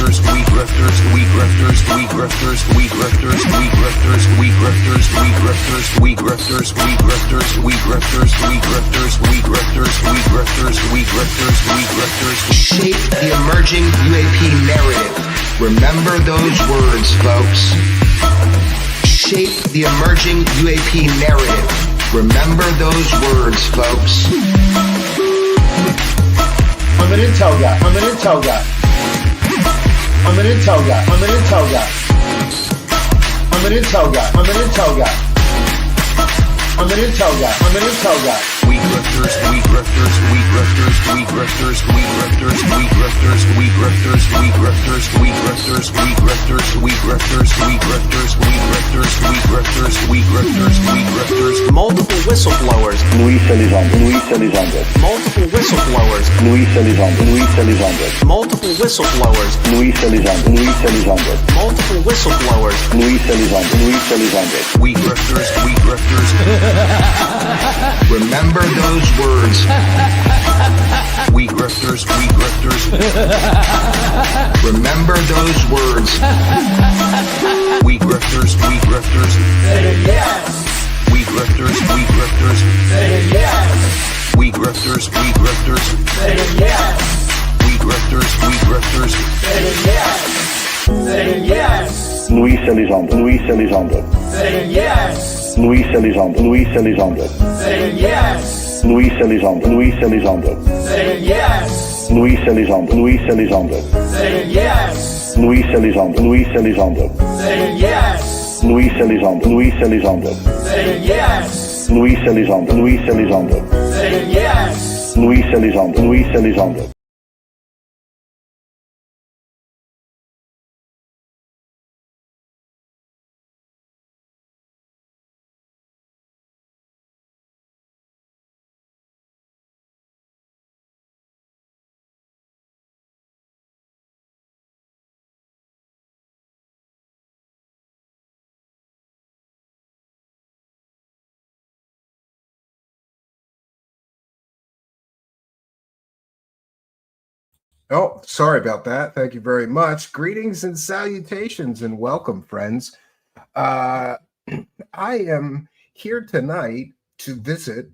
grifters, we grifters, we grifters, we grifters, we grifters, we grifters, we grifters, we grifters, we grifters, we grifters, we grifters, we grifters, we grifters, we grifters, we grifters, we grifters. Shape the emerging UAP narrative. Remember those words, folks. Shape the emerging UAP narrative. Remember those words, folks. I'm an intel guy. I'm an intel guy. I'm an intel guy. I'm an intel guy. I'm an intel guy. I'm an intel guy. I'm an intel guy. I'm an intel guy. We grifters, we grifters, we grifters, we grifters, we grifters, we grifters, we grifters, we grifters, we grifters, we grifters, we grifters, we grifters, we grifters, we grifters, we grifters, we grifters. Multiple whistleblowers. Luis Elizondo. Multiple whistleblowers. Luis Elizondo. Multiple whistleblowers. Luis Elizondo. Multiple whistleblowers. Luis Elizondo. We grifters, we grifters. Remember those words. We grifters, we grifters. Remember those words. We grifters, we grifters. Yes. We grifters, we grifters. Yes. We grifters, we grifters. Yes. We grifters, we grifters. Yes. Yes. Luis Elizondo. Yes. Luis Elizondo. Yes. Luis Elizondo. Yes. Luis Elizondo. Yes. Luis Elizondo. Yes. Luis Elizondo. Yes. Luis Elizondo. Yes. Luis Elizondo. Oh, sorry about that. Thank you very much. Greetings and salutations and welcome, friends. I am here tonight to visit,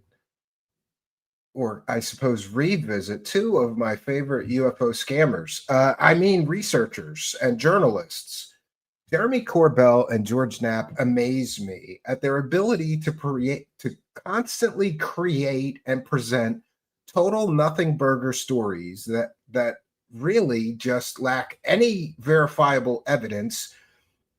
or I suppose revisit, two of my favorite UFO scammers. I mean researchers and journalists. Jeremy Corbell and George Knapp amaze me at their ability to constantly create and present total nothing burger stories that really just lack any verifiable evidence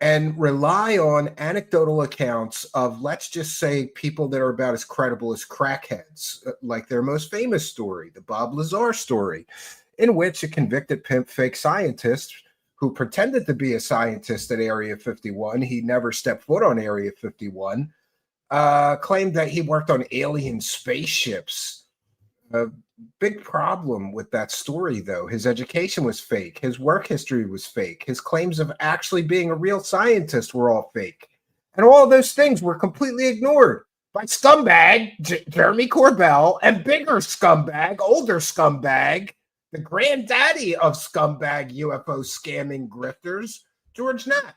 and rely on anecdotal accounts of, let's just say, people that are about as credible as crackheads, like their most famous story, the Bob Lazar story, in which a convicted pimp fake scientist who pretended to be a scientist at Area 51, he never stepped foot on Area 51, claimed that he worked on alien spaceships. Big problem with that story, though. His education was fake. His work history was fake. His claims of actually being a real scientist were all fake. And all of those things were completely ignored by scumbag Jeremy Corbell and bigger scumbag, older scumbag, the granddaddy of scumbag UFO scamming grifters, George Knapp.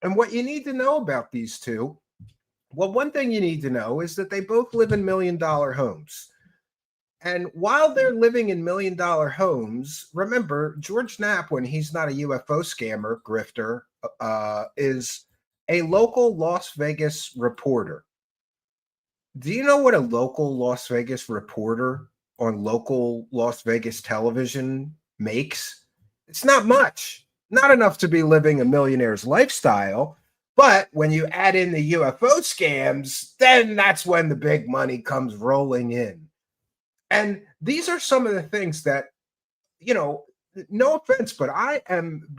And what you need to know about these two, well, one thing you need to know is that they both live in $1 million homes. And while they're living in $1 million homes, remember, George Knapp, when he's not a UFO scammer, grifter, is a local Las Vegas reporter. Do you know what a local Las Vegas reporter on local Las Vegas television makes? It's not much. Not enough to be living a millionaire's lifestyle. But when you add in the UFO scams, then that's when the big money comes rolling in. And these are some of the things that, you know, no offense, but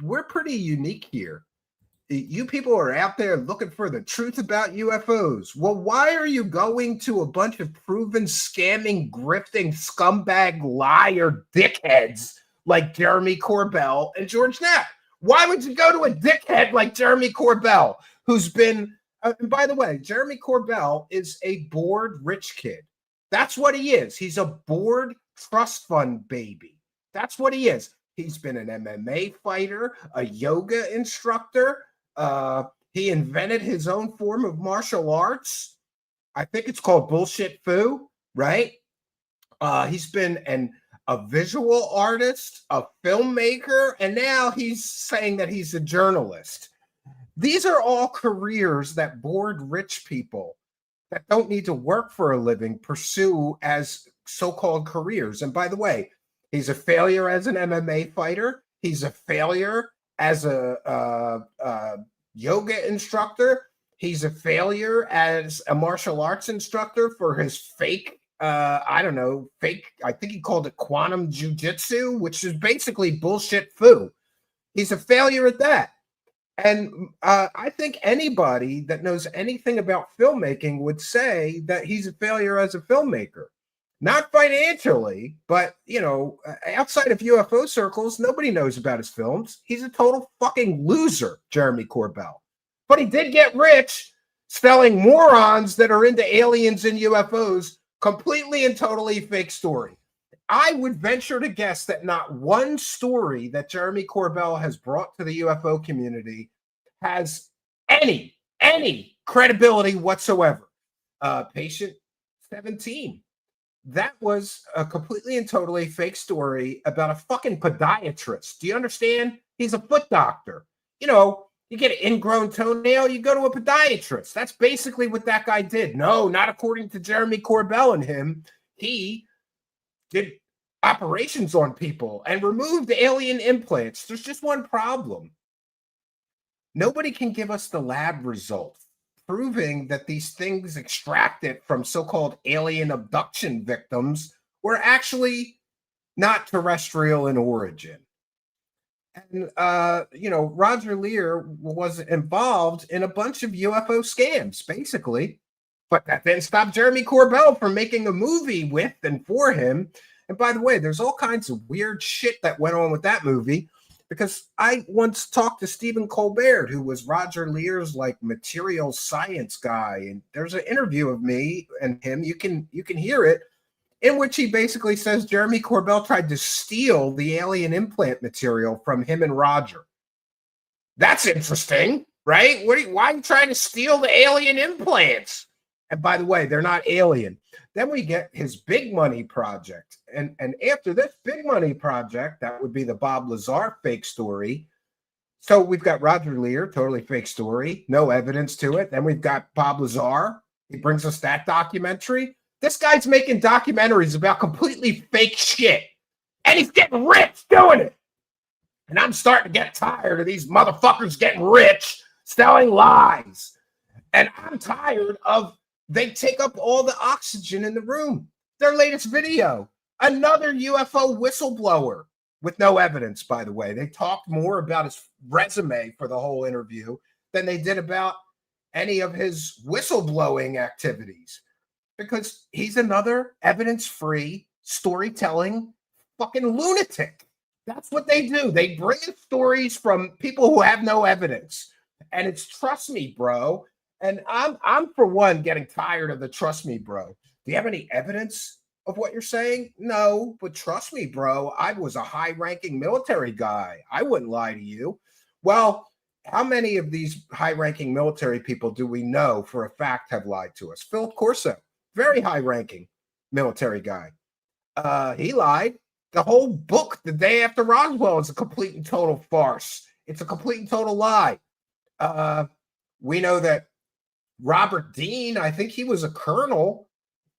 we're pretty unique here. You people are out there looking for the truth about UFOs. Well, why are you going to a bunch of proven scamming, grifting, scumbag, liar dickheads like Jeremy Corbell and George Knapp? Why would you go to a dickhead like Jeremy Corbell, who's been, and by the way, Jeremy Corbell is a bored rich kid. That's what he is. He's a bored trust fund baby. That's what he is. He's been an MMA fighter, a yoga instructor. He invented his own form of martial arts. I think it's called bullshit foo, right? He's been a visual artist, a filmmaker, and now he's saying that he's a journalist. These are all careers that bored rich people that don't need to work for a living pursue as so-called careers. And by the way, he's a failure as an MMA fighter. He's a failure as a yoga instructor. He's a failure as a martial arts instructor for his fake, I think he called it quantum jujitsu, which is basically bullshit foo. He's a failure at that. And I think anybody that knows anything about filmmaking would say that he's a failure as a filmmaker. Not financially, but, outside of UFO circles, nobody knows about his films. He's a total fucking loser, Jeremy Corbell. But he did get rich selling morons that are into aliens and UFOs, completely and totally fake story. I would venture to guess that not one story that Jeremy Corbell has brought to the UFO community has any credibility whatsoever. Patient 17. That was a completely and totally fake story about a fucking podiatrist. Do you understand? He's a foot doctor. You get an ingrown toenail, you go to a podiatrist. That's basically what that guy did. No, not according to Jeremy Corbell and him. He did operations on people and removed alien implants. There's just one problem. Nobody can give us the lab results proving that these things extracted from so-called alien abduction victims were actually not terrestrial in origin. And, Roger Lear was involved in a bunch of UFO scams, basically. But that didn't stop Jeremy Corbell from making a movie with and for him. And by the way, there's all kinds of weird shit that went on with that movie, because I once talked to Stephen Colbert, who was Roger Lear's material science guy. And there's an interview of me and him. You can hear it, in which he basically says Jeremy Corbell tried to steal the alien implant material from him and Roger. That's interesting, right? Why are you trying to steal the alien implants? And by the way, they're not alien. Then we get his big money project. And after this big money project, that would be the Bob Lazar fake story. So we've got Roger Lear, totally fake story, no evidence to it. Then we've got Bob Lazar. He brings us that documentary. This guy's making documentaries about completely fake shit. And he's getting rich doing it. And I'm starting to get tired of these motherfuckers getting rich selling lies. And I'm tired of they take up all the oxygen in the room. Their latest video, another UFO whistleblower with no evidence, by the way. They talked more about his resume for the whole interview than they did about any of his whistleblowing activities, because he's another evidence-free storytelling fucking lunatic. That's what they do. They bring in stories from people who have no evidence. And it's trust me, bro. And I'm for one getting tired of the trust me, bro. Do you have any evidence of what you're saying? No, but trust me, bro. I was a high-ranking military guy. I wouldn't lie to you. Well, how many of these high-ranking military people do we know for a fact have lied to us? Philip Corso, very high-ranking military guy. He lied. The whole book, The Day After Roswell, is a complete and total farce. It's a complete and total lie. We know that Robert Dean, I think he was a colonel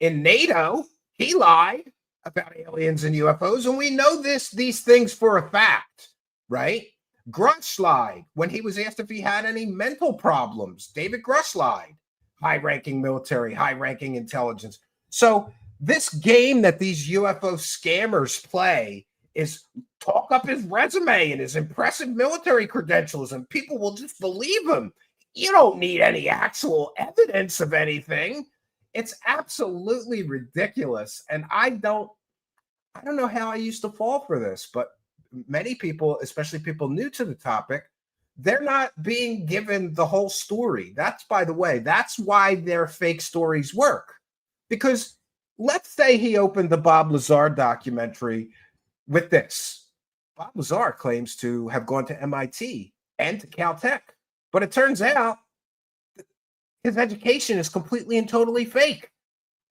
in NATO. He lied about aliens and UFOs, and we know these things for a fact, right? Grush lied when he was asked if he had any mental problems. David Grush lied. High-ranking military, high-ranking intelligence. So this game that these UFO scammers play is talk up his resume and his impressive military credentials, and people will just believe him. You don't need any actual evidence of anything. It's absolutely ridiculous. And I don't know how I used to fall for this, but many people, especially people new to the topic, they're not being given the whole story. That's, by the way, that's why their fake stories work. Because let's say he opened the Bob Lazar documentary with this. Bob Lazar claims to have gone to MIT and to Caltech, but it turns out his education is completely and totally fake.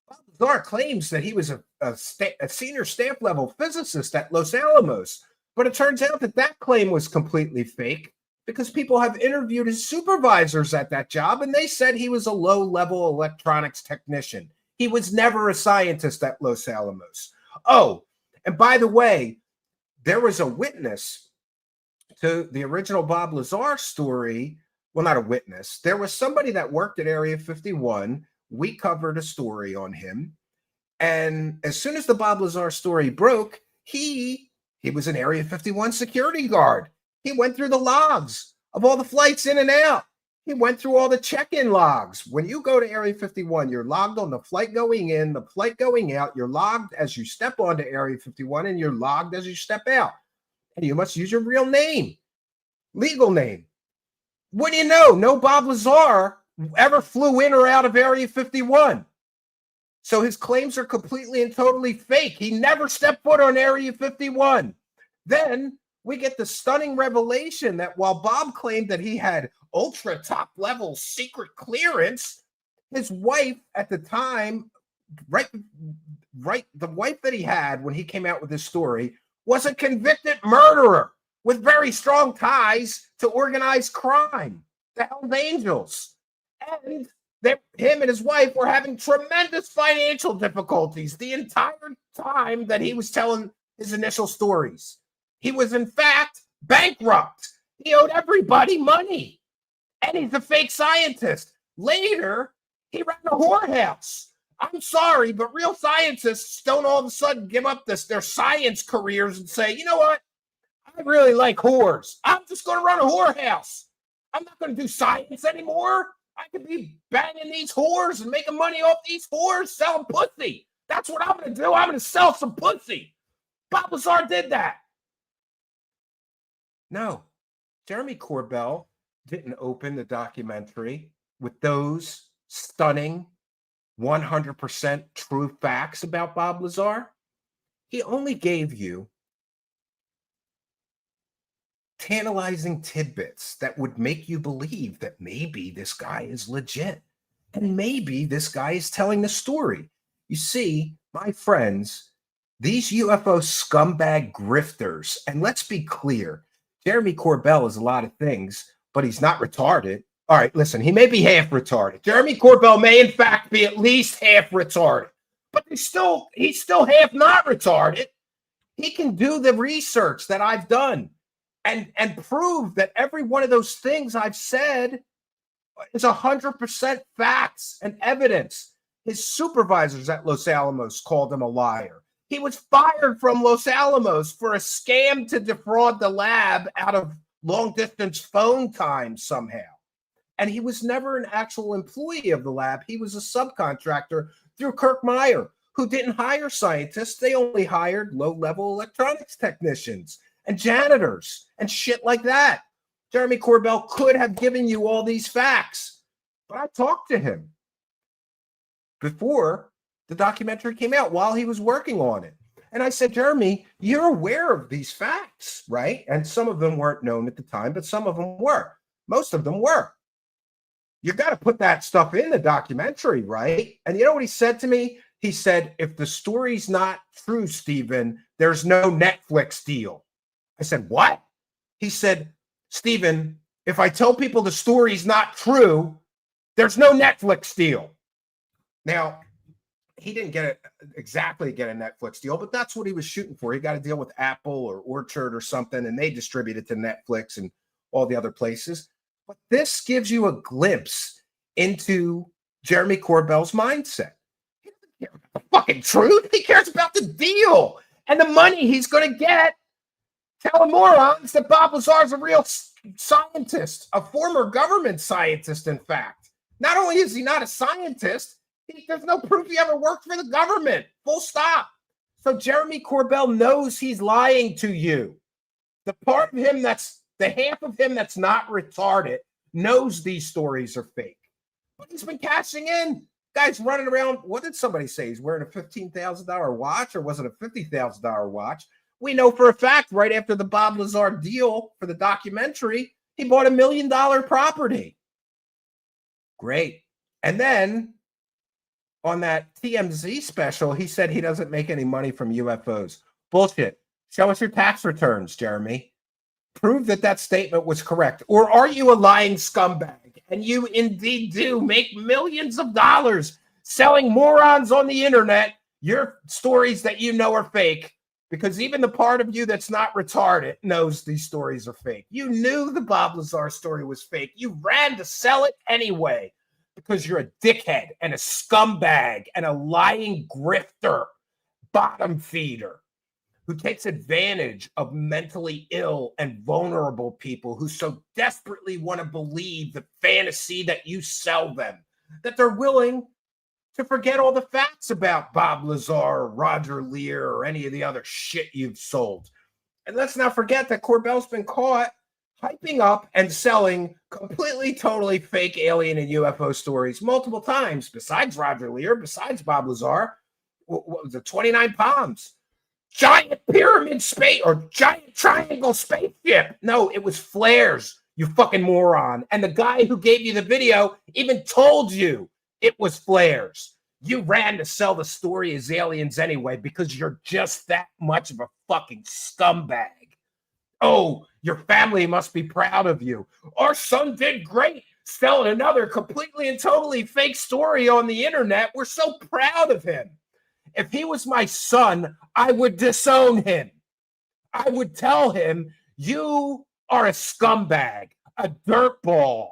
Bob Lazar claims that he was a senior staff level physicist at Los Alamos, but it turns out that that claim was completely fake because people have interviewed his supervisors at that job and they said he was a low level electronics technician. He was never a scientist at Los Alamos. Oh, and by the way, there was a witness to the original Bob Lazar story. Well, not a witness. There was somebody that worked at Area 51. We covered a story on him. And as soon as the Bob Lazar story broke, he was an Area 51 security guard. He went through the logs of all the flights in and out. He went through all the check-in logs. When you go to Area 51, you're logged on the flight going in, the flight going out. You're logged as you step onto Area 51, and you're logged as you step out. And you must use your real name, legal name. What do you know? No Bob Lazar ever flew in or out of Area 51. So his claims are completely and totally fake. He never stepped foot on Area 51. Then we get the stunning revelation that while Bob claimed that he had ultra top level secret clearance, his wife at the time, the wife that he had when he came out with this story was a convicted murderer with very strong ties to organized crime, the Hells Angels. And him and his wife were having tremendous financial difficulties the entire time that he was telling his initial stories. He was, in fact, bankrupt. He owed everybody money. And he's a fake scientist. Later, he ran a whorehouse. I'm sorry, but real scientists don't all of a sudden give up their science careers and say, you know what? I really like whores. I'm just going to run a whorehouse. I'm not going to do science anymore. I could be banging these whores and making money off these whores selling pussy. That's what I'm going to do. I'm going to sell some pussy. Bob Lazar did that. No, Jeremy Corbell didn't open the documentary with those stunning 100% true facts about Bob Lazar. He only gave you tantalizing tidbits that would make you believe that maybe this guy is legit and maybe this guy is telling the story. You see, my friends, these UFO scumbag grifters, and let's be clear, Jeremy Corbell is a lot of things, but he's not retarded. All right, listen, he may be half retarded. Jeremy Corbell may, in fact, be at least half retarded, but he's still half not retarded. He can do the research that I've done and prove that every one of those things I've said is 100% facts and evidence. His supervisors at Los Alamos called him a liar. He was fired from Los Alamos for a scam to defraud the lab out of long-distance phone time somehow. And he was never an actual employee of the lab. He was a subcontractor through Kirk Meyer, who didn't hire scientists. They only hired low-level electronics technicians and janitors and shit like that. Jeremy Corbell could have given you all these facts, but I talked to him before the documentary came out while he was working on it. And I said, Jeremy, you're aware of these facts, right? And some of them weren't known at the time, but some of them were. Most of them were. You got to put that stuff in the documentary, right? And you know what he said to me? He said, if the story's not true, Stephen, there's no Netflix deal. I said, what? He said, Stephen, if I tell people the story's not true, there's no Netflix deal. Now, he didn't exactly get a Netflix deal, but that's what he was shooting for. He got a deal with Apple or Orchard or something, and they distributed to Netflix and all the other places. But this gives you a glimpse into Jeremy Corbell's mindset. He doesn't care about the fucking truth. He cares about the deal and the money he's going to get. Telling morons that Bob Lazar is a real scientist, a former government scientist, in fact. Not only is he not a scientist, there's no proof he ever worked for the government. Full stop. So Jeremy Corbell knows he's lying to you. The part of him the half of him that's not retarded knows these stories are fake. But he's been cashing in. Guy's running around. What did somebody say? He's wearing a $15,000 watch, or was it a $50,000 watch? We know for a fact right after the Bob Lazar deal for the documentary, he bought $1 million property. Great. And then on that TMZ special, he said he doesn't make any money from UFOs. Bullshit. Show us your tax returns, Jeremy. Prove that that statement was correct. Or are you a lying scumbag? And you indeed do make millions of dollars selling morons on the internet your stories that you know are fake. Because even the part of you that's not retarded knows these stories are fake. You knew the Bob Lazar story was fake. You ran to sell it anyway because you're a dickhead and a scumbag and a lying grifter, bottom feeder who takes advantage of mentally ill and vulnerable people who so desperately want to believe the fantasy that you sell them, that they're willing to forget all the facts about Bob Lazar or Roger Lear or any of the other shit you've sold. And let's not forget that Corbell's been caught hyping up and selling completely, totally fake alien and UFO stories multiple times, besides Roger Lear, besides Bob Lazar. What was it, 29 Palms? Giant pyramid space or giant triangle spaceship. No, it was flares, you fucking moron. And the guy who gave you the video even told you it was flares. You ran to sell the story as aliens anyway because you're just that much of a fucking scumbag. Oh, your family must be proud of you. Our son did great selling another completely and totally fake story on the internet. We're so proud of him. If he was my son, I would disown him. I would tell him, you are a scumbag, a dirtball.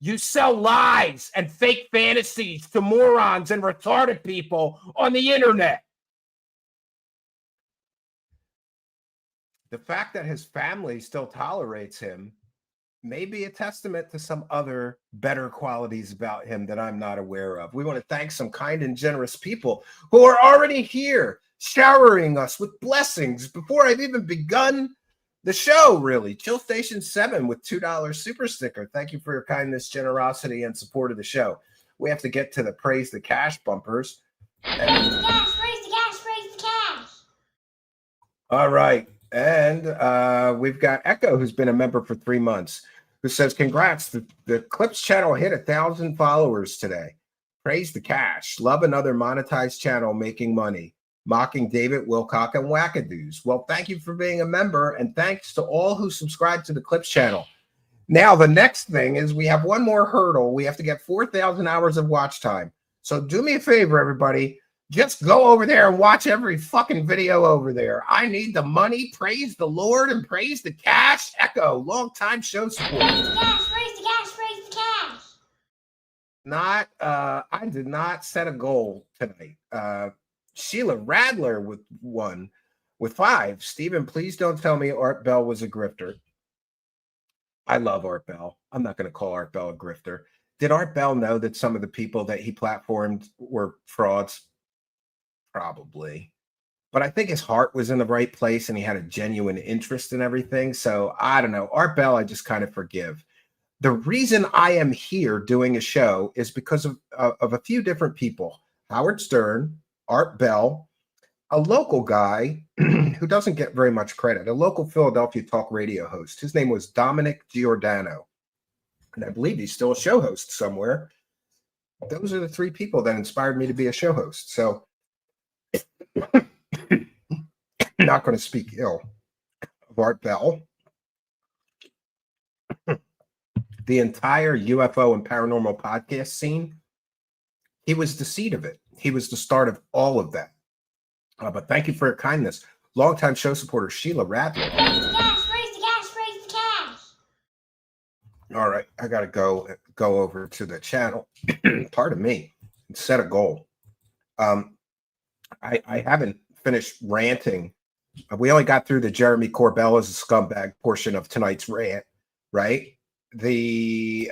You sell lies and fake fantasies to morons and retarded people on the internet. The fact that his family still tolerates him may be a testament to some other better qualities about him that I'm not aware of. We want to thank some kind and generous people who are already here, showering us with blessings before I've even begun the show, really. Chill Station 7 with $2 super sticker. Thank you for your kindness, generosity, and support of the show. We have to get to the Praise the Cash bumpers. Praise the cash, praise the cash, praise the cash. All right. And we've got Echo, who's been a member for 3 months, who says, congrats, the Clips channel hit 1,000 followers today. Praise the cash. Love another monetized channel making money. Mocking David Wilcock and wackadoos. Well, thank you for being a member, and thanks to all who subscribe to the Clips channel. Now, the next thing is we have one more hurdle. We have to get 4,000 hours of watch time. So do me a favor, everybody. Just go over there and watch every fucking video over there. I need the money. Praise the Lord and praise the cash. Echo, long-time show support. Praise the cash, praise the cash, praise the cash. I did not set a goal tonight. Sheila Radler with 1, with 5. Stephen, please don't tell me Art Bell was a grifter. I love Art Bell. I'm not going to call Art Bell a grifter. Did Art Bell know that some of the people that he platformed were frauds? Probably. But I think his heart was in the right place and he had a genuine interest in everything. So I don't know. Art Bell, I just kind of forgive. The reason I am here doing a show is because of a few different people. Howard Stern, Art Bell, a local guy who doesn't get very much credit, a local Philadelphia talk radio host. His name was Dominic Giordano. And I believe he's still a show host somewhere. Those are the 3 people that inspired me to be a show host. So I'm not going to speak ill of Art Bell. The entire UFO and paranormal podcast scene, he was the seed of it. He was the start of all of that. But thank you for your kindness. Longtime show supporter Sheila Radler. Praise the cash, praise the cash, praise the cash. All right, I got to go over to the channel. Pardon me. And set a goal. I haven't finished ranting. We only got through the Jeremy Corbell as a scumbag portion of tonight's rant, right? The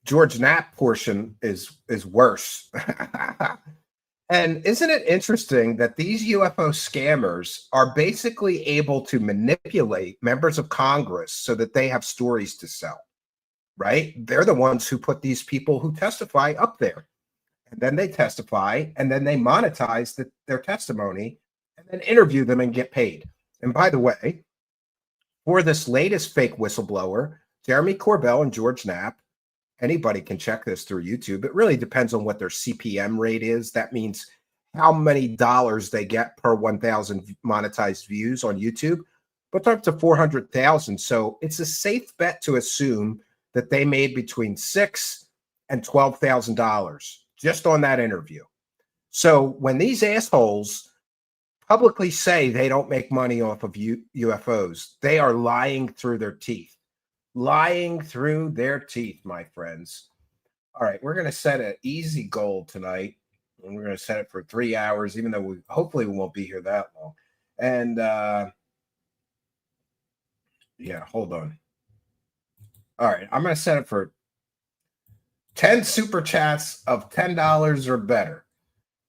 George Knapp portion is worse. And isn't it interesting that these UFO scammers are basically able to manipulate members of Congress so that they have stories to sell, right? They're the ones who put these people who testify up there. And then they testify, and then they monetize their testimony and then interview them and get paid. And by the way, for this latest fake whistleblower, Jeremy Corbell and George Knapp, anybody can check this through YouTube. It really depends on what their CPM rate is. That means how many dollars they get per 1,000 monetized views on YouTube, but up to 400,000. So it's a safe bet to assume that they made between $6,000 and $12,000 just on that interview. So when these assholes publicly say they don't make money off of UFOs, they are lying through their teeth. Lying through their teeth, my friends. All right, we're going to set an easy goal tonight, and we're going to set it for 3 hours, even though we hopefully we won't be here that long. And yeah, hold on. All right, I'm going to set it for 10 super chats of $10 or better.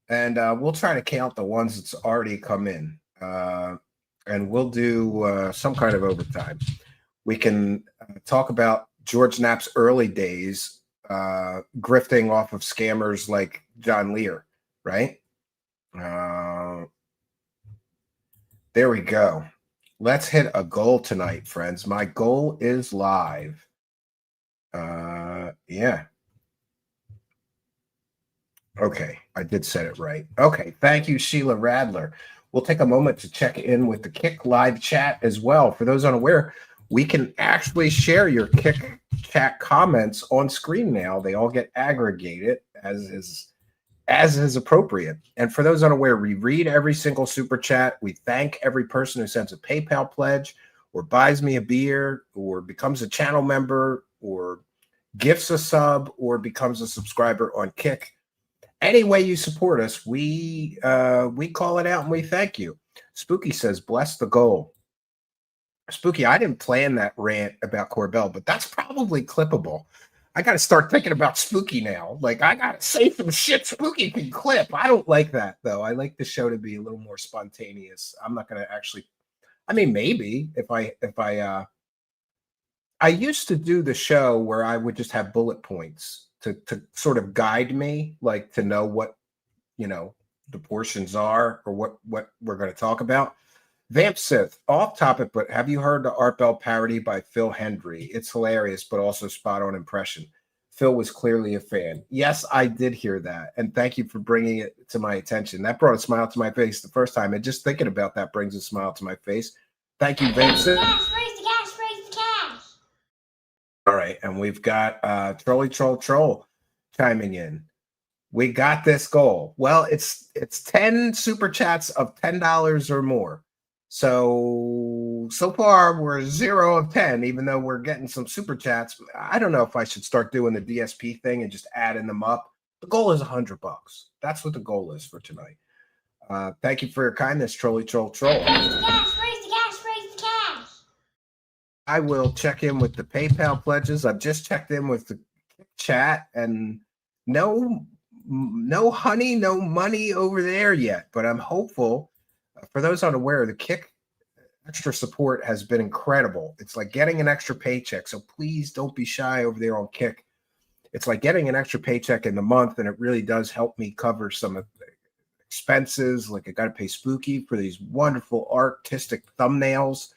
And we'll try to count the ones that's already come in. And we'll do some kind of overtime. We can talk about George Knapp's early days, grifting off of scammers like John Lear, right? There we go. Let's hit a goal tonight, friends. My goal is live. Yeah. Okay, I did set it right. Okay, thank you, Sheila Radler. We'll take a moment to check in with the Kick live chat as well. For those unaware, we can actually share your Kick chat comments on screen now. They all get aggregated as is appropriate. And for those unaware, we read every single super chat. We thank every person who sends a PayPal pledge or buys me a beer or becomes a channel member or gifts a sub or becomes a subscriber on Kick. Any way you support us, we call it out and we thank you. Spooky says, bless the goal. Spooky, I didn't plan that rant about Corbell, but that's probably clippable. I got to start thinking about Spooky now. Like, I got to say some shit Spooky can clip. I don't like that, though. I like the show to be a little more spontaneous. I'm not going to actually, I mean, maybe if I used to do the show where I would just have bullet points to sort of guide me, like to know what, the portions are or what we're going to talk about. Vamp Sith, off topic, but have you heard the Art Bell parody by Phil Hendry? It's hilarious, but also spot on impression. Phil was clearly a fan. Yes, I did hear that. And thank you for bringing it to my attention. That brought a smile to my face the first time. And just thinking about that brings a smile to my face. Thank you, Vamp Sith. Raise the cash. All right. And we've got Troll chiming in. We got this goal. Well, it's 10 super chats of $10 or more. So far we're 0 of 10, even though we're getting some super chats. I don't know if I should start doing the DSP thing and just adding them up. The goal is $100. That's what the goal is for tonight. Thank you for your kindness, Troll. Raise the cash. I will check in with the PayPal pledges. I've just checked in with the chat and no honey, no money over there yet, but I'm hopeful. For those unaware, the Kick extra support has been incredible. It's like getting an extra paycheck. So please don't be shy over there on Kick. It's like getting an extra paycheck in the month, and it really does help me cover some of the expenses. Like I got to pay Spooky for these wonderful artistic thumbnails.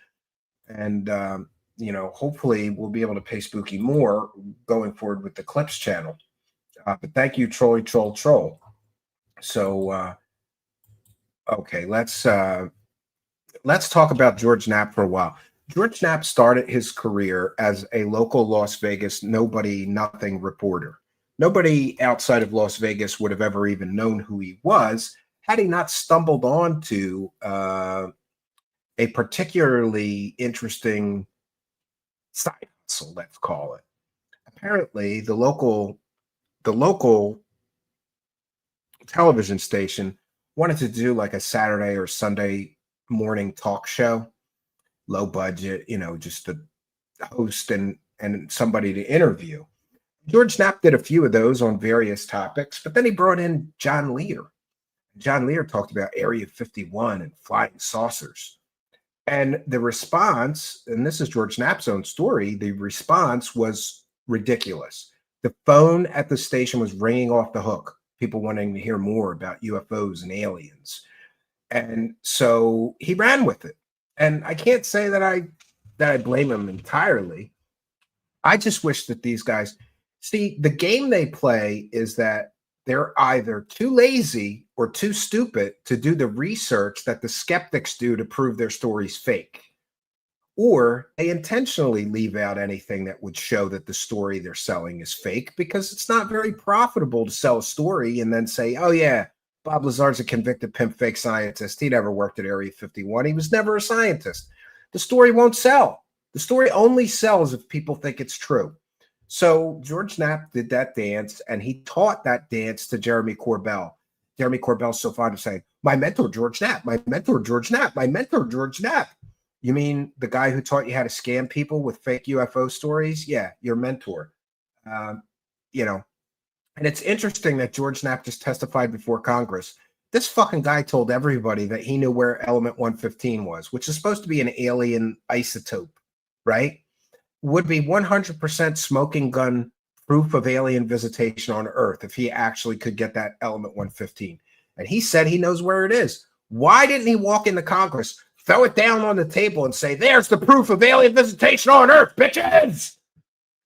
And, hopefully we'll be able to pay Spooky more going forward with the Clips channel. But thank you, Troll. So, okay, let's talk about George Knapp for a while. George Knapp started his career as a local Las Vegas nothing reporter. Nobody outside of Las Vegas would have ever even known who he was had he not stumbled onto a particularly interesting side hustle, let's call it. Apparently, the local television station wanted to do like a Saturday or Sunday morning talk show, low budget, just the host and somebody to interview. George Knapp did a few of those on various topics, but then he brought in John Lear. John Lear talked about Area 51 and flying saucers. And the response, and this is George Knapp's own story, the response was ridiculous. The phone at the station was ringing off the hook. People wanting to hear more about UFOs and aliens. And so he ran with it. And I can't say that I blame him entirely. I just wish that these guys see the game they play is that they're either too lazy or too stupid to do the research that the skeptics do to prove their story's fake. Or they intentionally leave out anything that would show that the story they're selling is fake because it's not very profitable to sell a story and then say, oh, yeah, Bob Lazar's a convicted pimp fake scientist. He never worked at Area 51. He was never a scientist. The story won't sell. The story only sells if people think it's true. So George Knapp did that dance, and he taught that dance to Jeremy Corbell. Jeremy Corbell's so fond of saying, my mentor, George Knapp, my mentor, George Knapp, my mentor, George Knapp. You mean the guy who taught you how to scam people with fake UFO stories? Yeah, your mentor. You know, and it's interesting that George Knapp just testified before Congress. This fucking guy told everybody that he knew where element 115 was, which is supposed to be an alien isotope, right? Would be 100% smoking gun proof of alien visitation on Earth if he actually could get that element 115. And he said he knows where it is. Why didn't he walk into Congress, throw it down on the table and say, there's the proof of alien visitation on Earth, bitches?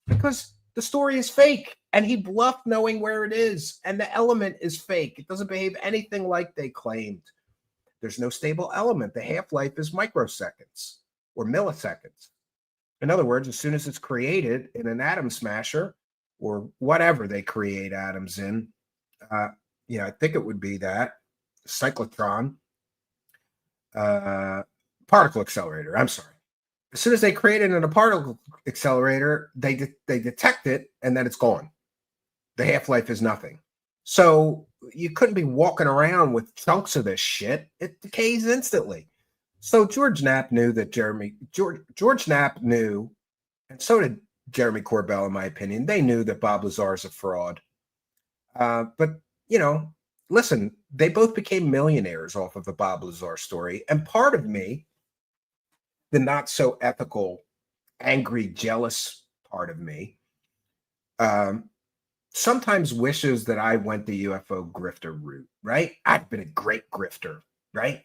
Because the story is fake and he bluffed knowing where it is. And the element is fake. It doesn't behave anything like they claimed. There's no stable element. The half-life is microseconds or milliseconds. In other words, as soon as it's created in an atom smasher or whatever they create atoms in, I think it would be that cyclotron, particle accelerator. I'm sorry. As soon as they create it in a particle accelerator, they detect it and then it's gone. The half-life is nothing. So you couldn't be walking around with chunks of this shit. It decays instantly. So George Knapp knew that George Knapp knew, and so did Jeremy Corbell, in my opinion. They knew that Bob Lazar is a fraud. But, listen, they both became millionaires off of the Bob Lazar story. And part of me, the not so ethical, angry, jealous part of me, sometimes wishes that I went the UFO grifter route, right? I've been a great grifter, right?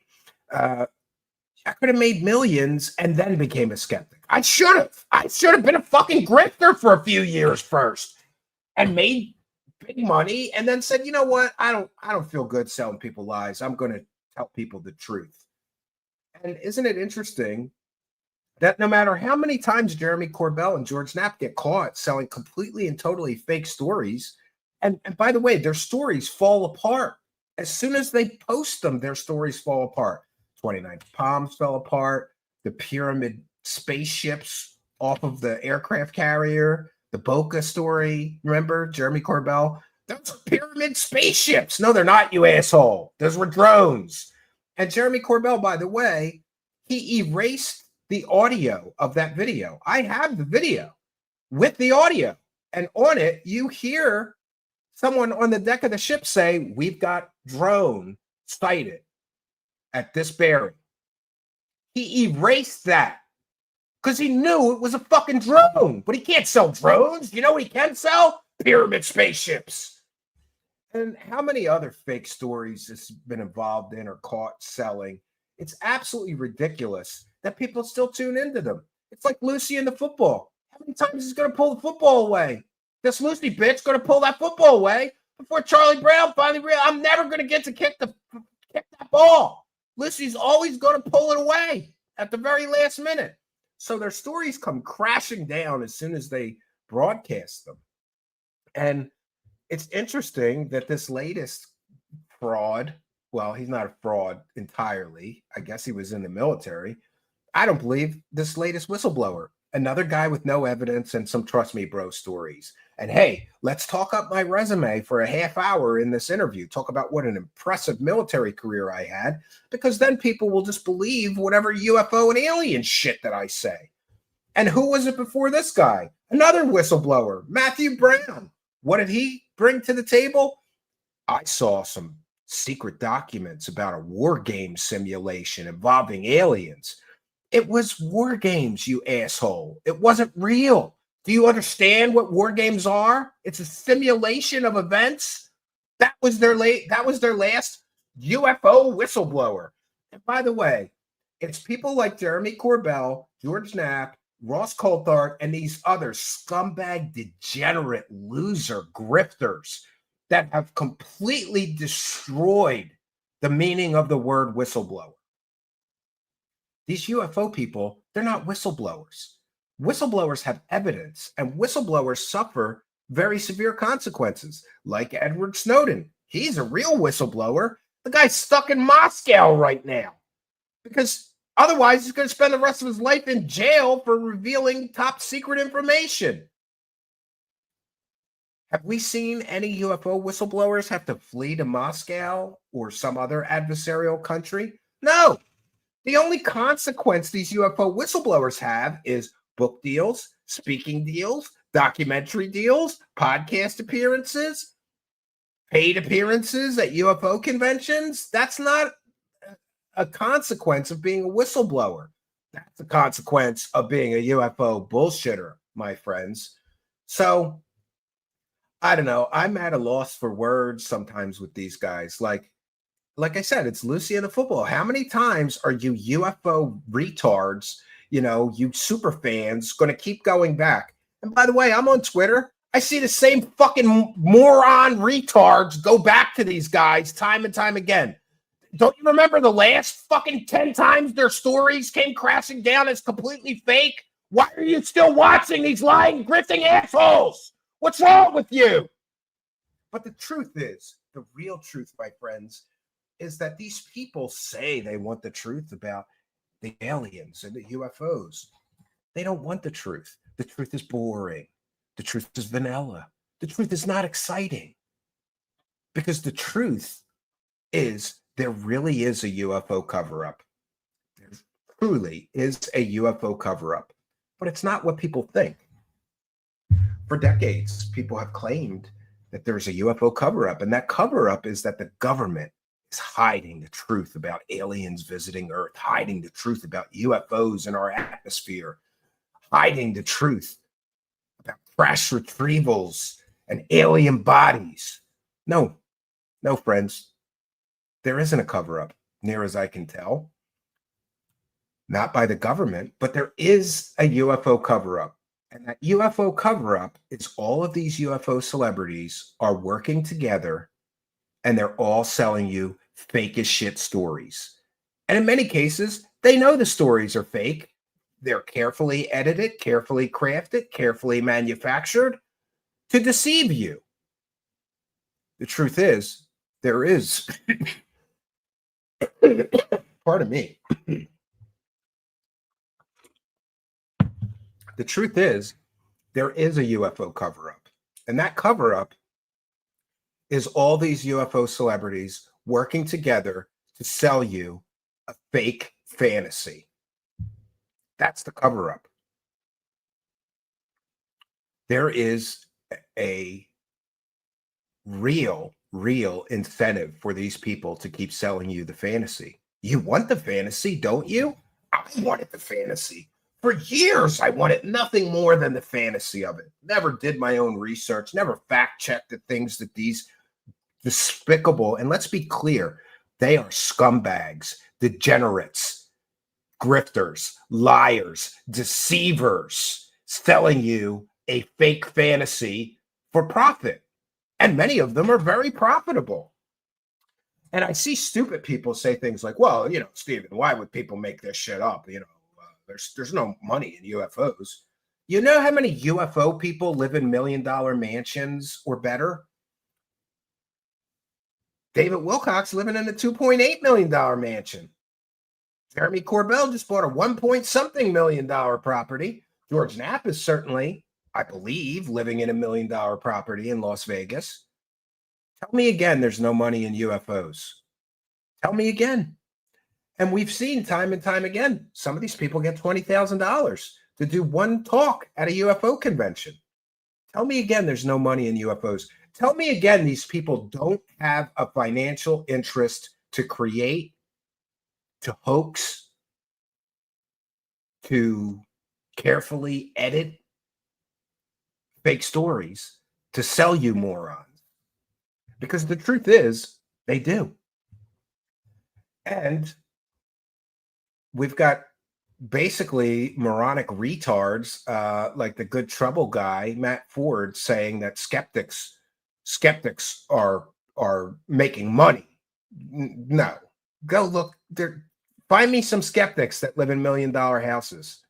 I could have made millions and then became a skeptic. I should have been a fucking grifter for a few years first and made big money and then said, you know what? I don't feel good selling people lies. I'm going to tell people the truth. And isn't it interesting that no matter how many times Jeremy Corbell and George Knapp get caught selling completely and totally fake stories, and by the way, their stories fall apart. As soon as they post them, their stories fall apart. 29 Palms fell apart. The pyramid spaceships off of the aircraft carrier, the Boca story. Remember Jeremy Corbell? Those are pyramid spaceships. No, they're not, you asshole. Those were drones. And Jeremy Corbell, by the way, he erased the audio of that video. I have the video with the audio. And on it, you hear someone on the deck of the ship say, we've got drone sighted at this bearing. He erased that because he knew it was a fucking drone, but he can't sell drones. You know what he can sell? Pyramid spaceships. And how many other fake stories has been involved in or caught selling? It's absolutely ridiculous that people still tune into them. It's like Lucy in the football. How many times is he going to pull the football away? This Lucy bitch going to pull that football away before Charlie Brown finally realized I'm never going to get to kick that ball. Lucy's always going to pull it away at the very last minute. So their stories come crashing down as soon as they broadcast them. And it's interesting that this latest fraud, well, he's not a fraud entirely. I guess he was in the military. I don't believe this latest whistleblower, another guy with no evidence and some trust me, bro stories. And hey, let's talk up my resume for a half hour in this interview. Talk about what an impressive military career I had, because then people will just believe whatever UFO and alien shit that I say. And who was it before this guy? Another whistleblower, Matthew Brown. What did he bring to the table? I saw some secret documents about a war game simulation involving aliens. It was war games, you asshole. It wasn't real. Do you understand what war games are? It's a simulation of events. That was their last UFO whistleblower. And by the way, it's people like Jeremy Corbell, George Knapp, Ross Coulthard, and these other scumbag, degenerate, loser grifters that have completely destroyed the meaning of the word whistleblower. These UFO people, they're not whistleblowers. Whistleblowers have evidence, and whistleblowers suffer very severe consequences, like Edward Snowden. He's a real whistleblower. The guy's stuck in Moscow right now because otherwise he's going to spend the rest of his life in jail for revealing top secret information. Have we seen any UFO whistleblowers have to flee to Moscow or some other adversarial country? No. The only consequence these UFO whistleblowers have is book deals, speaking deals, documentary deals, podcast appearances, paid appearances at UFO conventions. That's not a consequence of being a whistleblower. That's a consequence of being a UFO bullshitter, my friends. So, I don't know. I'm at a loss for words sometimes with these guys. Like I said, it's Lucy and the football. How many times are you UFO retards, you super fans, going to keep going back? And by the way, I'm on Twitter. I see the same fucking moron retards go back to these guys time and time again. Don't you remember the last fucking 10 times their stories came crashing down as completely fake? Why are you still watching these lying, grifting assholes? What's wrong with you? But the truth is, the real truth, my friends, is that these people say they want the truth about the aliens and the UFOs. They don't want the truth. The truth is boring. The truth is vanilla. The truth is not exciting. Because the truth is there really is a UFO cover-up. There truly is a UFO cover-up. But it's not what people think. For decades, people have claimed that there's a UFO cover-up. And that cover-up is that the government is hiding the truth about aliens visiting Earth, hiding the truth about UFOs in our atmosphere, hiding the truth about crash retrievals and alien bodies. No, friends, there isn't a cover-up, near as I can tell. Not by the government, but there is a UFO cover-up. And that UFO cover-up is all of these UFO celebrities are working together and they're all selling you fake as shit stories. And in many cases, they know the stories are fake. They're carefully edited, carefully crafted, carefully manufactured to deceive you. The truth is, there is, pardon me. The truth is, there is a UFO cover-up. And that cover-up is all these UFO celebrities working together to sell you a fake fantasy. That's the cover-up. There is a real incentive for these people to keep selling you the fantasy. You want the fantasy, don't you? I wanted the fantasy. For years, I wanted nothing more than the fantasy of it. Never did my own research, never fact-checked the things that these despicable, and let's be clear, they are scumbags, degenerates, grifters, liars, deceivers, selling you a fake fantasy for profit. And many of them are very profitable. And I see stupid people say things like, well, Stephen, why would people make this shit up? There's no money in UFOs. You know how many UFO people live in $1 million mansions or better? David Wilcox living in a $2.8 million mansion. Jeremy Corbell just bought a $1-point-something million property. George Knapp is certainly, I believe, living in $1 million property in Las Vegas. Tell me again there's no money in UFOs. Tell me again. And we've seen time and time again, some of these people get $20,000 to do one talk at a UFO convention. Tell me again there's no money in UFOs. Tell me again these people don't have a financial interest to create, to hoax, to carefully edit fake stories to sell you morons. Because the truth is, they do. And we've got basically moronic retards like the Good Trouble guy, Matt Ford, saying that skeptics are making money. No, go look there. Find me some skeptics that live in $1 million houses.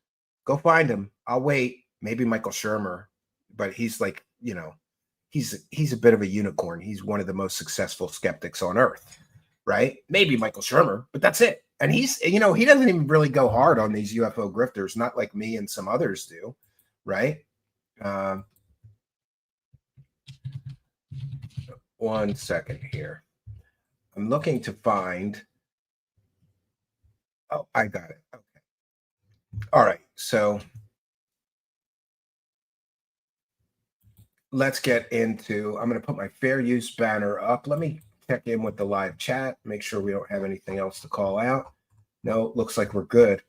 Go find them. I'll wait. Maybe Michael Shermer, but he's like, he's a bit of a unicorn. He's one of the most successful skeptics on earth, right? Maybe Michael Shermer, but that's it. And he's, he doesn't even really go hard on these UFO grifters, not like me and some others do, right? 1 second here. I'm looking to find. Oh, I got it. Okay. All right. So let's get into, I'm going to put my fair use banner up. Let me check in with the live chat, make sure we don't have anything else to call out. No, looks like we're good.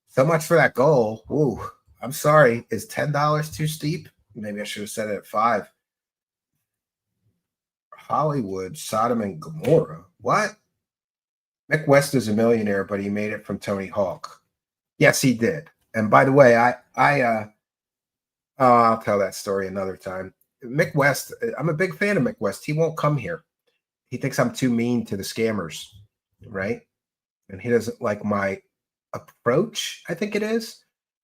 So much for that goal. Ooh, I'm sorry. Is $10 too steep? Maybe I should have said it at 5. Hollywood, Sodom and Gomorrah. What? Mick West is a millionaire, but he made it from Tony Hawk. Yes, he did. And by the way, I'll tell that story another time. Mick West, I'm a big fan of Mick West. He won't come here. He thinks I'm too mean to the scammers, right? And he doesn't like my approach, I think it is.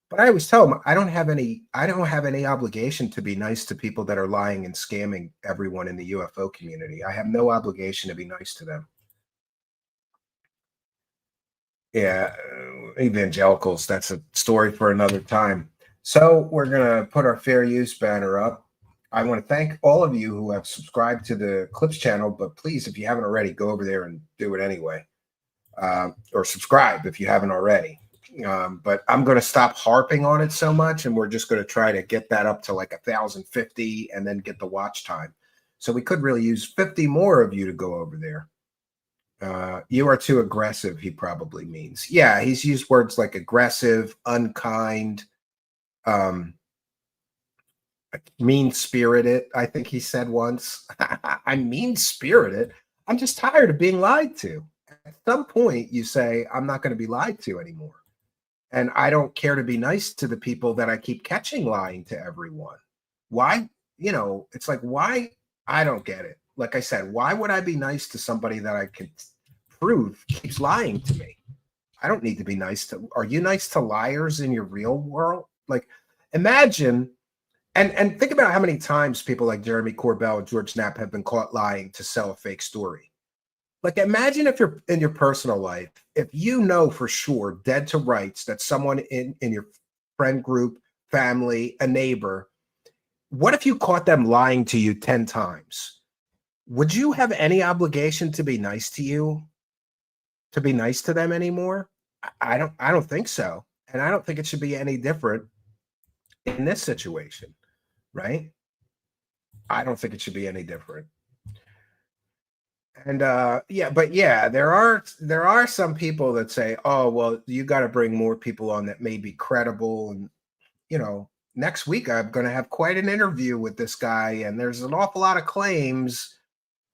But I always tell him I don't have any obligation to be nice to people that are lying and scamming everyone in the UFO community. I have no obligation to be nice to them. Yeah, evangelicals, that's a story for another time. So we're going to put our fair use banner up. I want to thank all of you who have subscribed to the Clips channel, but please, if you haven't already, go over there and do it anyway. Or subscribe if you haven't already. But I'm going to stop harping on it so much, and we're just going to try to get that up to like 1,050 and then get the watch time. So we could really use 50 more of you to go over there. You are too aggressive, he probably means. Yeah, he's used words like aggressive, unkind, mean-spirited, I think he said once. I'm mean-spirited. I'm just tired of being lied to. At some point, you say, I'm not going to be lied to anymore. And I don't care to be nice to the people that I keep catching lying to everyone. Why? It's like, why? I don't get it. Like I said, why would I be nice to somebody that I can prove keeps lying to me? I don't need to be nice to. Are you nice to liars in your real world? Like, imagine, and think about how many times people like Jeremy Corbell and George Knapp have been caught lying to sell a fake story. Like, imagine if you're in your personal life, if you know for sure, dead to rights, that someone in your friend group, family, a neighbor, what if you caught them lying to you 10 times? Would you have any obligation to be nice to you, to be nice to them anymore? I don't think so. And I don't think it should be any different in this situation, right? I don't think it should be any different. And there are some people that say, oh, well, you got to bring more people on that may be credible. And, next week I'm going to have quite an interview with this guy, and there's an awful lot of claims.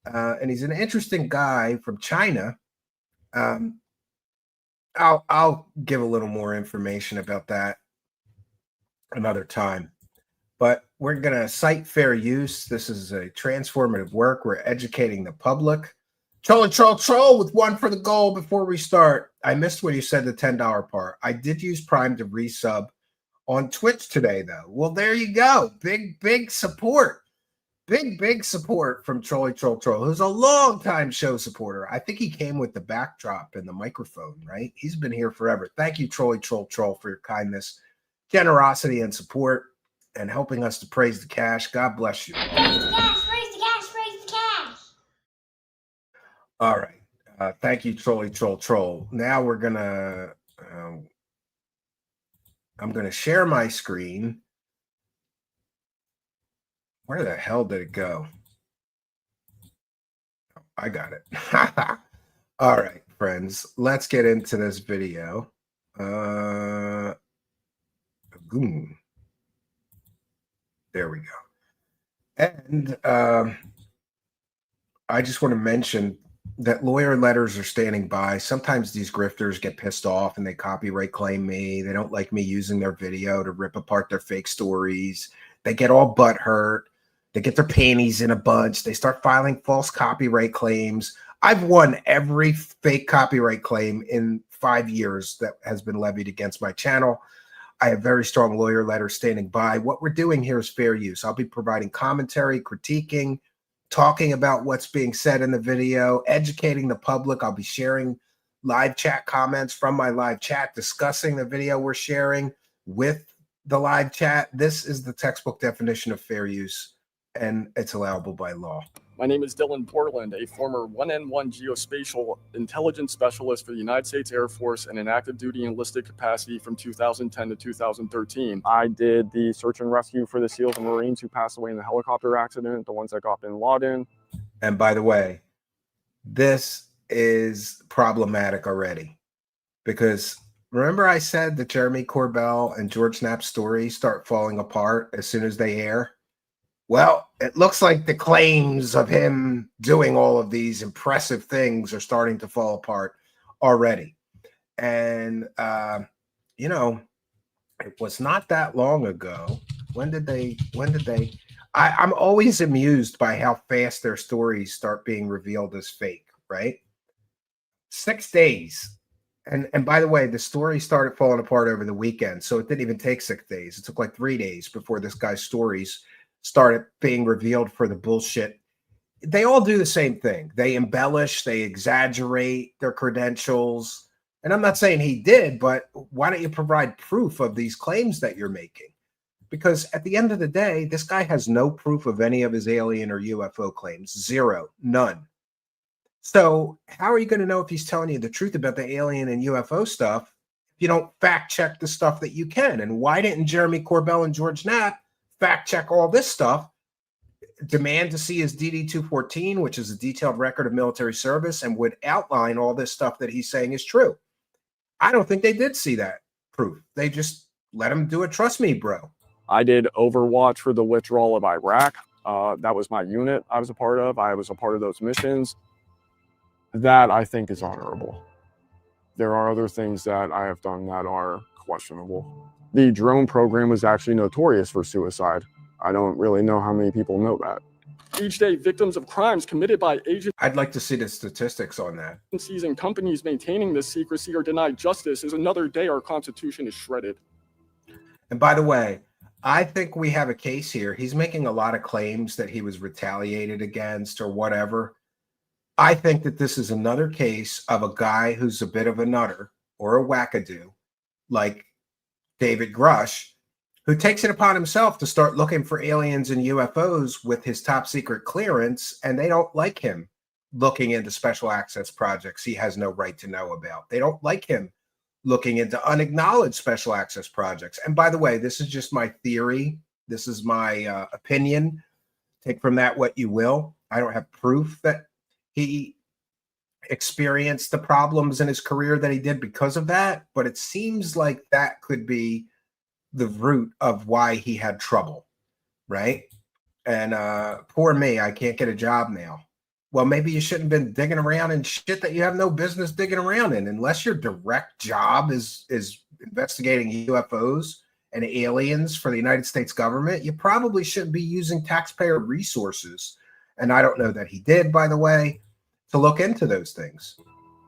And he's an interesting guy from China. I'll give a little more information about that another time. But we're going to cite fair use. This is a transformative work. We're educating the public. Troll with one for the goal before we start. I missed when you said the $10 part. I did use Prime to resub on Twitch today, though. Well, there you go. Big support. Big support from Troll, who's a long-time show supporter. I think he came with the backdrop and the microphone, right? He's been here forever. Thank you, Troll, for your kindness, generosity, and support, and helping us to praise the cash. God bless you. Praise the cash, praise the cash, praise the cash. All right. Thank you, Troll. Now we're going to, I'm going to share my screen. Where the hell did it go? I got it. All right, friends, let's get into this video. There we go. And I just want to mention that lawyer letters are standing by. Sometimes these grifters get pissed off and they copyright claim me. They don't like me using their video to rip apart their fake stories. They get all butthurt. They get their panties in a bunch. They start filing false copyright claims. I've won every fake copyright claim in 5 years that has been levied against my channel. I have very strong lawyer letters standing by. What we're doing here is fair use. I'll be providing commentary, critiquing, talking about what's being said in the video, educating the public. I'll be sharing live chat comments from my live chat, discussing the video we're sharing with the live chat. This is the textbook definition of fair use, and it's allowable by law. My name is Dylan Borland, a former 1N1 geospatial intelligence specialist for the United States Air Force in an active duty enlisted capacity from 2010 to 2013. I did the search and rescue for the SEALs and Marines who passed away in the helicopter accident, the ones that got bin Laden. And by the way, this is problematic already, because remember I said that Jeremy Corbell and George Knapp's stories start falling apart as soon as they air? Well, it looks like the claims of him doing all of these impressive things are starting to fall apart already. And, you know, it was not that long ago. I'm always amused by how fast their stories start being revealed as fake, right? 6 days. And by the way, the story started falling apart over the weekend. So it didn't even take 6 days. It took like 3 days before this guy's stories started being revealed for the bullshit. They all do the same thing. They embellish, they exaggerate their credentials. And I'm not saying he did, but why don't you provide proof of these claims that you're making? Because at the end of the day, this guy has no proof of any of his alien or UFO claims. Zero, none. So how are you going to know if he's telling you the truth about the alien and UFO stuff if you don't fact check the stuff that you can? And why didn't Jeremy Corbell and George Knapp fact check all this stuff, demand to see his DD-214, which is a detailed record of military service, and would outline all this stuff that he's saying is true? I don't think they did see that proof. They just let him do it. Trust me, bro. I did Overwatch for the withdrawal of Iraq. That was my unit I was a part of. I was a part of those missions. That I think is honorable. There are other things that I have done that are questionable. The drone program was actually notorious for suicide. I don't really know how many people know that. Each day, victims of crimes committed by I'd like to see the statistics on that. agencies and companies maintaining this secrecy are denied justice is another day our Constitution is shredded. And by the way, I think we have a case here. He's making a lot of claims that he was retaliated against or whatever. I think that this is another case of a guy who's a bit of a nutter or a wackadoo, like David Grush, who takes it upon himself to start looking for aliens and UFOs with his top secret clearance, and they don't like him looking into special access projects he has no right to know about. They don't like him looking into unacknowledged special access projects. And by the way, this is just my theory. This is my opinion. Take from that what you will. I don't have proof that he experienced the problems in his career that he did because of that, but it seems like that could be the root of why he had trouble, right? And poor me, I can't get a job now. Well, maybe you shouldn't have been digging around in shit that you have no business digging around in. Unless your direct job is investigating UFOs and aliens for the United States government, you probably shouldn't be using taxpayer resources. And I don't know that he did, by the way, to look into those things.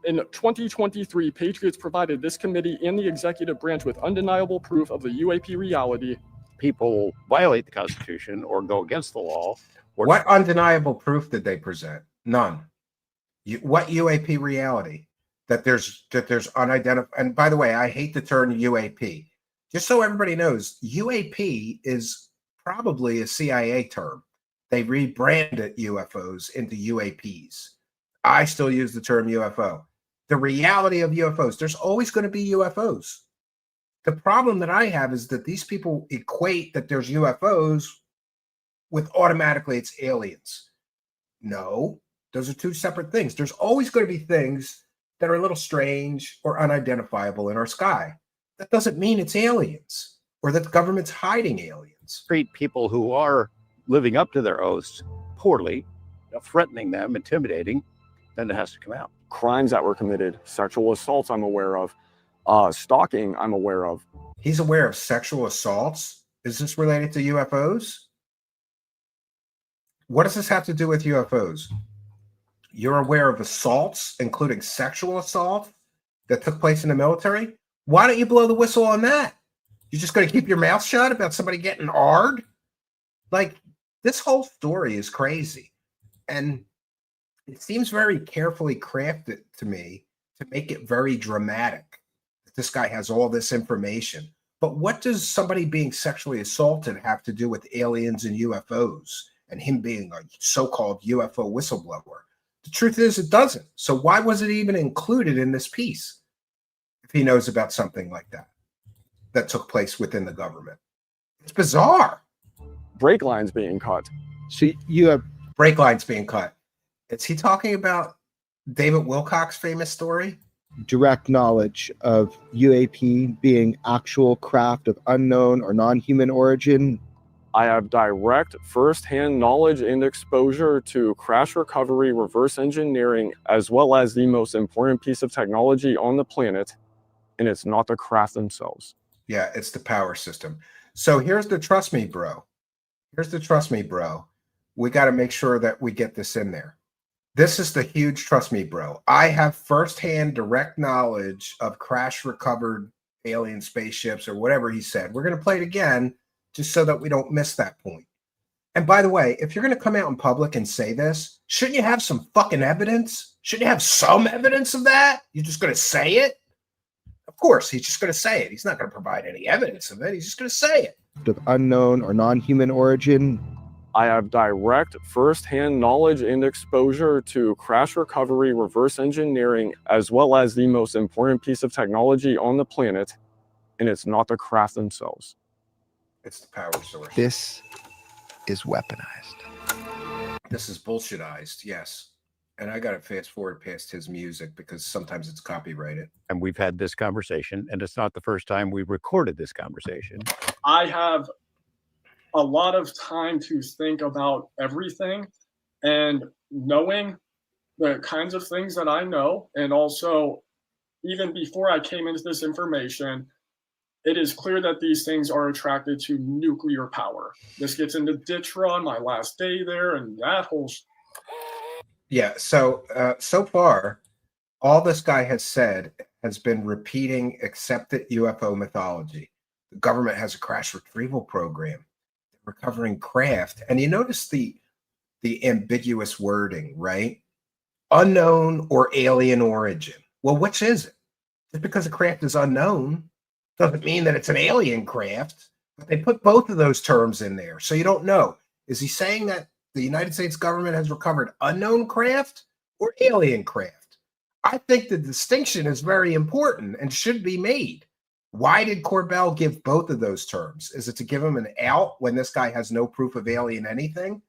In 2023, Patriots provided this committee and the executive branch with undeniable proof of the UAP reality. People violate the Constitution or go against the law. What undeniable proof did they present? None. What UAP reality? That there's unidentified. And by the way, I hate the term UAP. Just so everybody knows, UAP is probably a CIA term. They rebranded UFOs into UAPs. I still use the term UFO. The reality of UFOs, there's always going to be UFOs. The problem that I have is that these people equate that there's UFOs with automatically it's aliens. No, those are two separate things. There's always going to be things that are a little strange or unidentifiable in our sky. That doesn't mean it's aliens or that the government's hiding aliens. Treat people who are living up to their oaths poorly, threatening them, intimidating, then it has to come out. Crimes that were committed, sexual assaults I'm aware of, stalking I'm aware of. He's aware of sexual assaults. Is this related to UFOs? What does this have to do with UFOs? You're aware of assaults, including sexual assault that took place in the military? Why don't you blow the whistle on that? You're just going to keep your mouth shut about somebody getting AR'd? Like, this whole story is crazy. And it seems very carefully crafted to me to make it very dramatic. This guy has all this information. But what does somebody being sexually assaulted have to do with aliens and UFOs and him being a so-called UFO whistleblower? The truth is it doesn't. So why was it even included in this piece if he knows about something like that took place within the government? It's bizarre. Brake lines being cut. So you have Brake lines being cut. Is he talking about David Wilcock's famous story? direct knowledge of UAP being actual craft of unknown or non-human origin. I have direct first-hand knowledge and exposure to crash recovery, reverse engineering, as well as the most important piece of technology on the planet, and it's not the craft themselves. Yeah, it's the power system. So here's the trust me, bro. Here's the trust me, bro. We got to make sure that we get this in there. This is the huge trust me, bro. I have firsthand direct knowledge of crash recovered alien spaceships or whatever he said. We're going to play it again just so that we don't miss that point. And by the way, if you're going to come out in public and say this, shouldn't you have some fucking evidence? Shouldn't you have some evidence of that? You're just going to say it? Of course, he's just going to say it. He's not going to provide any evidence of it. He's just going to say it. Of unknown or non-human origin. I have direct first-hand knowledge and exposure to crash recovery, reverse engineering, as well as the most important piece of technology on the planet, and it's not the craft themselves. It's the power source. This is weaponized. This is bullshitized, yes. And I got to fast forward past his music because sometimes it's copyrighted. And we've had this conversation, and it's not the first time we recorded this conversation. I have a lot of time to think about everything, and knowing the kinds of things that I know, and also even before I came into this information, it is clear that these things are attracted to nuclear power. This gets into ditch run, my last day there, and that whole Yeah, so so far, all this guy has said has been repeating accepted UFO mythology. The government has a crash retrieval program, recovering craft. And you notice the ambiguous wording, right? Unknown or alien origin. Well, which is it? Just because a craft is unknown doesn't mean that it's an alien craft. But they put both of those terms in there, so you don't know. Is he saying that the United States government has recovered unknown craft or alien craft? I think the distinction is very important and should be made. Why did Corbell give both of those terms? Is it to give him an out when this guy has no proof of alien anything?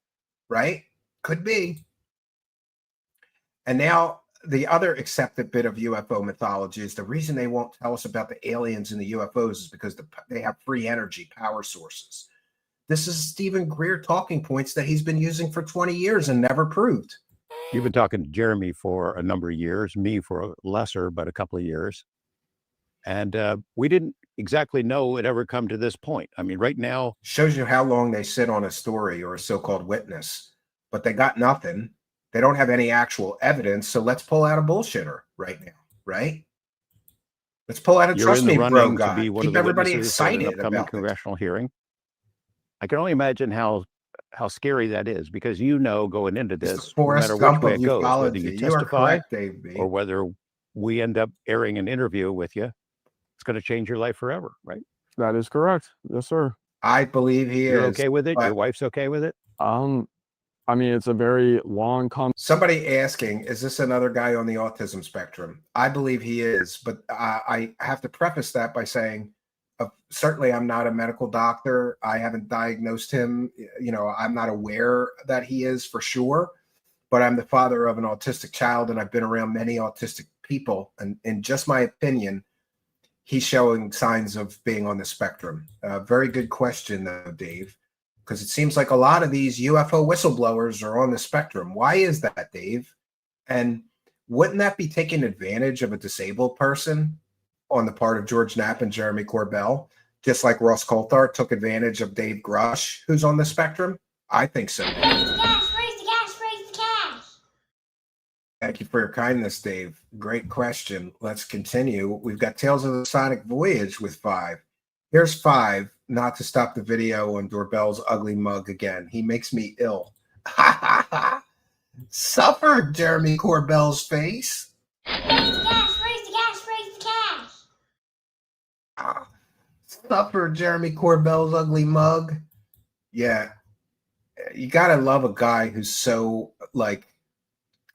Right? Could be. And now the other accepted bit of UFO mythology is the reason they won't tell us about the aliens and the UFOs is because they have free energy power sources. This is Stephen Greer talking points that he's been using for 20 years and never proved. You've been talking to Jeremy for a number of years, me for lesser, but a couple of years. And we didn't exactly know it ever come to this point. I mean, right now. Shows you how long they sit on a story or a so-called witness, but they got nothing. They don't have any actual evidence. So let's pull out a bullshitter right now, right? Let's pull out a trust me, bro guy. Keep everybody excited about the congressional hearing. I can only imagine how scary that is, because going into this, no matter which way it goes, whether you testify or whether we end up airing an interview with you, it's going to change your life forever, right? That is correct. Yes, sir. I believe You're okay with it? Your wife's okay with it? I mean, it's a very long Somebody asking, is this another guy on the autism spectrum? I believe he is, but I have to preface that by saying, certainly I'm not a medical doctor. I haven't diagnosed him. I'm not aware that he is for sure, but I'm the father of an autistic child, and I've been around many autistic people. And in just my opinion, he's showing signs of being on the spectrum. Very good question, though, Dave, because it seems like a lot of these UFO whistleblowers are on the spectrum. Why is that, Dave? And wouldn't that be taking advantage of a disabled person on the part of George Knapp and Jeremy Corbell, just like Ross Coulthart took advantage of Dave Grush, who's on the spectrum? I think so. Raise the cash, raise the cash, raise the cash. Thank you for your kindness, Dave. Great question. Let's continue. We've got Tales of the Sonic Voyage with 5. Here's 5, not to stop the video on Doorbell's ugly mug again. He makes me ill. Suffer, Jeremy Corbell's face. Raise the cash, raise the cash, raise the cash. Suffer, Jeremy Corbell's ugly mug. Yeah. You gotta love a guy who's so, like,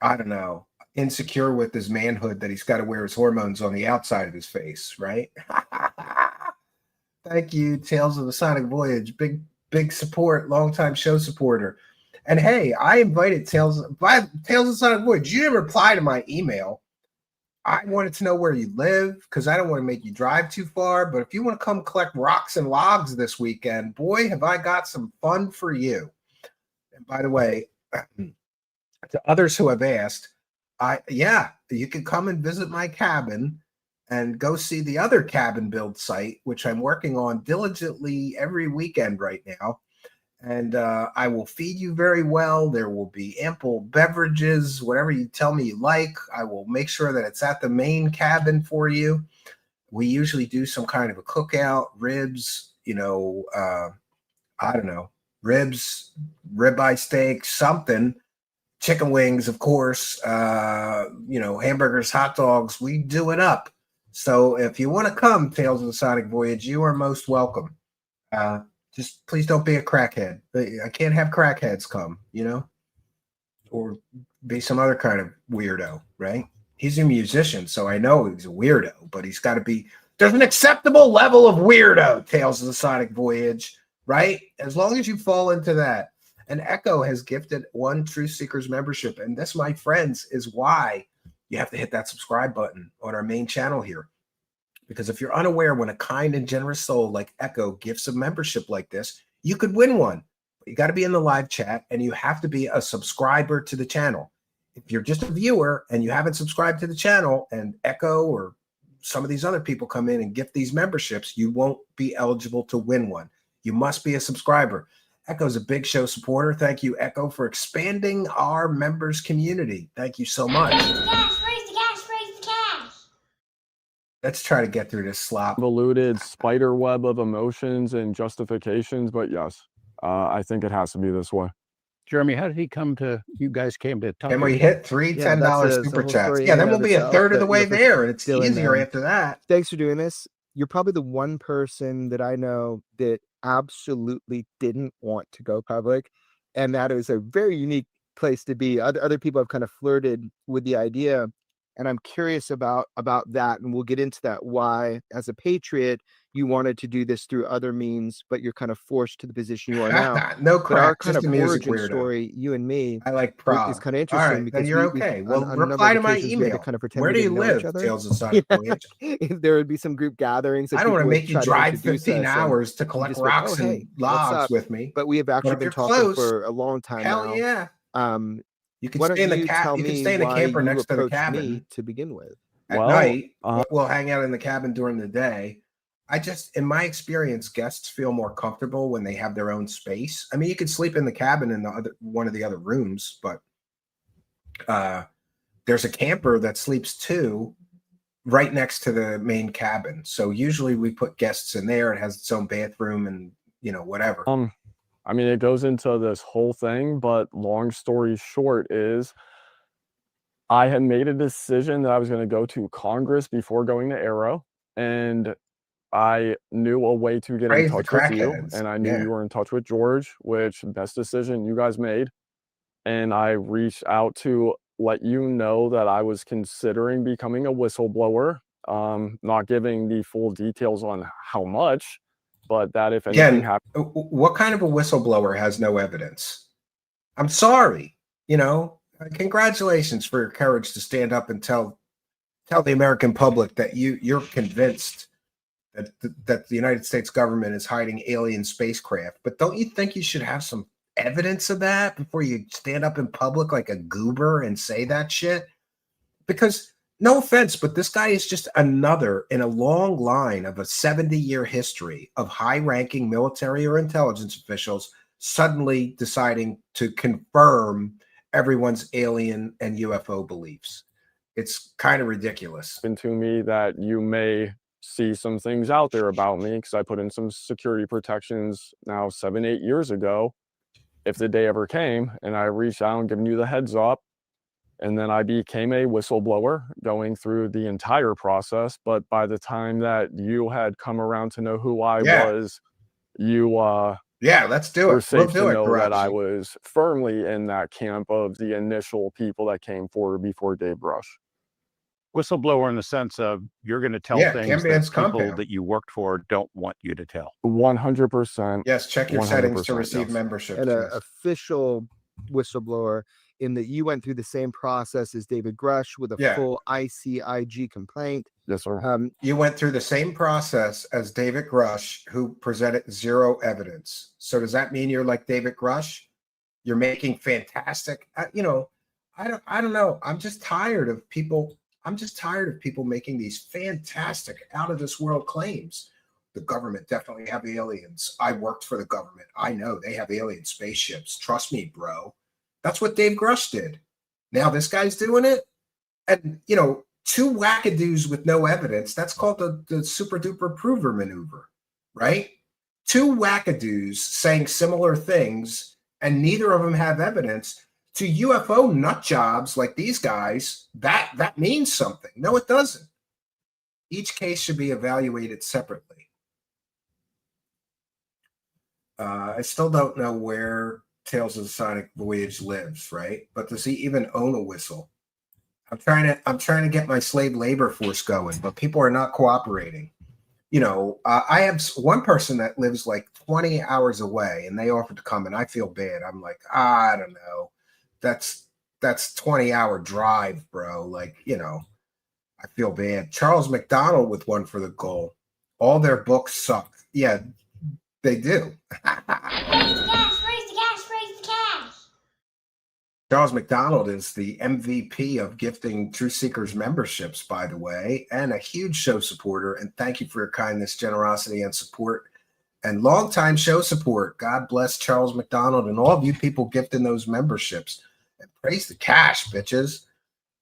I don't know, insecure with his manhood that he's got to wear his hormones on the outside of his face, right? Thank you, Tales of the Sonic Voyage. Big support, longtime show supporter. And hey, I invited Tales of the Sonic Voyage. You didn't reply to my email. I wanted to know where you live because I don't want to make you drive too far. But if you want to come collect rocks and logs this weekend, boy, have I got some fun for you. And by the way, to others who have asked, you can come and visit my cabin and go see the other cabin build site, which I'm working on diligently every weekend right now. And I will feed you very well. There will be ample beverages, whatever you tell me you like. I will make sure that it's at the main cabin for you. We usually do some kind of a cookout, ribs, I don't know, ribs, ribeye steak, something. Chicken wings, of course, hamburgers, hot dogs, we do it up. So if you want to come, Tales of the Sonic Voyage, you are most welcome. Just please don't be a crackhead. I can't have crackheads come, or be some other kind of weirdo, right? He's a musician, so I know he's a weirdo, but he's got to be, there's an acceptable level of weirdo, Tales of the Sonic Voyage, right? As long as you fall into that. And Echo has gifted 1 Truth Seekers membership. And this, my friends, is why you have to hit that subscribe button on our main channel here. Because if you're unaware, when a kind and generous soul like Echo gifts a membership like this, you could win one. But you got to be in the live chat and you have to be a subscriber to the channel. If you're just a viewer and you haven't subscribed to the channel and Echo or some of these other people come in and gift these memberships, you won't be eligible to win one. You must be a subscriber. Echo's a big show supporter. Thank you, Echo, for expanding our members community. Thank you so much. Raise the cash, raise the cash, raise the cash. Let's try to get through this slop. Convoluted spider web of emotions and justifications, but yes, I think it has to be this way. Jeremy, how did he come to, you guys came to talk? And we hit 3 $10 super chats. Yeah, then we'll be a third of the way there, and it's easier after that. Thanks for doing this. You're probably the one person that I know that absolutely didn't want to go public, and that is a very unique place to be. Other people have kind of flirted with the idea, and I'm curious about that, and we'll get into that. Why, as a patriot, you wanted to do this through other means, but you're kind of forced to the position you are now. No crap. But our kind just of a music origin weirdo. story, you and me, I like prog. is kind of interesting. All right, because then you're okay. Well, reply to my email. Kind of pretend Where do you live, Tales of Sonic Voyage? If there would be some group gatherings. I don't want to make you drive 15 hours to collect rocks and logs with me. But we have actually been talking for a long time now. Hell yeah. You can stay in the camper next to the cabin to begin with. At night, we'll hang out in the cabin during the day. In my experience, guests feel more comfortable when they have their own space. I mean, you could sleep in the cabin in one of the other rooms, but there's a camper that sleeps too right next to the main cabin. So usually we put guests in there. It has its own bathroom and whatever. I mean, it goes into this whole thing, but long story short is I had made a decision that I was going to go to Congress before going to Aero, and I knew a way to get in touch with you, and I knew you were in touch with George, which best decision you guys made. And I reached out to let you know that I was considering becoming a whistleblower, not giving the full details on how much, but that if anything happened. What kind of a whistleblower has no evidence? I'm sorry, congratulations for your courage to stand up and tell the American public that you're convinced that the United States government is hiding alien spacecraft. But don't you think you should have some evidence of that before you stand up in public like a goober and say that shit? Because no offense, but this guy is just another in a long line of a 70-year history of high-ranking military or intelligence officials suddenly deciding to confirm everyone's alien and UFO beliefs. It's kind of ridiculous. To me that you may see some things out there about me because I put in some security protections now 7-8 years ago. If the day ever came and I reached out and given you the heads up, and then I became a whistleblower going through the entire process. But by the time that you had come around to know who I was, you yeah, let's do it. were safe to know that I was firmly in that camp of the initial people that came forward before Dave Rush. Whistleblower in the sense of you're going to tell things that people that you worked for don't want you to tell. 100%. Yes, check your settings to receive membership. And an official whistleblower in that you went through the same process as David Grush with a full ICIG complaint. Yes, sir. You went through the same process as David Grush, who presented zero evidence. So does that mean you're like David Grush? You're making fantastic, I don't know. I'm just tired of people. I'm just tired of people making these fantastic out of this world claims. The government definitely have aliens. I worked for the government. I know they have alien spaceships. Trust me, bro. That's what Dave Grush did. Now this guy's doing it. And, two wackadoos with no evidence. That's called the super duper prover maneuver, right? Two wackadoos saying similar things and neither of them have evidence. To UFO nut jobs like these guys, that means something. No, it doesn't. Each case should be evaluated separately. I still don't know where Tales of the Sonic Voyage lives, right? But does he even own a whistle? I'm trying to get my slave labor force going, but people are not cooperating. I have one person that lives like 20 hours away, and they offered to come, and I feel bad. I'm like, I don't know. That's 20-hour drive, bro. Like, I feel bad. Charles McDonald with one for the goal. All their books suck. Yeah, they do. Raise the cash, raise the cash, raise the cash. Charles McDonald is the MVP of gifting Truth Seekers memberships, by the way, and a huge show supporter. And thank you for your kindness, generosity, and support. And longtime show support. God bless Charles McDonald and all of you people gifting those memberships. And praise the cash, bitches.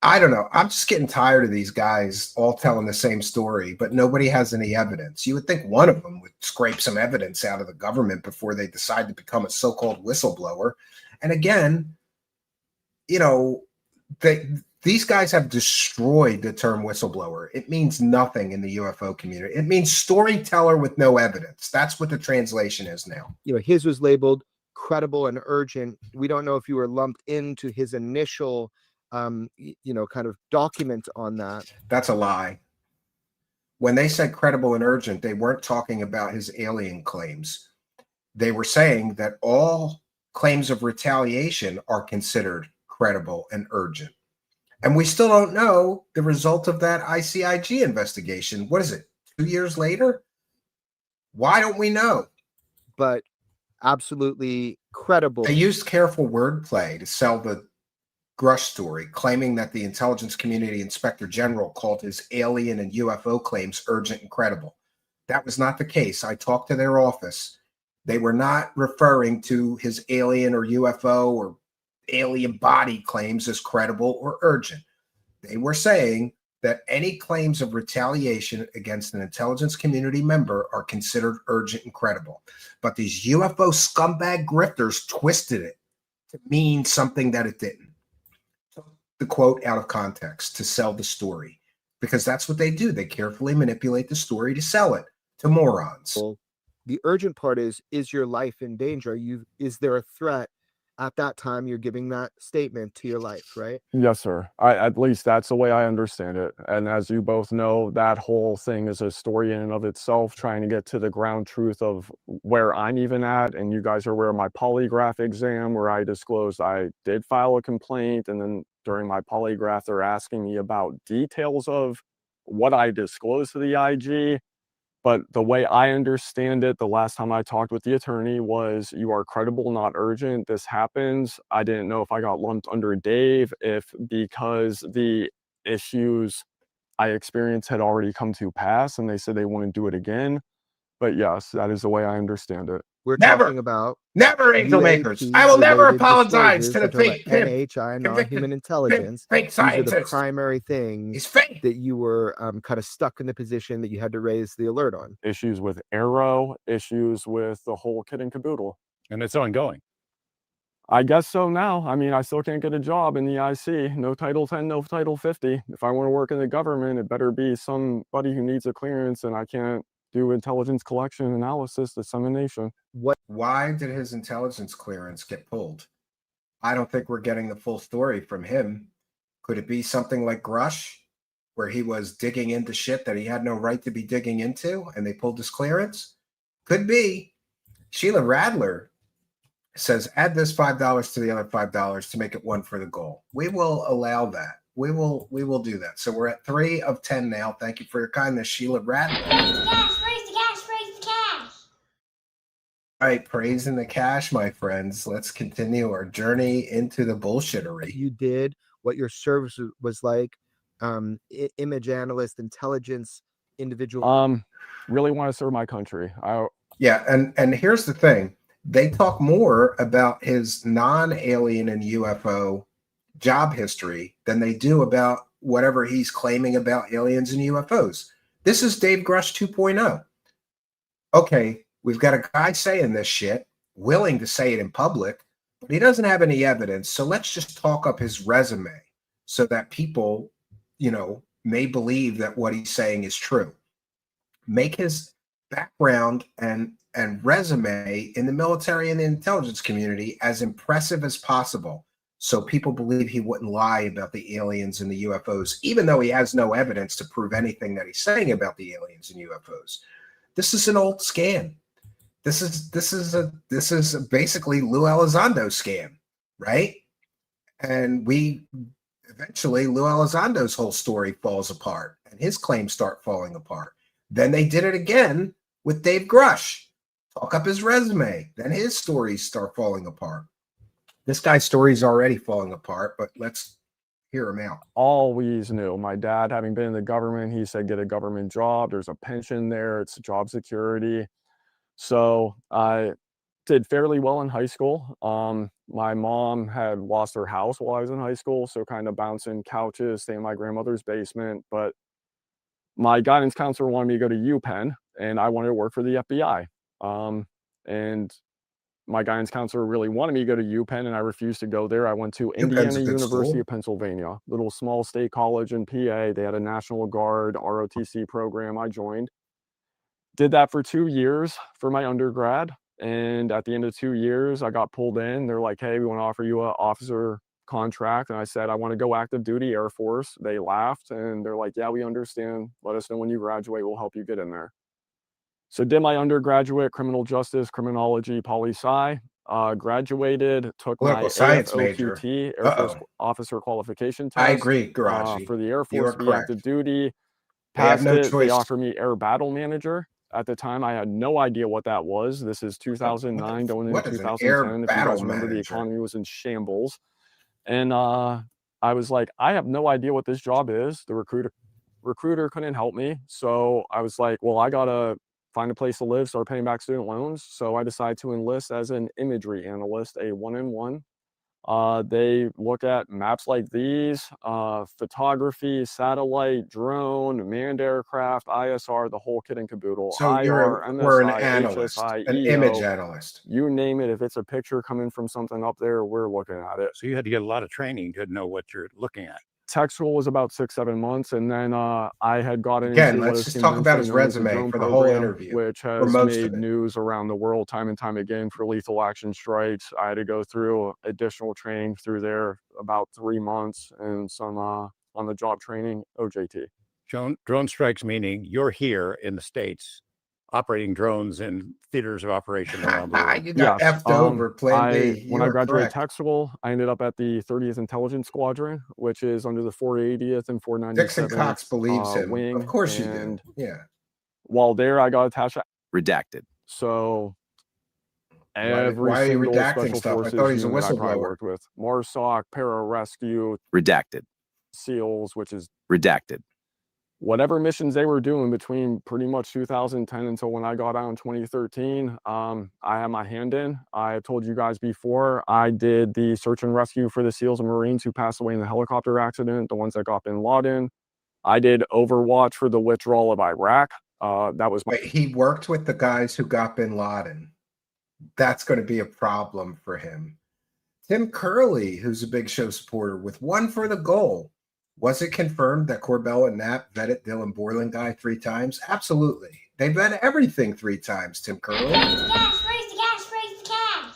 I don't know. I'm just getting tired of these guys all telling the same story, but nobody has any evidence. You would think one of them would scrape some evidence out of the government before they decide to become a so-called whistleblower. And again, these guys have destroyed the term whistleblower. It means nothing in the UFO community. It means storyteller with no evidence. That's what the translation is now. His was labeled credible and urgent. We don't know if you were lumped into his initial, kind of document on that. That's a lie. When they said credible and urgent, they weren't talking about his alien claims. They were saying that all claims of retaliation are considered credible and urgent. And we still don't know the result of that ICIG investigation. What is it, 2 years later? Why don't we know? But absolutely credible. They used careful wordplay to sell the Grush story, claiming that the intelligence community inspector general called his alien and UFO claims urgent and credible. That was not the case. I talked to their office. They were not referring to his alien or UFO or alien body claims as credible or urgent. They were saying that any claims of retaliation against an intelligence community member are considered urgent and credible. But these UFO scumbag grifters twisted it to mean something that it didn't. Took the quote out of context to sell the story, because that's what they do. They carefully manipulate the story to sell it to morons. Well, the urgent part is your life in danger? Is there a threat? At that time, you're giving that statement to your life, right? Yes, sir. At least that's the way I understand it. And as you both know, that whole thing is a story in and of itself, trying to get to the ground truth of where I'm even at. And you guys are aware of my polygraph exam, where I disclosed I did file a complaint. And then during my polygraph, they're asking me about details of what I disclosed to the IG. But the way I understand it, the last time I talked with the attorney was, you are credible, not urgent. This happens. I didn't know if I got lumped under Dave, if because the issues I experienced had already come to pass, and they said they wouldn't do it again. But yes, that is the way I understand it. We're Never. talking about Never angel makers. I will never UAP-related apologize to the disclosures. We're talking about fake NHI, non-human intelligence. fake These are the scientists. primary things He's fake. that you were kind of stuck in the position that you had to raise the alert on. Issues with Arrow, issues with the whole kit and caboodle. And it's ongoing. I guess so now. I mean, I still can't get a job in the IC. No Title 10, no Title 50. If I want to work in the government, it better be somebody who needs a clearance, and I can't do intelligence collection analysis, dissemination. Why did his intelligence clearance get pulled? I don't think we're getting the full story from him. Could it be something like Grush, where he was digging into shit that he had no right to be digging into, and they pulled his clearance? Could be. Sheila Radler says, add this $5 to the other $5 to make it one for the goal. We will allow that. We will do that. So we're at 3 of 10 now. Thank you for your kindness, Sheila Radler. Praise the cash, praise the cash, praise the cash. All right, praising the cash, my friends. Let's continue our journey into the bullshittery. You did, what your service was like, image analyst, intelligence individual. Really want to serve my country. Yeah, and here's the thing. They talk more about his non-alien and UFO job history than they do about whatever he's claiming about aliens and UFOs. This is Dave Grush 2.0. Okay, we've got a guy saying this shit, willing to say it in public, but he doesn't have any evidence. So let's just talk up his resume so that people, may believe that what he's saying is true. Make his background and resume in the military and the intelligence community as impressive as possible, so people believe he wouldn't lie about the aliens and the UFOs, even though he has no evidence to prove anything that he's saying about the aliens and UFOs. This is an old scam. This is basically Lou Elizondo's scam, right? And eventually Lou Elizondo's whole story falls apart and his claims start falling apart. Then they did it again with Dave Grush. Talk up his resume. Then his stories start falling apart. This guy's story is already falling apart, but let's hear him out. Always knew. My dad, having been in the government, he said, get a government job. There's a pension there. It's job security. So I did fairly well in high school. My mom had lost her house while I was in high school, so kind of bouncing couches, staying in my grandmother's basement. But my guidance counselor wanted me to go to UPenn, and I wanted to work for the FBI. And my guidance counselor really wanted me to go to UPenn, and I refused to go there. I went to Indiana University of Pennsylvania, little small state college in PA. They had a National Guard ROTC program. I joined. Did that for 2 years for my undergrad. And at the end of 2 years, I got pulled in. They're like, hey, we want to offer you an officer contract. And I said, I want to go active duty Air Force. They laughed and they're like, yeah, we understand. Let us know when you graduate. We'll help you get in there. So did my undergraduate criminal justice, criminology, poli-sci, graduated, took political my science AFOQT, major. Air Force officer qualification test. I agree, Garachi. For the Air Force, be active duty. They have Passed no it. choice. They offered me air battle manager. At the time, I had no idea what that was. This is 2009 going into 2010. If you guys remember, the economy was in shambles. And I was like, I have no idea what this job is. The recruiter couldn't help me. So I was like, well, I got to find a place to live, start paying back student loans. So I decided to enlist as an imagery analyst, a 1-in-1. They look at maps like these, photography, satellite, drone, manned aircraft, ISR, the whole kit and caboodle. So IR, we're an MSI, analyst, HSI, an EO, image analyst. You name it. If it's a picture coming from something up there, we're looking at it. So you had to get a lot of training to know what you're looking at. Tech school was about 6-7 months, and then I had gotten Again, into let's just talk about his resume for the whole interview, which has made news around the world time and time again for lethal action strikes. I had to go through additional training through there, about 3 months, and some on the job training, OJT. Drone strikes meaning you're here in the States operating drones in theaters of operation around the world. You got effed over, Plan B. When I graduated tech school, I ended up at the 30th Intelligence Squadron, which is under the 480th and 497th Dixon Cox believes him. wing. Of course you do. Yeah. While there, I got attached. Redacted. So why are you redacting stuff? I thought he's a whistleblower. I worked with MARSOC, pararescue. Redacted. SEALs, which is redacted. Whatever missions they were doing between pretty much 2010 until when I got out in 2013, I had my hand in. I told you guys before, I did the search and rescue for the SEALs and Marines who passed away in the helicopter accident, the ones that got bin Laden. I did Overwatch for the withdrawal of Iraq. That was Wait, he worked with the guys who got bin Laden. That's going to be a problem for him. Tim Curley, who's a big show supporter, with one for the goal. Was it confirmed that Corbell and Knapp vetted Dylan Borland guy 3 times? Absolutely. They vet everything 3 times, Tim Curley. Raise the cash, raise the cash, raise the cash.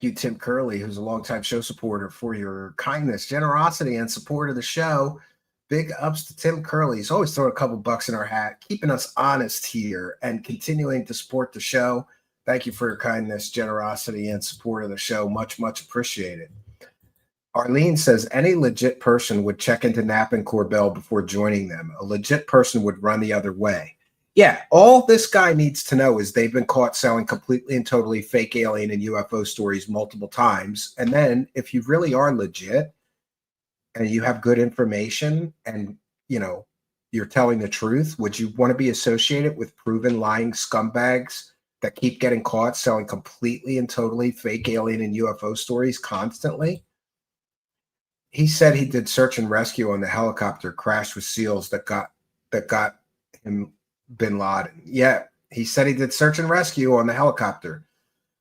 You, Tim Curley, who's a longtime show supporter, for your kindness, generosity, and support of the show. Big ups to Tim Curley. He's always throwing a couple bucks in our hat, keeping us honest here and continuing to support the show. Thank you for your kindness, generosity, and support of the show. Much, much appreciated. Arlene says any legit person would check into Knapp and Corbell before joining them. A legit person would run the other way. Yeah, all this guy needs to know is they've been caught selling completely and totally fake alien and UFO stories multiple times. And then if you really are legit and you have good information and, you know, you're telling the truth, would you want to be associated with proven lying scumbags that keep getting caught selling completely and totally fake alien and UFO stories constantly? He said he did search and rescue on the helicopter crash with SEALs that got him bin Laden. Yeah, he said he did search and rescue on the helicopter.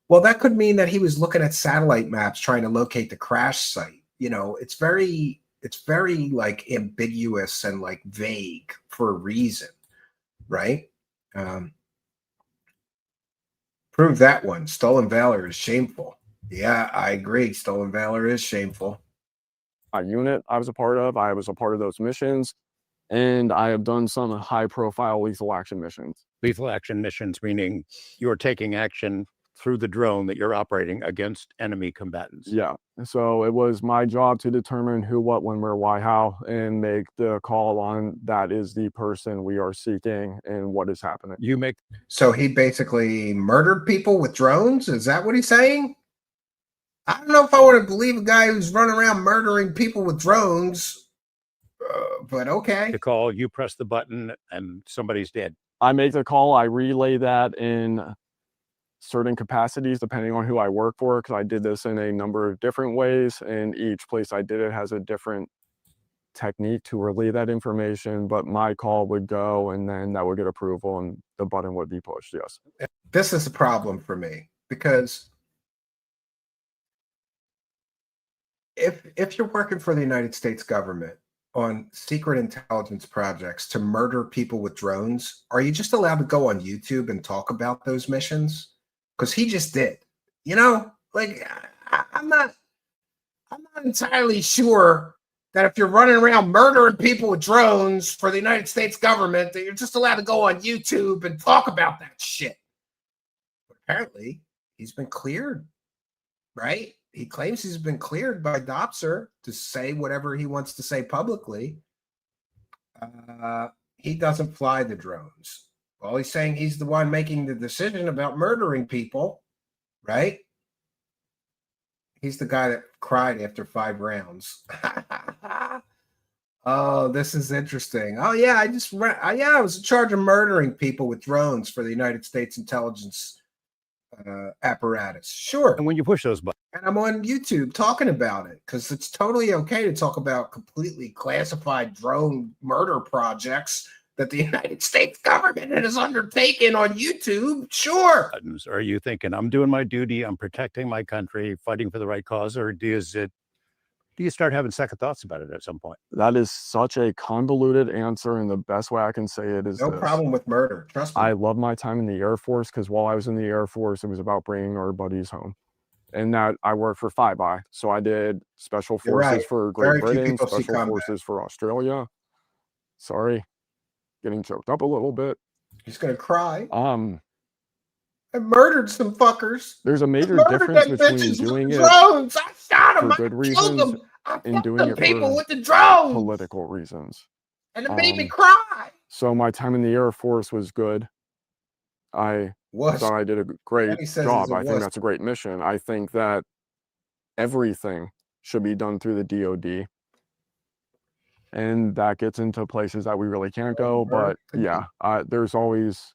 Well, that could mean that he was looking at satellite maps trying to locate the crash site. You know, it's very like ambiguous and like vague for a reason, right? Prove that one. Stolen valor is shameful. Yeah, I agree. Stolen valor is shameful. Unit I was a part of. I was a part of those missions, and I have done some high-profile lethal action missions. Lethal action missions meaning you're taking action through the drone that you're operating against enemy combatants. Yeah. So it was my job to determine who, what, when, where, why, how, and make the call on that is the person we are seeking and what is happening. You make. So he basically murdered people with drones? Is that what he's saying? I don't know if I want to believe a guy who's running around murdering people with drones, but okay. The call, you press the button, and somebody's dead. I make the call. I relay that in certain capacities, depending on who I work for, because I did this in a number of different ways, and each place I did it has a different technique to relay that information, but my call would go, and then that would get approval, and the button would be pushed, yes. This is a problem for me, because if you're working for the United States government on secret intelligence projects to murder people with drones, are you just allowed to go on YouTube and talk about those missions? Because he just did. You know, like I'm not entirely sure that if you're running around murdering people with drones for the United States government, that you're just allowed to go on YouTube and talk about that shit. But apparently, he's been cleared, right? He claims he's been cleared by DOPSR to say whatever he wants to say publicly. He doesn't fly the drones. Well, he's saying he's the one making the decision about murdering people, right? He's the guy that cried after 5 rounds. Oh, this is interesting. Oh, yeah, I was in charge of murdering people with drones for the United States intelligence apparatus. Sure. And when you push those buttons. And I'm on YouTube talking about it because it's totally okay to talk about completely classified drone murder projects that the United States government has undertaken on YouTube. Sure. Are you thinking, I'm doing my duty, I'm protecting my country, fighting for the right cause, or do you start having second thoughts about it at some point? That is such a convoluted answer, and the best way I can say it is no problem with murder. Trust me. I love my time in the Air Force because while I was in the Air Force, it was about bringing our buddies home. And that I worked for Five Eye. So I did special forces for Great Britain, special forces for Australia. Sorry, getting choked up a little bit. He's gonna cry. I murdered some fuckers. There's a major difference between doing it drones. I shot them. for good reasons and doing it people for with the drones. political reasons. And it made me cry. So my time in the Air Force was good. I thought I did a great job. I think that's a great mission. I think that everything should be done through the DoD. And that gets into places that we really can't go. But yeah, there's always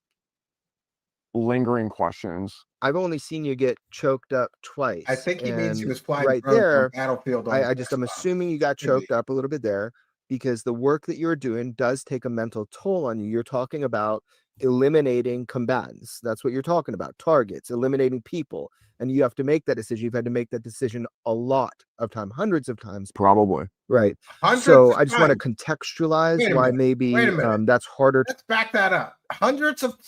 lingering questions. I've only seen you get choked up twice. I think he means he was flying right drones on there. Battlefield. I'm assuming you got choked up a little bit there because the work that you're doing does take a mental toll on you. You're talking about eliminating combatants. That's what you're talking about. Targets, eliminating people. And you have to make that decision. You've had to make that decision a lot of time, hundreds of times. Probably. Right. So I just want to contextualize why maybe that's harder. Let's back that up.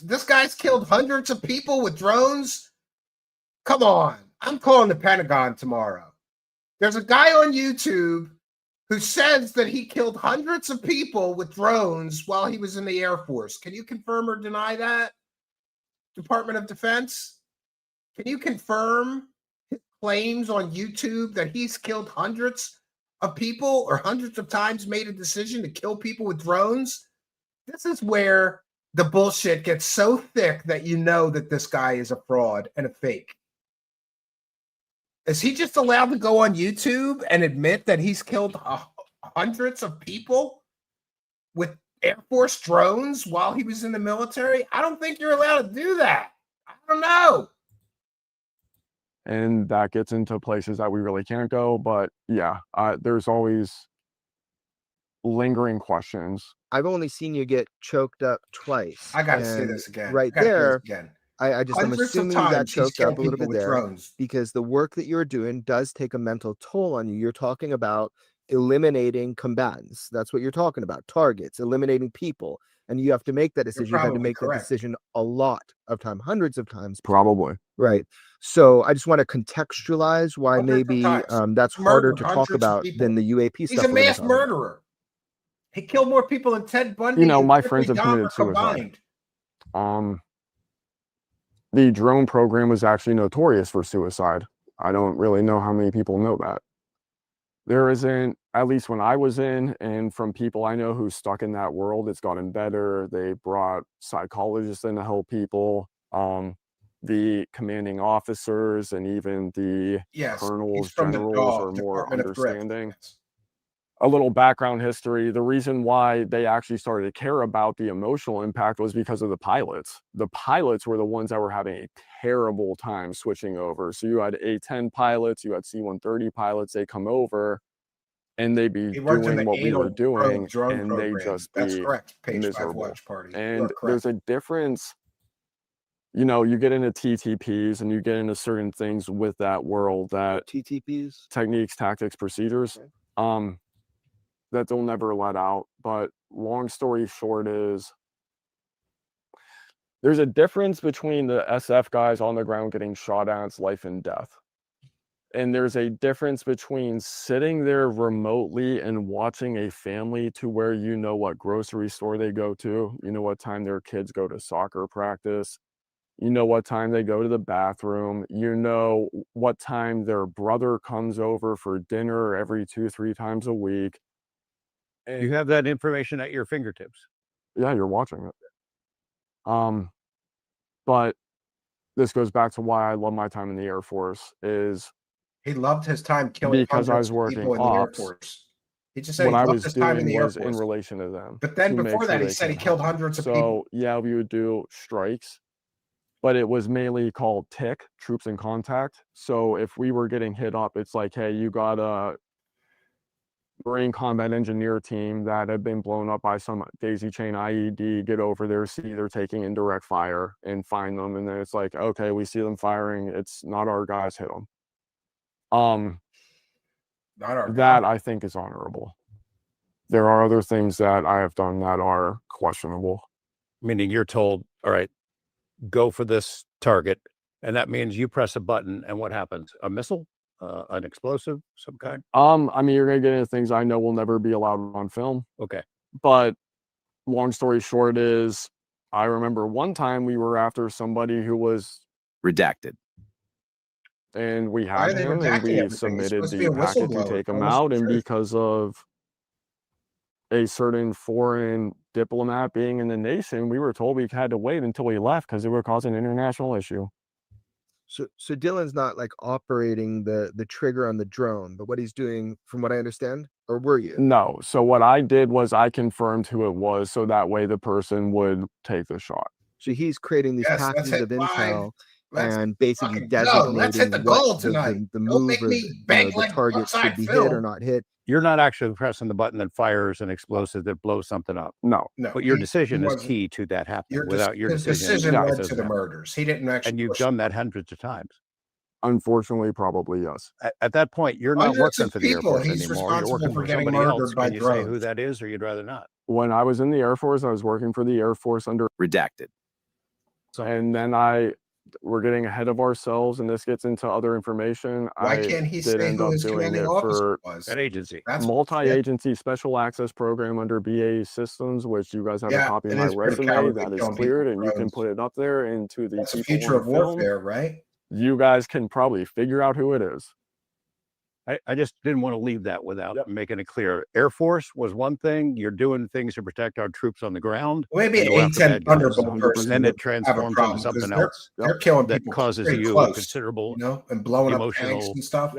This guy's killed hundreds of people with drones. Come on. I'm calling the Pentagon tomorrow. There's a guy on YouTube who says that he killed hundreds of people with drones while he was in the Air Force. Can you confirm or deny that? Department of Defense? Can you confirm his claims on YouTube that he's killed hundreds of people or hundreds of times made a decision to kill people with drones? This is where the bullshit gets so thick that you know that this guy is a fraud and a fake. Is he just allowed to go on YouTube and admit that he's killed hundreds of people with Air Force drones while he was in the military? I don't think you're allowed to do that. I don't know. And that gets into places that we really can't go. But yeah, there's always lingering questions. I've only seen you get choked up twice. I got to say this again. Right there. I'm assuming you got choked up a little bit there because the work that you're doing does take a mental toll on you. You're talking about eliminating combatants. That's what you're talking about. Targets, eliminating people. And you have to make that decision. You have to make that decision a lot of time, hundreds of times. Probably. Right. So I just want to contextualize why maybe that's harder to talk about than the UAP stuff. He's a mass murderer. He killed more people than Ted Bundy. You know, my friends have committed suicide. The drone program was actually notorious for suicide. I don't really know how many people know that. There isn't, at least when I was in, and from people I know who's stuck in that world, it's gotten better. They brought psychologists in to help people. The commanding officers and even the colonels, generals are more understanding. A little background history. The reason why they actually started to care about the emotional impact was because of the pilots. The pilots were the ones that were having a terrible time switching over. So you had A-10 pilots, you had C-130 pilots, they come over and they'd be doing what we were doing and they just be miserable. And there's a difference, you know, you get into TTPs and you get into certain things with that world, that TTPs, techniques, tactics, procedures. That they'll never let out. But long story short is there's a difference between the SF guys on the ground getting shot at, it's life and death. And there's a difference between sitting there remotely and watching a family to where you know what grocery store they go to, you know what time their kids go to soccer practice, you know what time they go to the bathroom, you know what time their brother comes over for dinner every 2-3 times a week. You have that information at your fingertips. Yeah, you're watching it. But this goes back to why I love my time in the Air Force is he loved his time killing because I was working people in the Air Force. He just said what he I loved was his time in the doing Air was Force in relation to them. But then before that, he said he killed hundreds of people. So yeah, we would do strikes, but it was mainly called TIC, troops in contact. So if we were getting hit up, it's like, hey, you got a Marine combat engineer team that had been blown up by some daisy chain IED, get over there, see they're taking indirect fire and find them. And then it's like, okay, we see them firing. It's not our guys, hit them. That I think is honorable. There are other things that I have done that are questionable. Meaning you're told, all right, go for this target. And that means you press a button and what happens? A missile? An explosive, some kind? I mean, you're gonna get into things I know will never be allowed on film. Okay. But long story short is, I remember one time we were after somebody who was redacted, and we had him, and we submitted the packet to take him out, and because of a certain foreign diplomat being in the nation, we were told we had to wait until we left because it would cause an international issue. So Dylan's not like operating the trigger on the drone, but what he's doing, from what I understand, or were you? No. So what I did was I confirmed who it was, so that way the person would take the shot. So he's creating these packages of intel and basically designating let's hit the goal tonight. The move or the target should be hit or not hit. You're not actually pressing the button that fires an explosive that blows something up. No. But your decision is key to that happening. Without your decision led to the murders. He didn't actually. And you've done that hundreds of times. Unfortunately, probably yes. At that point, you're not working for the Air Force anymore. You're working for somebody else. Can you say who that is, or you'd rather not? When I was in the Air Force, I was working for the Air Force under redacted. So, and then we're getting ahead of ourselves, and this gets into other information. Why can't he say who his commanding officer was? That agency. Multi-agency special access program under BAE Systems, which you guys have a copy of my resume that is cleared, and you can put it up there into the That's the future of warfare, right? You guys can probably figure out who it is. I just didn't want to leave that without making it clear. Air Force was one thing. You're doing things to protect our troops on the ground. Maybe an A-10 Thunderbolt person, and then it transforms into something else. They're killing that people causes you considerable, and blowing emotional up tanks and stuff.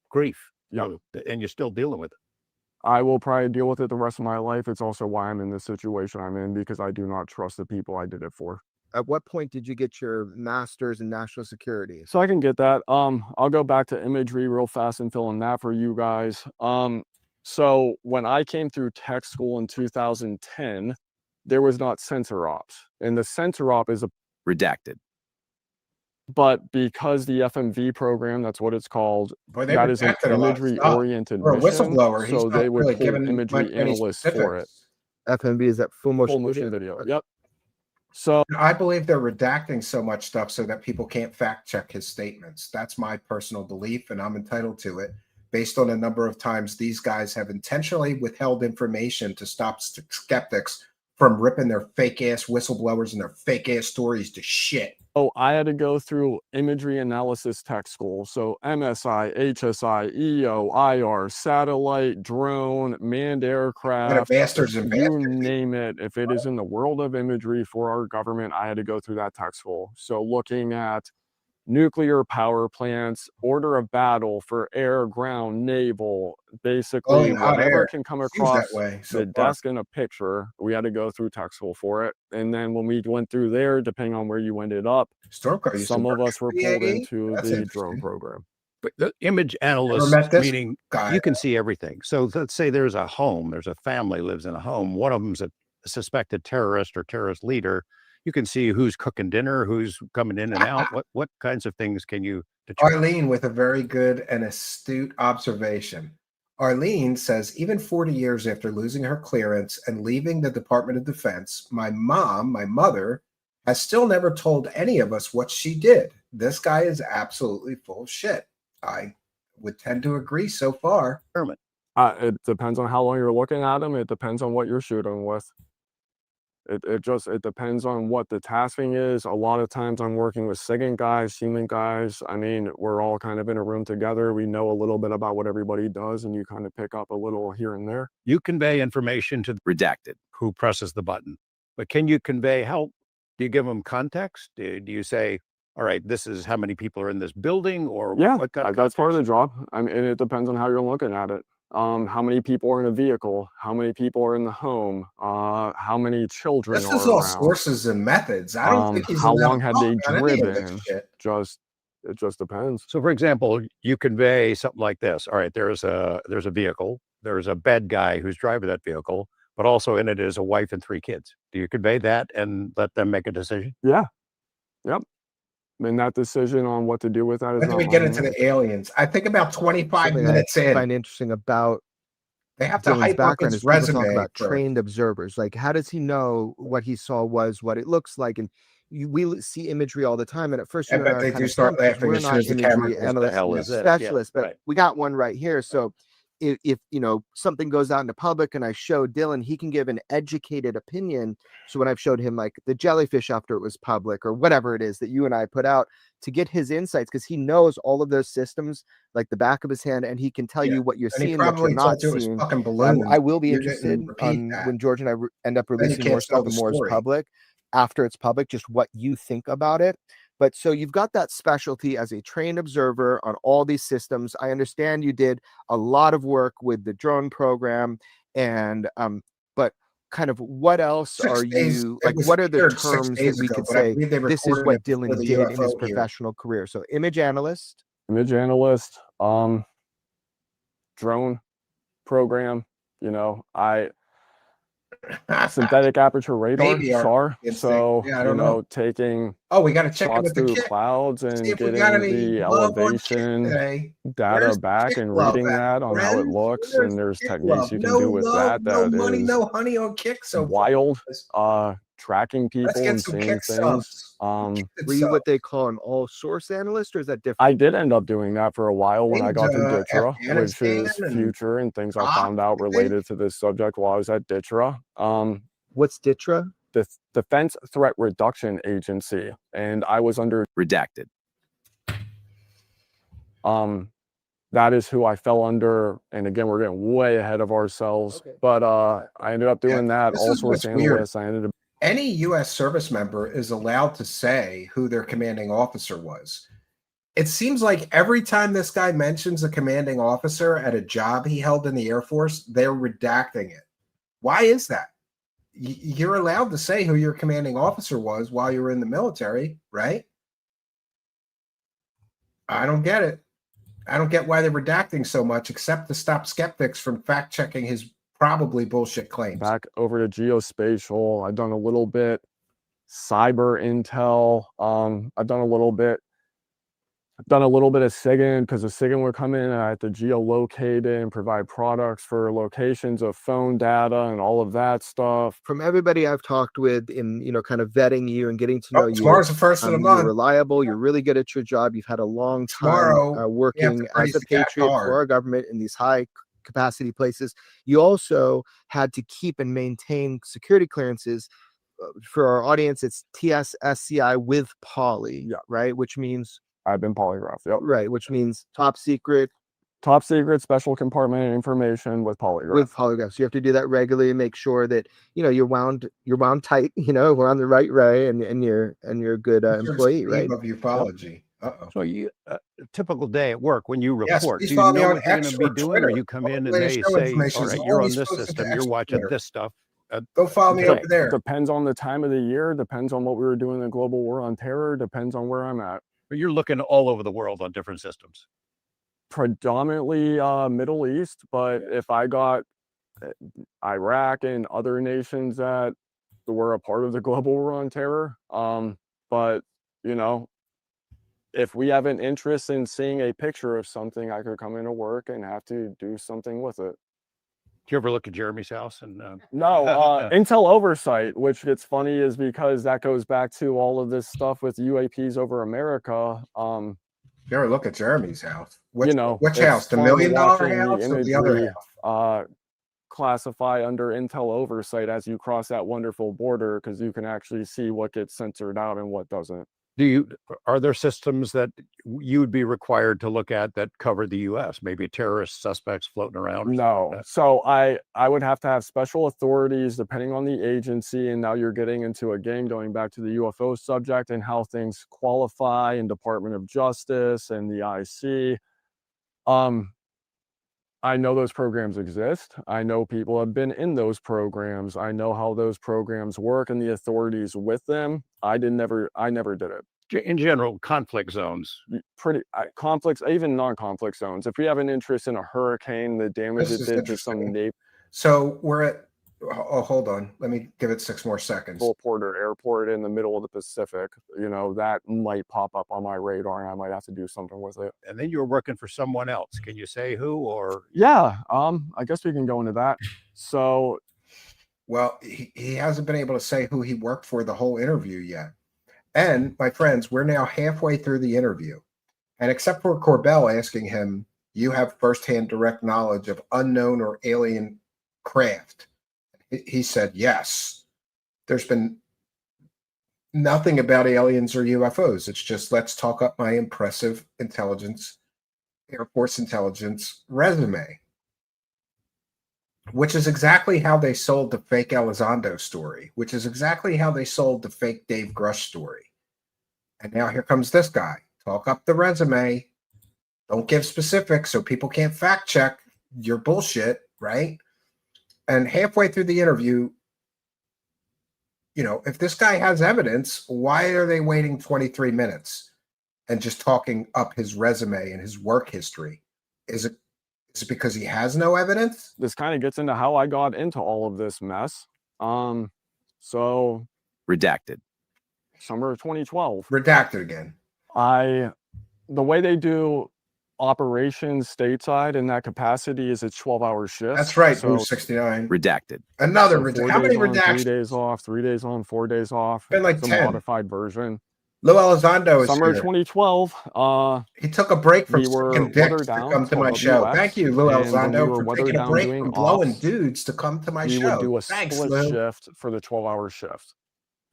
Grief. And you're still dealing with it. I will probably deal with it the rest of my life. It's also why I'm in this situation I'm in, because I do not trust the people I did it for. At what point did you get your master's in national security? So I can get that. I'll go back to imagery real fast and fill in that for you guys. So when I came through tech school in 2010, there was not sensor ops, and the sensor op is a redacted. But because the FMV program, that's what it's called, that is an imagery-oriented mission, whistleblower, so they would pull imagery analysts for it. FMV is that full motion video. Yep. So I believe they're redacting so much stuff so that people can't fact check his statements. That's my personal belief, and I'm entitled to it based on a number of times these guys have intentionally withheld information to stop skeptics from ripping their fake ass whistleblowers and their fake ass stories to shit. Oh, I had to go through imagery analysis tech school. So MSI, HSI, EO, IR, satellite, drone, manned aircraft, you name it. If it is in the world of imagery for our government, I had to go through that tech school. So looking at nuclear power plants, order of battle for air, ground, naval, basically whatever can come across the desk in a picture, we had to go through tech school for it. And then when we went through there, depending on where you ended up, some of us were pulled into the drone program. But the image analyst, meaning you can see everything. So let's say there's a home, there's a family lives in a home. One of them's a suspected terrorist or terrorist leader. You can see who's cooking dinner, who's coming in and out. What kinds of things can you determine? Arlene with a very good and astute observation. Arlene says, even 40 years after losing her clearance and leaving the Department of Defense, my mother, has still never told any of us what she did. This guy is absolutely full of shit. I would tend to agree so far. It depends on how long you're looking at him. It depends on what you're shooting with. It depends on what the tasking is. A lot of times I'm working with SIGINT guys, human guys. I mean, we're all kind of in a room together. We know a little bit about what everybody does, and you kind of pick up a little here and there. You convey information to the redacted who presses the button. But can you convey how? Do you give them context? Do you say, all right, this is how many people are in this building, or what kind of that's part of the job. I mean, it depends on how you're looking at it. How many people are in a vehicle? How many people are in the home? How many children This is all sources and methods. I don't think he's how long had they driven? It just depends. So, for example, you convey something like this. All right, there's a vehicle. There's a bad guy who's driving that vehicle, but also in it is a wife and 3 kids. Do you convey that and let them make a decision? Yeah. Yep. And that decision on what to do with that is when we get into the aliens. I think about 25 minutes in. I find interesting about they have to hype up his resume. Talk about trained observers. Like, how does he know what he saw was what it looks like? And we see imagery all the time. And at first, they do start laughing as soon as the camera analysts, specialists, but we got one right here. So if something goes out into public and I show Dylan, he can give an educated opinion. So when I've showed him like the jellyfish after it was public or whatever it is that you and I put out, to get his insights, because he knows all of those systems like the back of his hand, and he can tell you what you're seeing, what you're not seeing. I will be interested when George and I end up releasing more stuff and more is public, after it's public, just what you think about it. But so you've got that specialty as a trained observer on all these systems. I understand you did a lot of work with the drone program, and but kind of what else are you like? What are the terms that we could say this is what Dylan did in his professional career? So image analyst, drone program. You know, synthetic aperture radar, SAR. So yeah, I don't know, taking we got to check shots through clouds and getting the elevation data back and reading that on how it looks. And there's techniques you can do with that. No money, no honey on Kick. So wild. Tracking people and seeing things. Were you what they call an all source analyst, or is that different? I did end up doing that for a while when I got to DITRA, which is future and things I found out related to this subject while I was at DITRA. What's DITRA? The Defense Threat Reduction Agency, and I was under redacted. That is who I fell under, and again, we're getting way ahead of ourselves. But I ended up doing that. All source analyst. I ended up. Any U.S. service member is allowed to say who their commanding officer was. It seems like every time this guy mentions a commanding officer at a job he held in the Air Force, they're redacting it. Why is that? You're allowed to say who your commanding officer was while you were in the military, right? I don't get it. I don't get why they're redacting so much, except to stop skeptics from fact-checking his probably bullshit claims. Back over to geospatial. I've done a little bit cyber intel. I've done a little bit of SIGINT, because the SIGINT would come in and I had to geolocate it and provide products for locations of phone data and all of that stuff. From everybody I've talked with in, kind of vetting you and getting to know you. Tomorrow's the first of the month. You're reliable. You're really good at your job. You've had a long time working as a patriot for our government in these high capacity places. You also had to keep and maintain security clearances. For our audience, it's TSSCI with poly, right? Which means I've been polygraphed. Yep. Right, which means top secret, special compartment information with polygraph. With polygraph. So you have to do that regularly and make sure that you're wound tight, we're on the right way, and you're a good employee, right? Of ufology. So you typical day at work when you report, do you know what you're going to be doing, or you come in and they say, all right, you're on this system, you're watching this stuff. Go follow me over there. Depends on the time of the year, depends on what we were doing in the global war on terror, depends on where I'm at. But you're looking all over the world on different systems. Predominantly Middle East, but if I got Iraq and other nations that were a part of the global war on terror, but if we have an interest in seeing a picture of something, I could come into work and have to do something with it. Do you ever look at Jeremy's house? And no, intel oversight, which gets funny is because that goes back to all of this stuff with UAPs over America. You ever look at Jeremy's house? Which house? The $1 million house or the other house? Classify under intel oversight as you cross that wonderful border, because you can actually see what gets censored out and what doesn't. Are there systems that you would be required to look at that cover the U.S., maybe terrorist suspects floating around? No. So I would have to have special authorities depending on the agency. And now you're getting into going back to the UFO subject and how things qualify in Department of Justice and the IC. I know those programs exist. I know people have been in those programs. I know how those programs work and the authorities with them. I never did it. In general, conflict zones. Conflicts, even non-conflict zones. If we have an interest in a hurricane, the damage it did to some neighbor. So we're at, hold on. Let me give it 6 more seconds. Porter Airport in the middle of the Pacific, that might pop up on my radar and I might have to do something with it. And then you're working for someone else. Can you say who or? Yeah, I guess we can go into that. So. Well, he hasn't been able to say who he worked for the whole interview yet. And my friends, we're now halfway through the interview. And except for Corbell asking him, you have firsthand direct knowledge of unknown or alien craft. He said, yes. There's been nothing about aliens or UFOs. It's just, let's talk up my impressive intelligence, Air Force intelligence resume, which is exactly how they sold the fake Elizondo story, which is exactly how they sold the fake Dave Grush story. And now here comes this guy. Talk up the resume. Don't give specifics so people can't fact check your bullshit, right? And halfway through the interview, you know, if this guy has evidence, why are they waiting 23 minutes and just talking up his resume and his work history? Is it because he has no evidence? This kind of gets into how I got into all of this mess. So redacted. Summer of 2012. Redacted again. The way they do operations stateside in that capacity is it's 12-hour shifts. That's right. So 69. Redacted. Another so redacted. How many redactions? 3 days off, 3 days on, 4 days off. Been like it's a 10. modified version. Lou Elizondo is Summer here. 2012. He took a break from sucking dicks to come to my show. Thank you, Lou Elizondo, for taking a break from blowing dudes to come to my show. We would do a split shift for the 12-hour shift.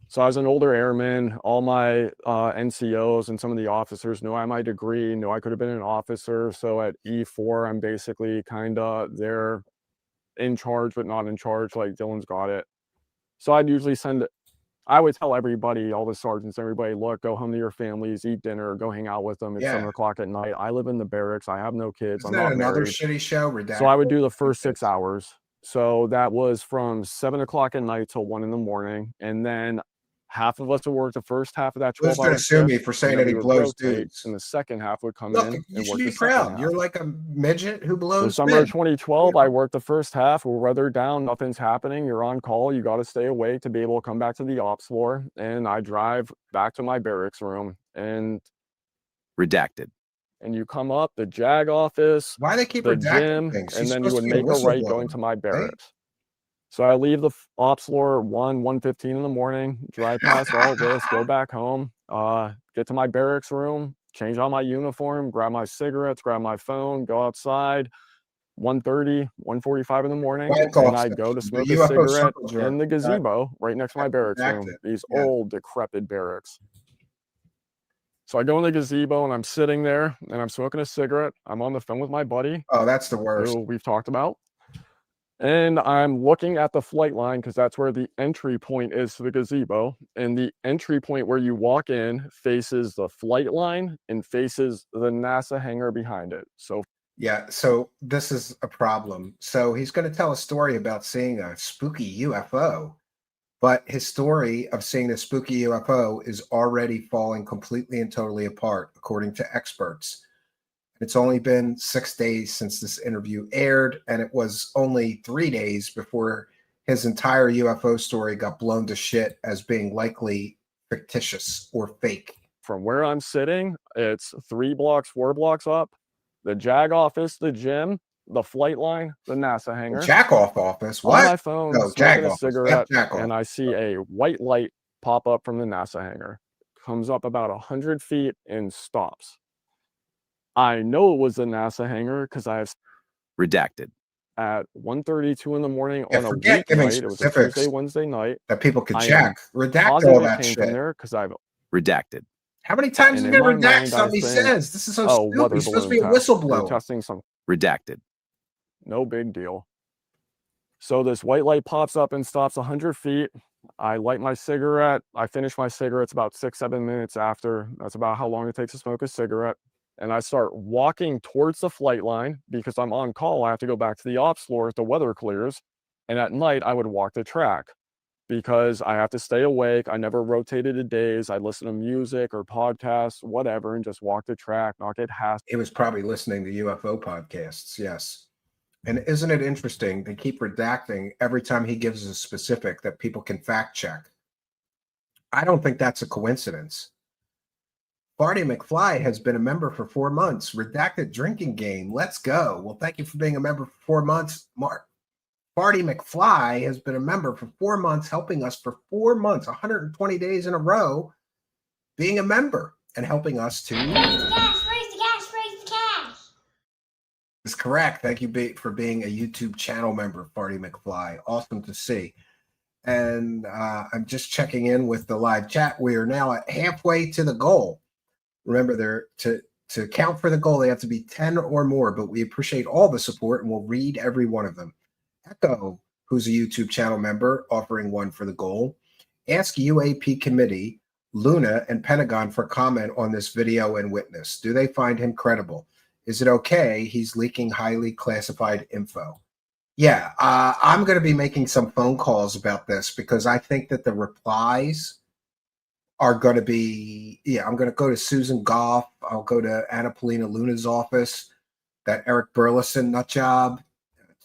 So I was an older airman. All my NCOs and some of the officers knew I had my degree, knew I could have been an officer. So at E4, I'm basically kind of there in charge, but not in charge. Like Dylan's got it. So I'd usually I would tell everybody, all the sergeants, everybody, look, go home to your families, eat dinner, go hang out with them at 7 o'clock at night. I live in the barracks. I have no kids. Isn't I'm not another married. Shitty show? Redacted? So I would do the first 6 hours. So that was from 7 o'clock at night till 1 in the morning. And then half of us would work the first half of that 12 hours. Sue me for saying that he blows dudes. And the second half would come Look, in you and should work be the second proud. half. You're like a midget who blows. So summer 2012, I worked the first half. We're weathered down. Nothing's happening. You're on call. You got to stay awake to be able to come back to the ops floor. And I drive back to my barracks room and redacted. And you come up the JAG office, why they keep the redacting gym, things? and then you would make a right going to my barracks. So I leave the ops floor at 1:15 in the morning, drive past all this, go back home, get to my barracks room, change out my uniform, grab my cigarettes, grab my phone, go outside, 1:30, 1:45 in the morning, and I'd go to smoke a cigarette in the gazebo right next to my barracks room, these old decrepit barracks. So I go in the gazebo and I'm sitting there and I'm smoking a cigarette. I'm on the phone with my buddy. Oh, that's the worst. Who we've talked about. And I'm looking at the flight line because that's where the entry point is to the gazebo. And the entry point where you walk in faces the flight line and faces the NASA hangar behind it. So yeah, so this is a problem. So he's going to tell a story about seeing a spooky UFO, but his story of seeing the spooky UFO is already falling completely and totally apart, according to experts. It's only been 6 days since this interview aired, and it was only 3 days before his entire UFO story got blown to shit as being likely fictitious or fake. From where I'm sitting, it's 3 blocks, 4 blocks up, the JAG office, the gym, the flight line, the NASA hangar. Jack-off office? What? On my phone, no, smoking a cigarette, and I see a white light pop up from the NASA hangar. Comes up about 100 feet and stops. I know it was the NASA hangar because I have redacted at 1:32 in the morning on a weeknight. It was a Tuesday, Wednesday night that people could check. Redact all that shit. There because I've redacted. How many times are you gonna redact something he says? This is so stupid. He's supposed to be a whistleblower. Testing some redacted. No big deal. So this white light pops up and stops 100 feet. I light my cigarette. I finish my cigarettes about 6-7 minutes after. That's about how long it takes to smoke a cigarette. And I start walking towards the flight line because I'm on call. I have to go back to the ops floor if the weather clears. And at night, I would walk the track because I have to stay awake. I never rotated the days. I'd listen to music or podcasts, whatever, and just walk the track, not get hassled. He was probably listening to UFO podcasts, yes. And isn't it interesting? They keep redacting every time he gives a specific that people can fact check. I don't think that's a coincidence. Barty McFly has been a member for 4 months. Redacted drinking game. Let's go. Well, thank you for being a member for 4 months, Mark. Barty McFly has been a member for 4 months, helping us for 4 months, 120 days in a row, being a member and helping us to. Raise the cash, raise the cash, raise the cash. That's correct. Thank you for being a YouTube channel member, Barty McFly. Awesome to see. And I'm just checking in with the live chat. We are now at halfway to the goal. Remember, to count for the goal, they have to be 10 or more, but we appreciate all the support, and we'll read every one of them. Echo, who's a YouTube channel member, offering 1 for the goal. Ask UAP Committee, Luna and Pentagon for comment on this video and witness. Do they find him credible? Is it okay he's leaking highly classified info? Yeah, I'm going to be making some phone calls about this because I think that the replies are going to be, I'm going to go to Susan Goff. I'll go to Anna Polina Luna's office, that Eric Burleson nut job,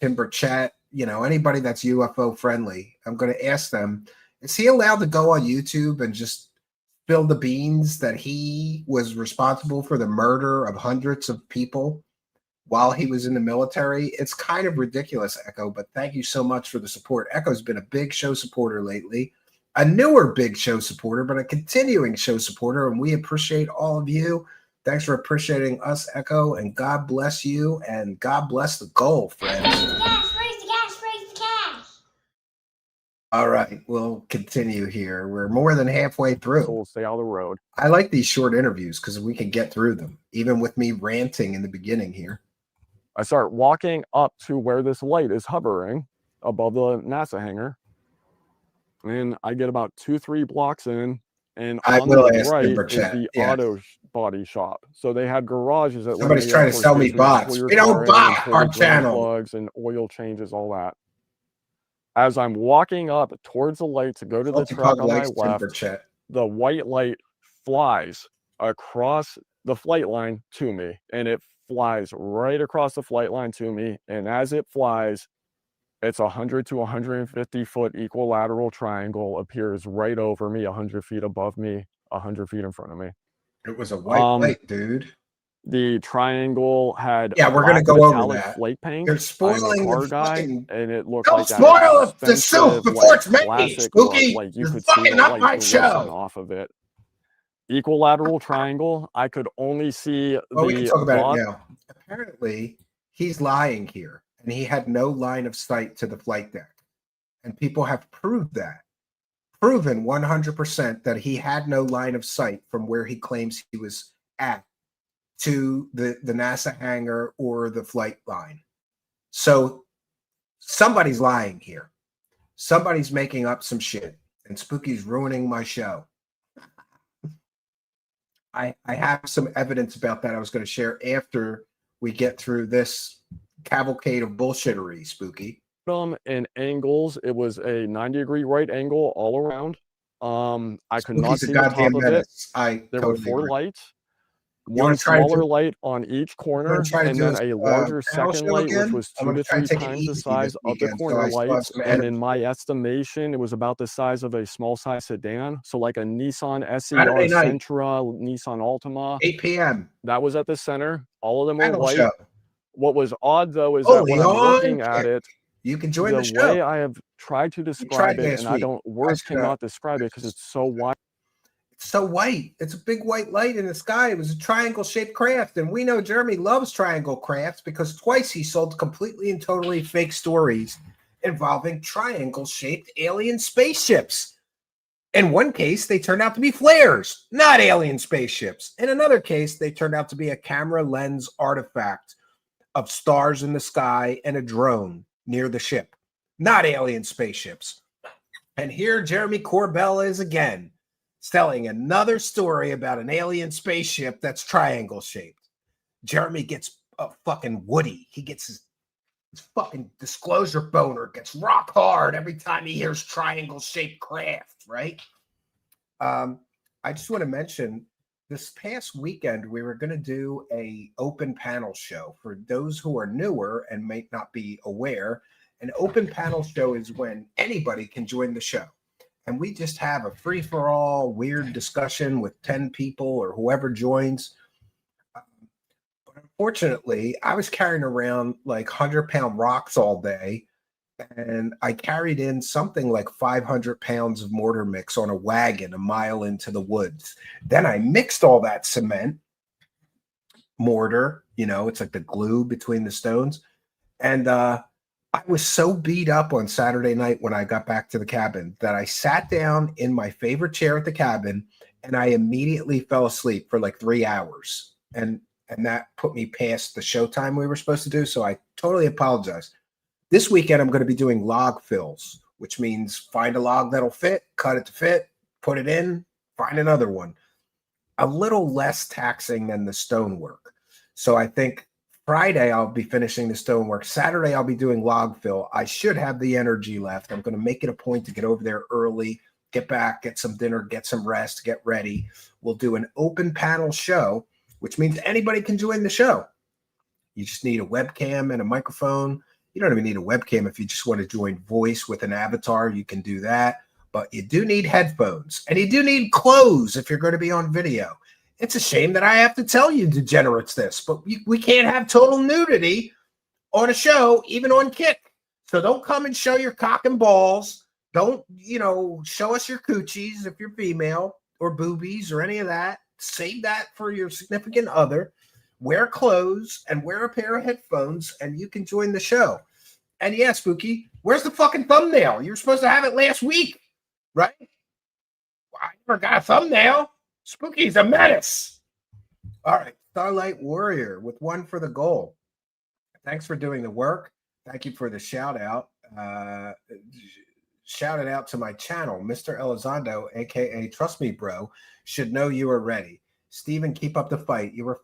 Tim Burchett, anybody that's UFO friendly. I'm going to ask them, is he allowed to go on YouTube and just spill the beans that he was responsible for the murder of hundreds of people while he was in the military? It's kind of ridiculous, Echo, but thank you so much for the support. Echo's been a big show supporter lately, a newer big show supporter, but a continuing show supporter, and we appreciate all of you. Thanks for appreciating us, Echo, and God bless you, and God bless the goal, friends. Raise the cash, raise the cash, raise the cash. All right, we'll continue here. We're more than halfway through. So we'll stay out of the road. I like these short interviews because we can get through them, even with me ranting in the beginning here. I start walking up to where this light is hovering above the NASA hangar. And I get about 2-3 blocks in, and on the right is the auto body shop. So they had garages that somebody's trying to sell me bots. We don't bot our channel. Plugs and oil changes, all that. As I'm walking up towards the light to go to the truck on my left, the white light flies across the flight line to me, and it flies right across the flight line to me. And as it flies, it's 100 to 150 foot equilateral triangle appears right over me, 100 feet above me, 100 feet in front of me. It was a white light, dude. The triangle had we're gonna go over that. Flake paint. You're spoiling the guy, and it looked don't like spoil the soup before it's made, Spooky. Like you You're could see fucking up my show. Off of it. Equilateral triangle. I could only see we can talk about it now. Apparently, he's lying here, and he had no line of sight to the flight deck, and people have proved that. Proven 100% that he had no line of sight from where he claims he was at to the NASA hangar or the flight line. So somebody's lying here. Somebody's making up some shit, and Spooky's ruining my show. I have some evidence about that I was going to share after we get through this cavalcade of bullshittery, Spooky. In angles, it was a 90-degree right angle all around. I could not see the top of it. There were 4 lights. One smaller light on each corner, and then a larger second light, which was 2 to 3 times the size of the corner lights. And in my estimation, it was about the size of a small-size sedan. So like a Nissan SER Sentra, Nissan Altima. 8 p.m. That was at the center. All of them were white. What was odd, though, is that when I'm looking at it, you can join the show. The way I have tried to describe it, and words cannot describe it because it's so white. So white. It's a big white light in the sky. It was a triangle-shaped craft, and we know Jeremy loves triangle crafts because twice he sold completely and totally fake stories involving triangle-shaped alien spaceships. In one case, they turned out to be flares, not alien spaceships. In another case, they turned out to be a camera lens artifact of stars in the sky and a drone near the ship, not alien spaceships. And here Jeremy Corbell is again, telling another story about an alien spaceship that's triangle shaped. Jeremy gets a fucking Woody. He gets his fucking disclosure boner, gets rock hard every time he hears triangle shaped craft, right? I just want to mention this past weekend, we were going to do a open panel show. For those who are newer and may not be aware, an open panel show is when anybody can join the show. And we just have a free-for-all weird discussion with 10 people or whoever joins. But unfortunately, I was carrying around like 100-pound rocks all day, and I carried in something like 500 pounds of mortar mix on a wagon a mile into the woods. Then I mixed all that cement, mortar, it's like the glue between the stones. And I was so beat up on Saturday night when I got back to the cabin that I sat down in my favorite chair at the cabin and I immediately fell asleep for like 3 hours. And that put me past the showtime we were supposed to do. So I totally apologize. This weekend, I'm going to be doing log fills, which means find a log that'll fit, cut it to fit, put it in, find another one. A little less taxing than the stonework. So I think Friday I'll be finishing the stonework. Saturday I'll be doing log fill. I should have the energy left. I'm going to make it a point to get over there early, get back, get some dinner, get some rest, get ready. We'll do an open panel show, which means anybody can join the show. You just need a webcam and a microphone. You don't even need a webcam if you just want to join voice with an avatar. You can do that. But you do need headphones, and you do need clothes if you're going to be on video. It's a shame that I have to tell you degenerates this, but we can't have total nudity on a show, even on Kick. So don't come and show your cock and balls. Don't, show us your coochies if you're female, or boobies or any of that. Save that for your significant other. Wear clothes and wear a pair of headphones, and you can join the show. And yeah, Spooky, where's the fucking thumbnail? You were supposed to have it last week. Right? I never got a thumbnail. Spooky's a menace. All right. Starlight Warrior with one for the goal. Thanks for doing the work. Thank you for the shout out. Shout it out to my channel. Mr. Elizondo, a.k.a. Trust Me Bro, should know you are ready. Stephen, keep up the fight. You were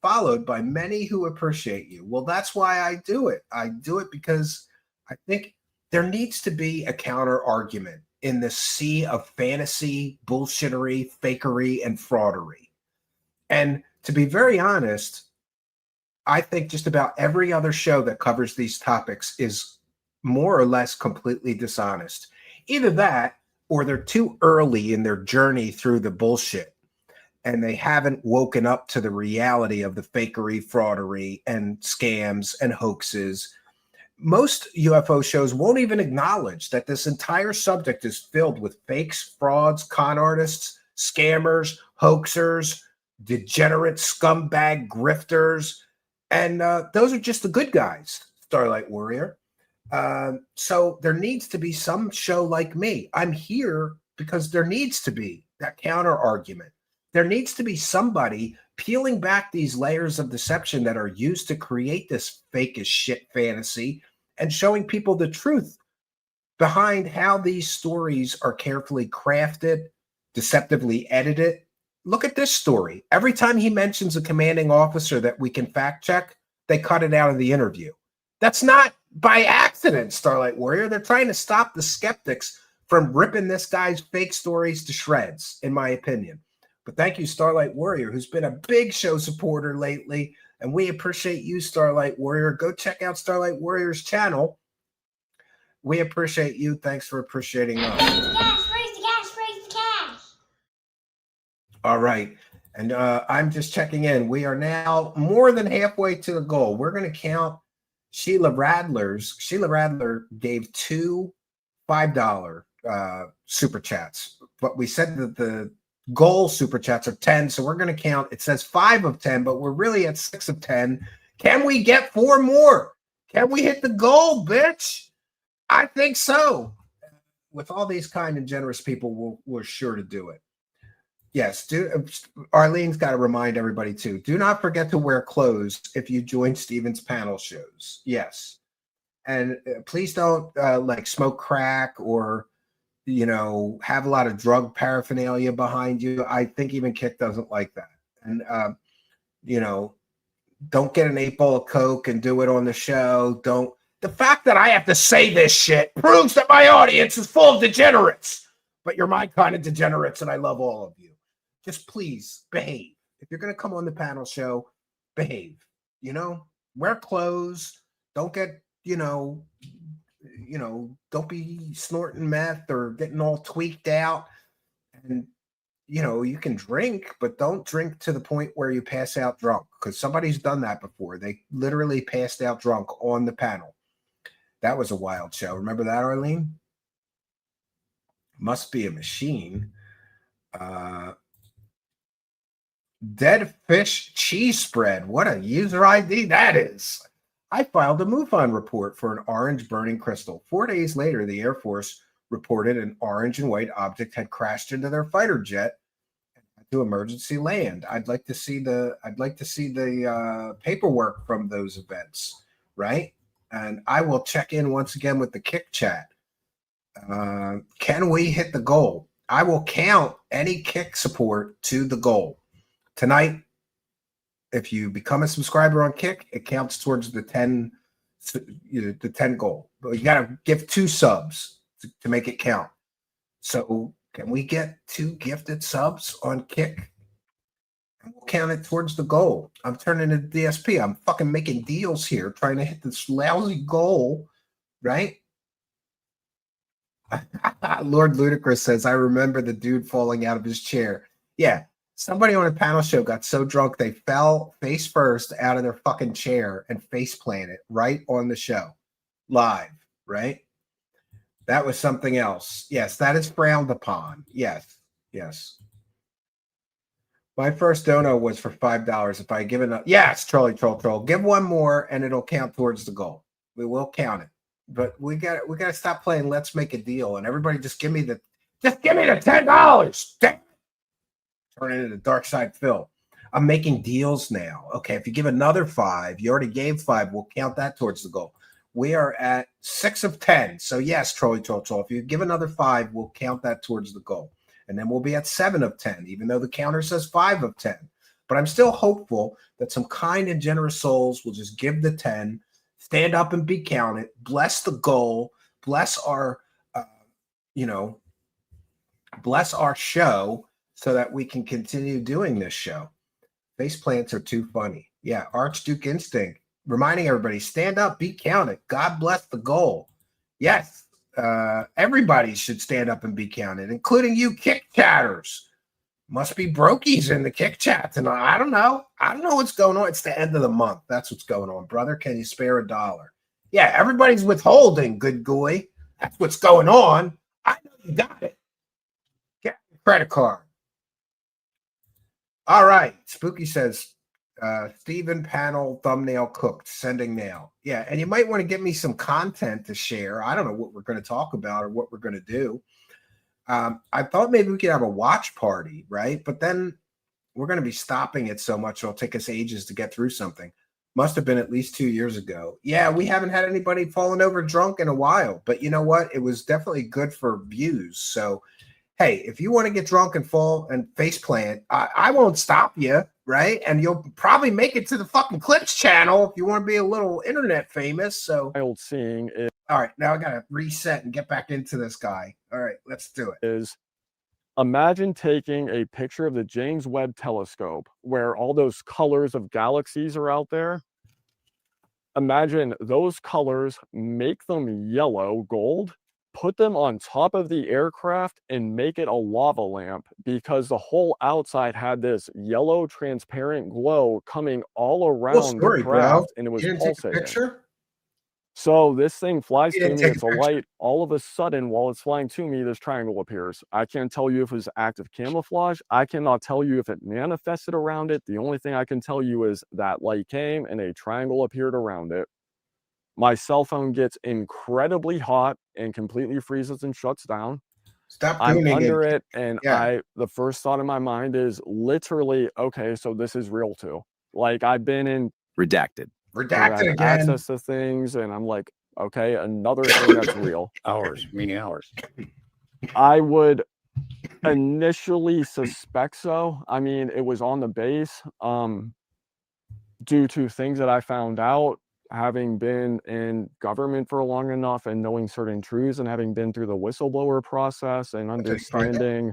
followed by many who appreciate you. Well, that's why I do it. I do it because I think there needs to be a counter argument in the sea of fantasy, bullshittery, fakery, and fraudery. And to be very honest, I think just about every other show that covers these topics is more or less completely dishonest. Either that, or they're too early in their journey through the bullshit, and they haven't woken up to the reality of the fakery, fraudery, and scams and hoaxes. Most UFO shows won't even acknowledge that this entire subject is filled with fakes, frauds, con artists, scammers, hoaxers, degenerate scumbag grifters, and those are just the good guys, Starlight Warrior. So there needs to be some show like me. I'm here because there needs to be that counter argument. There needs to be somebody peeling back these layers of deception that are used to create this fake as shit fantasy and showing people the truth behind how these stories are carefully crafted, deceptively edited. Look at this story. Every time he mentions a commanding officer that we can fact check, they cut it out of the interview. That's not by accident, Starlight Warrior. They're trying to stop the skeptics from ripping this guy's fake stories to shreds, in my opinion. But thank you, Starlight Warrior, who's been a big show supporter lately. And we appreciate you, Starlight Warrior. Go check out Starlight Warrior's channel. We appreciate you. Thanks for appreciating us. Raise the cash. All right. And I'm just checking in. We are now more than halfway to the goal. We're going to count Sheila Radler's. Sheila Radler gave 2 $5 super chats. But we said that the goal super chats are 10, so we're going to count. It says 5 of 10, but we're really at 6 of 10. Can we get 4 more? Can we hit the goal, bitch? I think so. With all these kind and generous people, we're sure to do it. Yes, Arlene's got to remind everybody too. Do not forget to wear clothes if you join Steven's panel shows. Yes, and please don't like smoke crack or have a lot of drug paraphernalia behind you. I think even Kick doesn't like that. And, don't get an 8-ball of Coke and do it on the show. The fact that I have to say this shit proves that my audience is full of degenerates, but you're my kind of degenerates and I love all of you. Just please behave. If you're going to come on the panel show, behave, wear clothes. Don't get, don't be snorting meth or getting all tweaked out. And, you can drink, but don't drink to the point where you pass out drunk, because somebody's done that before. They literally passed out drunk on the panel. That was a wild show. Remember that, Arlene? Must be a machine. Dead fish cheese spread. What a user ID that is. I filed a MUFON report for an orange burning crystal. 4 days later, the Air Force reported an orange and white object had crashed into their fighter jet and had to emergency land. I'd like to see the paperwork from those events, right? And I will check in once again with the Kick chat. Can we hit the goal? I will count any kick support to the goal. Tonight, if you become a subscriber on Kick, it counts towards the 10 goal. But you got to give 2 subs to make it count. So can we get 2 gifted subs on Kick? And we'll count it towards the goal. I'm turning into DSP. I'm fucking making deals here, trying to hit this lousy goal, right? Lord Ludicrous says, I remember the dude falling out of his chair. Yeah. Somebody on a panel show got so drunk they fell face first out of their fucking chair and face planted right on the show, live, right? That was something else. Yes, that is frowned upon. Yes, yes. My first dono was for $5. If I give it up, yes, troll. Give one more and it'll count towards the goal. We will count it, but we got to stop playing. Let's make a deal, and everybody just give me the $10. Turn it into Dark Side Phil. I'm making deals now. Okay, if you give another 5, you already gave 5, we'll count that towards the goal. We are at 6 of 10. So yes, troll. If you give another 5, we'll count that towards the goal. And then we'll be at 7 of 10, even though the counter says 5 of 10. But I'm still hopeful that some kind and generous souls will just give the 10, stand up and be counted, bless the goal, bless our, bless our show, so that we can continue doing this show. Face plants are too funny. Yeah, Archduke Instinct. Reminding everybody, stand up, be counted. God bless the goal. Yes, everybody should stand up and be counted, including you kick chatters. Must be brokies in the kick chats. And I don't know. I don't know what's going on. It's the end of the month. That's what's going on. Brother, can you spare $1? Yeah, everybody's withholding, good goy. That's what's going on. I know you got it. Get your credit card. All right. Spooky says, Stephen panel thumbnail cooked, sending now. Yeah, and you might want to give me some content to share. I don't know what we're going to talk about or what we're going to do. I thought maybe we could have a watch party, right? But then we're going to be stopping it so much it'll take us ages to get through something. Must have been at least 2 years ago. Yeah, we haven't had anybody falling over drunk in a while. But you know what? It was definitely good for views. So hey, if you want to get drunk and fall and face plant, I won't stop you, right? And you'll probably make it to the fucking Clips channel if you want to be a little internet famous. So, Wild seeing it. All right, now I got to reset and get back into this guy. All right, let's do it. Is imagine taking a picture of the James Webb Telescope where all those colors of galaxies are out there. Imagine those colors, make them yellow, gold, put them on top of the aircraft and make it a lava lamp, because the whole outside had this yellow transparent glow coming all around the craft, and it was pulsating. So this thing flies to me, it's a light. All of a sudden, while it's flying to me, this triangle appears. I can't tell you if it was active camouflage. I cannot tell you if it manifested around it. The only thing I can tell you is that light came and a triangle appeared around it. My cell phone gets incredibly hot and completely freezes and shuts down. Stop I'm under it, and the first thought in my mind is literally, okay, so this is real too. Like, I've been in redacted again, access to things, and I'm like, okay, another thing that's real. Hours. I would initially suspect so. I mean, it was on the base, due to things that I found out, having been in government for long enough and knowing certain truths, and having been through the whistleblower process and understanding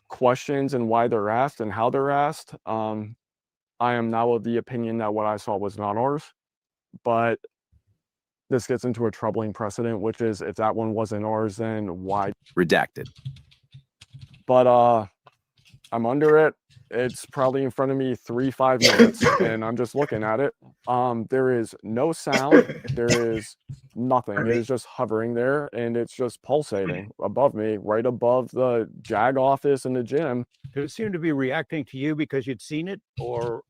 questions and why they're asked and how they're asked. I am now of the opinion that what I saw was not ours, but this gets into a troubling precedent, which is, if that one wasn't ours, then why? Redacted. But I'm under it. It's probably in front of me 3-5 minutes, and I'm just looking at it. There is no sound. There is nothing. It is just hovering there, and it's just pulsating above me, right above the JAG office and the gym. Did it seem to be reacting to you because you'd seen it, or?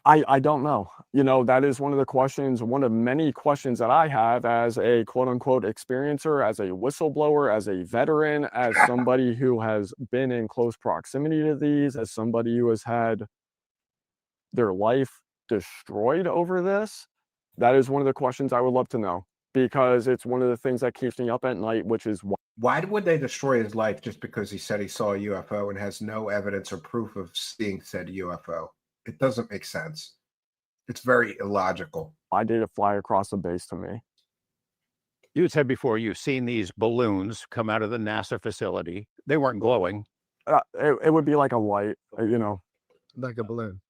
I don't know. You know, that is one of the questions, one of many questions that I have as a quote unquote experiencer, as a whistleblower, as a veteran, as somebody who has been in close proximity to these, as somebody who has had their life destroyed over this. That is one of the questions I would love to know, because it's one of the things that keeps me up at night, which is why Why would they destroy his life just because he said he saw a UFO and has no evidence or proof of seeing said UFO? It doesn't make sense. It's very illogical. Why did it fly across the base to me? You had said before you've seen these balloons come out of the NASA facility. They weren't glowing. It would be like a light, you know. Like a balloon.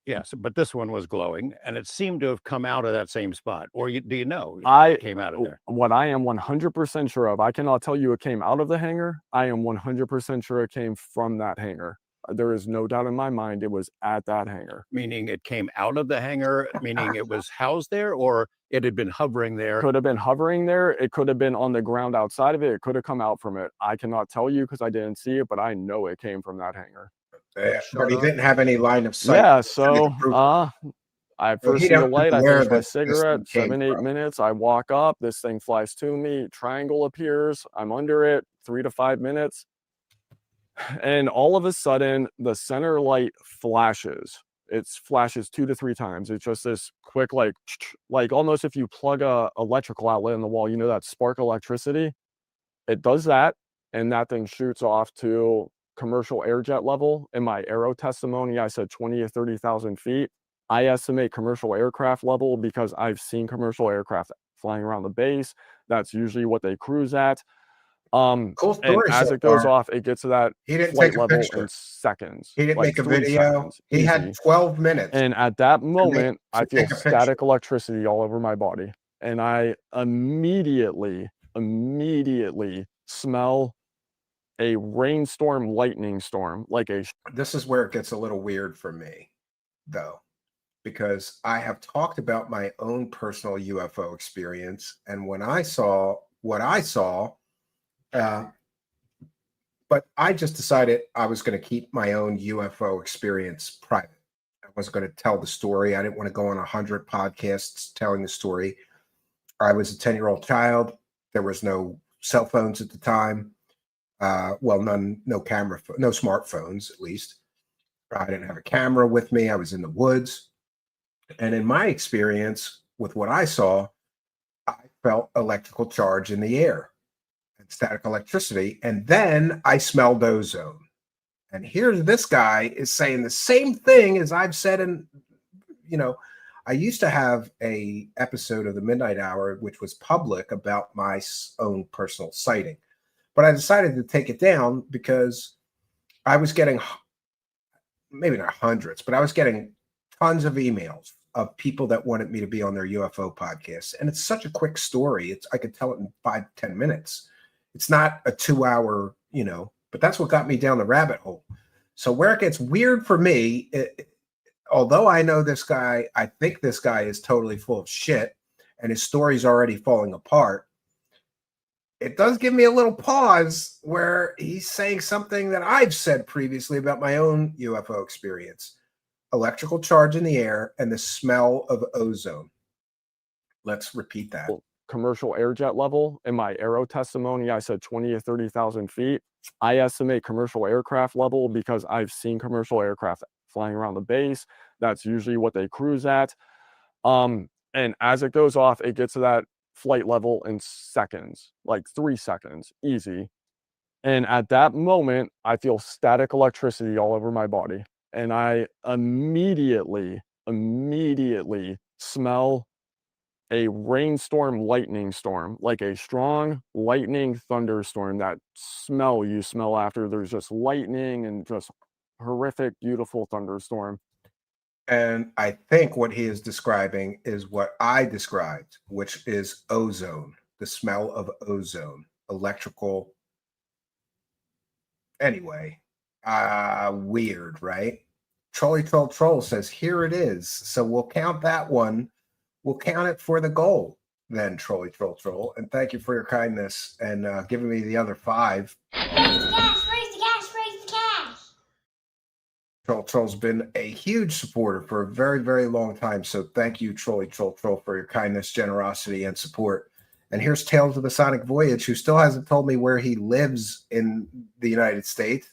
Yes, but this one was glowing, and it seemed to have come out of that same spot. Or do you know it came out of there? What I am 100% sure of, I cannot tell you it came out of the hangar. I am 100% sure it came from that hangar. There is no doubt in my mind it was at that hangar. Meaning it came out of the hangar, meaning it was housed there, or it had been hovering there? Could have been hovering there. It could have been on the ground outside of it. It could have come out from it. I cannot tell you because I didn't see it, but I know it came from that hangar. But he didn't have any line of sight. Yeah, so I first see the light, I finish my cigarette, 7-8 minutes, I walk up, this thing flies to me, triangle appears, I'm under it, 3 to 5 minutes, and all of a sudden, the center light flashes. It flashes 2 to 3 times. It's just this quick, like almost if you plug a electrical outlet in the wall, you know that spark electricity? It does that, and that thing shoots off to commercial air jet level. In my aero testimony, I said 20 or 30,000 feet. I estimate commercial aircraft level because I've seen commercial aircraft flying around the base. That's usually what they cruise at. Cool story. And as it goes off, it gets to that flight level in seconds. He didn't make a video. He had 12 minutes. And at that moment, I feel static electricity all over my body. And I immediately smell a rainstorm, lightning storm, This is where it gets a little weird for me, though, because I have talked about my own personal UFO experience, and when I saw what I saw, but I just decided I was going to keep my own UFO experience private. I wasn't going to tell the story. I didn't want to go on 100 podcasts telling the story. I was a 10-year-old child. There was no cell phones at the time. Well, no camera, no smartphones, at least. I didn't have a camera with me. I was in the woods. And in my experience with what I saw, I felt electrical charge in the air and static electricity. And then I smelled ozone. And here's this guy is saying the same thing as I've said. And, I used to have a episode of the Midnight Hour, which was public, about my own personal sighting. But I decided to take it down because I was getting, maybe not hundreds, but I was getting tons of emails of people that wanted me to be on their UFO podcast. And it's such a quick story. I could tell it in 5-10 minutes. It's not a 2-hour, but that's what got me down the rabbit hole. So where it gets weird for me, although I know this guy, I think this guy is totally full of shit and his story's already falling apart. It does give me a little pause where he's saying something that I've said previously about my own UFO experience. Electrical charge in the air and the smell of ozone. Let's repeat that. Commercial air jet level. In my aero testimony, I said 20 or 30,000 feet. I estimate commercial aircraft level because I've seen commercial aircraft flying around the base. That's usually what they cruise at. And as it goes off, it gets to that flight level in seconds, like 3 seconds, easy. And at that moment, I feel static electricity all over my body. And I immediately smell a rainstorm, lightning storm, like a strong lightning thunderstorm. That smell you smell after there's just lightning and just horrific, beautiful thunderstorm. And I think what he is describing is what I described, which is ozone, the smell of ozone, electrical. Anyway, weird, right? Troll says, here it is. So we'll count that one. We'll count it for the goal then, Troll. And thank you for your kindness and giving me the other 5. Raise the cash, raise the cash, raise the cash. Troll's been a huge supporter for a very, very long time. So thank you, Troll, for your kindness, generosity, and support. And here's Tales of the Sonic Voyage, who still hasn't told me where he lives in the United States.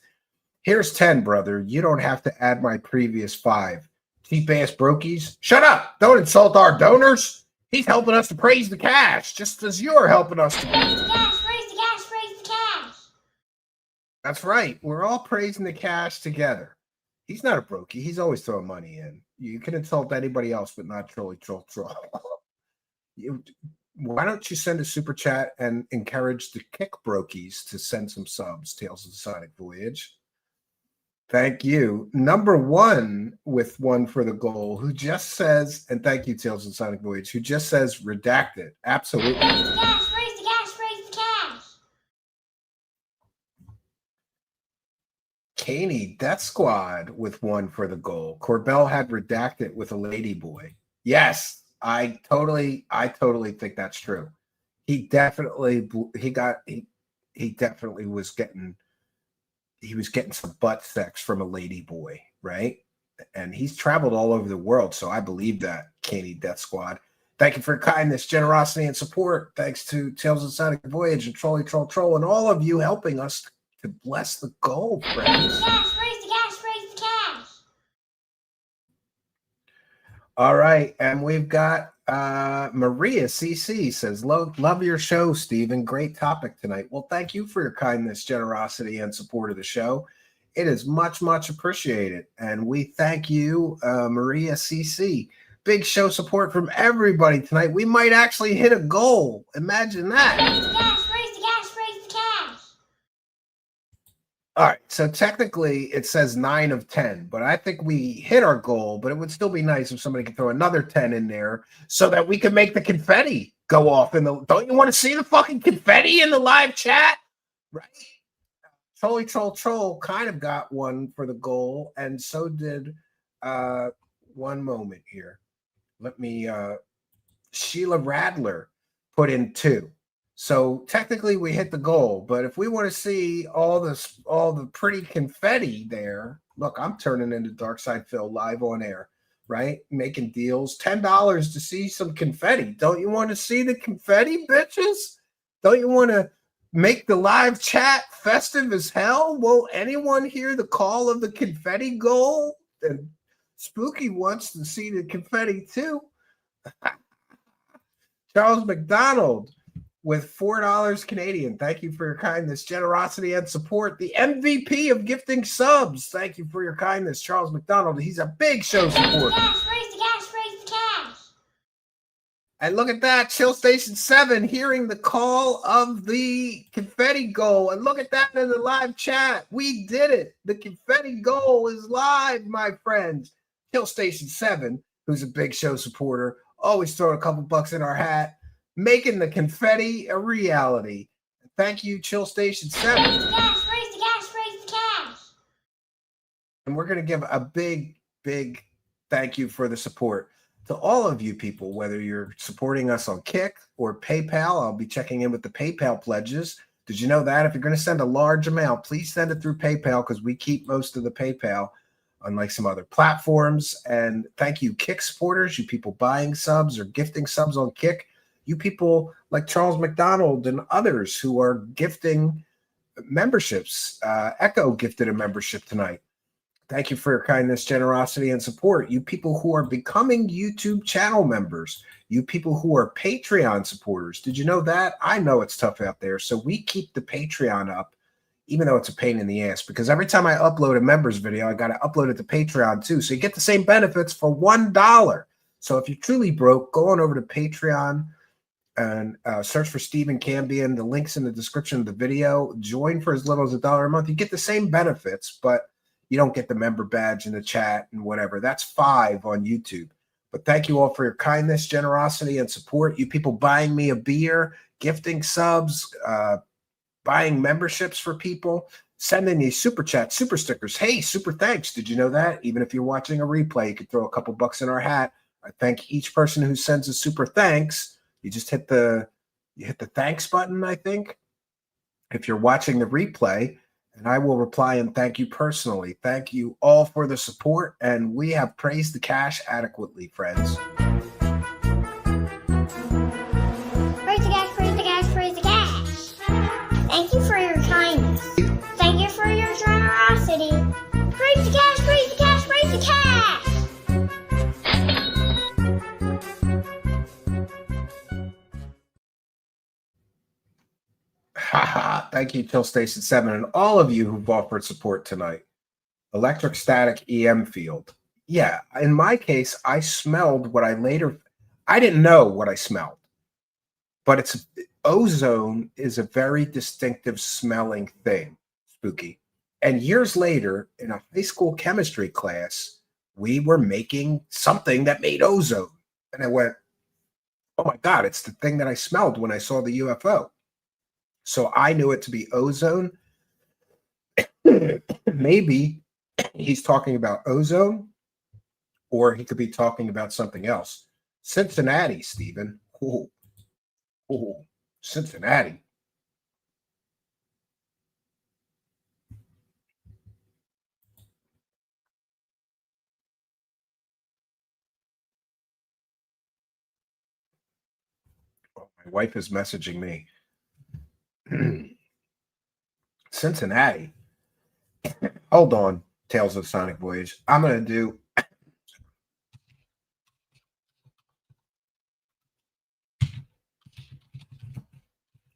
Here's 10, brother. You don't have to add my previous 5. Cheap-ass brokies. Shut up. Don't insult our donors. He's helping us to praise the cash, just as you're helping us to. Raise the cash, raise the cash, raise the That's right. We're all praising the cash together. He's not a brokey. He's always throwing money in. You can insult anybody else, but not Troll. Why don't you send a super chat and encourage the kick brokies to send some subs, Tales of the Sonic Voyage? Thank you. Number one with one for the goal, who just says, and thank you, Tales of the Sonic Voyage, who just says redacted. Absolutely. Raise the cash, raise the cash, raise the cash. Caney, Death Squad with one for the goal. Corbell had redacted with a lady boy. Yes, I totally think that's true. He definitely was getting some butt sex from a lady boy, right? And he's traveled all over the world, so I believe that. Caney, Death Squad. Thank you for your kindness, generosity, and support. Thanks to Tales of the Sonic Voyage and Troll, and all of you helping us to bless the goal, friends. Raise the cash, raise the cash, raise the cash. All right, and we've got Maria CC says, love your show, Stephen. Great topic tonight. Well, thank you for your kindness, generosity, and support of the show. It is much, much appreciated. And we thank you, Maria CC. Big show support from everybody tonight. We might actually hit a goal. Imagine that. Raise the cash, raise the cash, raise the cash. All right, so technically it says 9 of 10, but I think we hit our goal, but it would still be nice if somebody could throw another 10 in there so that we can make the confetti go off. Don't you want to see the fucking confetti in the live chat? Right? Troll kind of got one for the goal, and so did one moment here. Let me Sheila Radler put in 2. So technically we hit the goal, but if we want to see all the pretty confetti there, look, I'm turning into Darkside Phil live on air, right? Making deals, $10 to see some confetti. Don't you want to see the confetti, bitches? Don't you want to make the live chat festive as hell? Will anyone hear the call of the confetti goal? And Spooky wants to see the confetti too. Charles McDonald with $4 Canadian. Thank you for your kindness, generosity, and support. The MVP of gifting subs. Thank you for your kindness, Charles McDonald. He's a big show supporter. Raise the cash, raise the cash, raise the cash. And look at that, Chill Station 7 hearing the call of the confetti goal. And look at that in the live chat. We did it. The confetti goal is live, my friends. Chill Station 7, who's a big show supporter, always throwing a couple bucks in our hat, making the confetti a reality. Thank you, Chill Station 7. Raise the cash, raise the cash, raise the cash. And we're going to give a big, big thank you for the support to all of you people, whether you're supporting us on Kick or PayPal. I'll be checking in with the PayPal pledges. Did you know that? If you're going to send a large amount, please send it through PayPal because we keep most of the PayPal, unlike some other platforms. And thank you, Kick supporters, you people buying subs or gifting subs on Kick. You people like Charles McDonald and others who are gifting memberships. Echo gifted a membership tonight. Thank you for your kindness, generosity, and support. You people who are becoming YouTube channel members. You people who are Patreon supporters. Did you know that? I know it's tough out there. So we keep the Patreon up, even though it's a pain in the ass, because every time I upload a members video, I got to upload it to Patreon too. So you get the same benefits for $1. So if you're truly broke, go on over to Patreon and search for Stephen Cambion. The link's in the description of the video. Join for as little as $1 a month. You get the same benefits, but you don't get the member badge in the chat and whatever. That's $5 on YouTube. But thank you all for your kindness, generosity, and support. You people buying me a beer, gifting subs, buying memberships for people, sending you super chats, super stickers. Hey, super thanks. Did you know that? Even if you're watching a replay, you could throw a couple bucks in our hat. I thank each person who sends a super thanks. You just hit the thanks button, I think, if you're watching the replay, and I will reply and thank you personally. Thank you all for the support, and we have praised the cash adequately, friends. Praise the cash, praise the cash, praise the cash. Thank you for your kindness. Thank you for your generosity. Praise the cash, praise the cash, praise the cash. Ha Thank you, Till Station 7, and all of you who've offered support tonight. Electric static EM field. Yeah, in my case, I smelled what I didn't know what I smelled, but ozone is a very distinctive smelling thing, spooky. And years later, in a high school chemistry class, we were making something that made ozone. And I went, oh my God, it's the thing that I smelled when I saw the UFO. So I knew it to be ozone. Maybe he's talking about ozone, or he could be talking about something else. Cincinnati, Stephen. Ooh. Ooh. Cincinnati. Oh, my wife is messaging me. Cincinnati. Hold on, Tales of Sonic Voyage. I'm going to do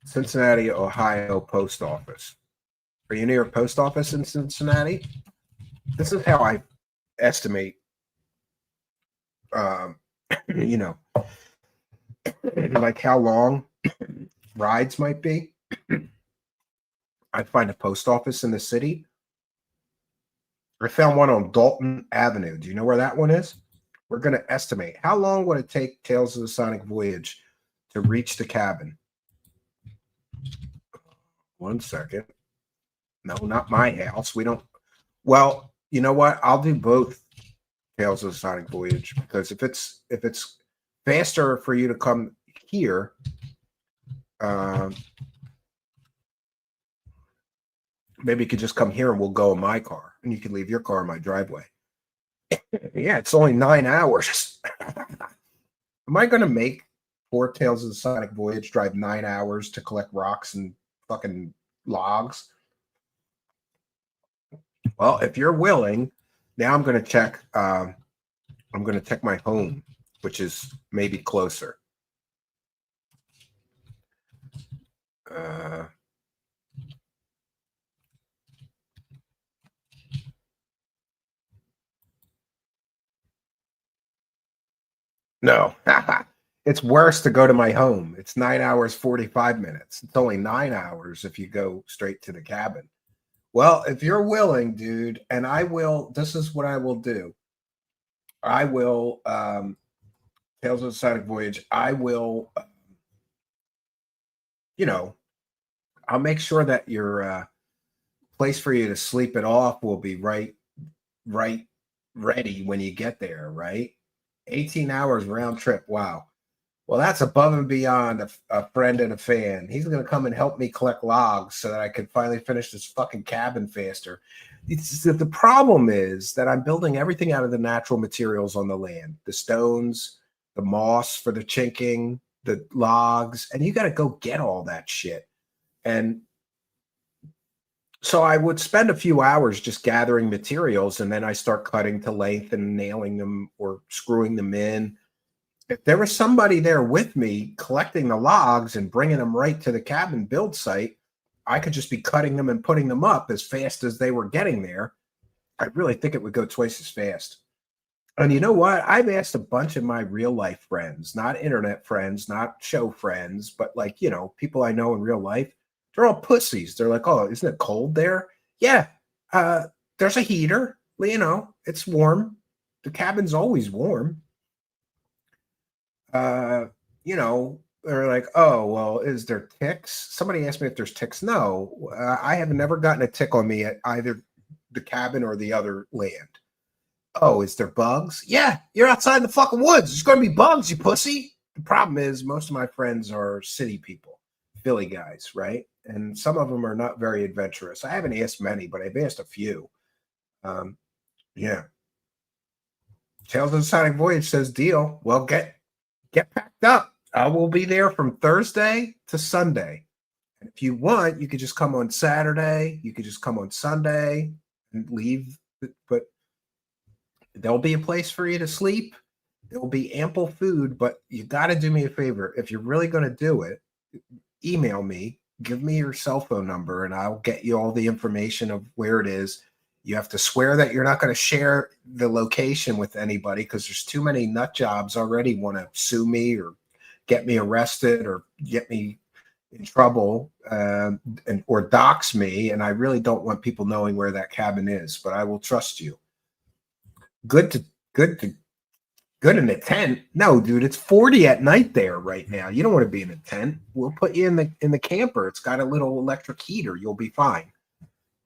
Cincinnati, Ohio Post Office. Are you near a post office in Cincinnati? This is how I estimate, you know, like how long rides might be. I find a post office in the city. I found one on Dalton Avenue. Do you know where that one is? We're going to estimate. How long would it take Tales of the Sonic Voyage to reach the cabin? 1 second. No, not my house. We don't. Well, you know what? I'll do both Tales of the Sonic Voyage, because if it's faster for you to come here, maybe you could just come here and we'll go in my car, and you can leave your car in my driveway. Yeah, it's only 9 hours. Am I going to make poor Tales of the Sonic Voyage drive 9 hours to collect rocks and fucking logs? Well, if you're willing, now I'm going to check. I'm going to check my home, which is maybe closer. No, it's worse to go to my home. It's 9 hours, 45 minutes. It's only 9 hours if you go straight to the cabin. Well, if you're willing, dude, and I will, this is what I will do. I will, Tales of the Sonic Voyage, I will, you know, I'll make sure that your place for you to sleep it off will be right ready when you get there, right? 18 hours round trip. Wow. Well, that's above and beyond a friend and a fan. He's going to come and help me collect logs so that I can finally finish this fucking cabin faster. The problem is that I'm building everything out of the natural materials on the land. The stones, the moss for the chinking, the logs, and you got to go get all that shit. And so I would spend a few hours just gathering materials, and then I start cutting to length and nailing them or screwing them in. If there was somebody there with me collecting the logs and bringing them right to the cabin build site, I could just be cutting them and putting them up as fast as they were getting there. I really think it would go twice as fast. And you know what? I've asked a bunch of my real life friends, not internet friends, not show friends, but like, you know, people I know in real life. They're all pussies. They're like, oh, isn't it cold there? Yeah, there's a heater. You know, it's warm. The cabin's always warm. You know, they're like, oh, well, is there ticks? Somebody asked me if there's ticks. No, I have never gotten a tick on me at either the cabin or the other land. Oh, is there bugs? Yeah, you're outside in the fucking woods. There's going to be bugs, you pussy. The problem is most of my friends are city people, Philly guys, right? And some of them are not very adventurous. I haven't asked many, but I've asked a few. Yeah. Tales of the Sonic Voyage says deal. Well, get packed up. I will be there from Thursday to Sunday. And if you want, you could just come on Saturday. You could just come on Sunday and leave. But there'll be a place for you to sleep. There will be ample food, but you got to do me a favor. If you're really going to do it, email me give me your cell phone number and I'll get you all the information of where it is. You have to swear that you're not going to share the location with anybody because there's too many nut jobs already want to sue me or get me arrested or get me in trouble or dox me. And I really don't want people knowing where that cabin is, but I will trust you. Good in a tent? No, dude, it's 40 at night there right now. You don't want to be in a tent. We'll put you in the camper. It's got a little electric heater. You'll be fine.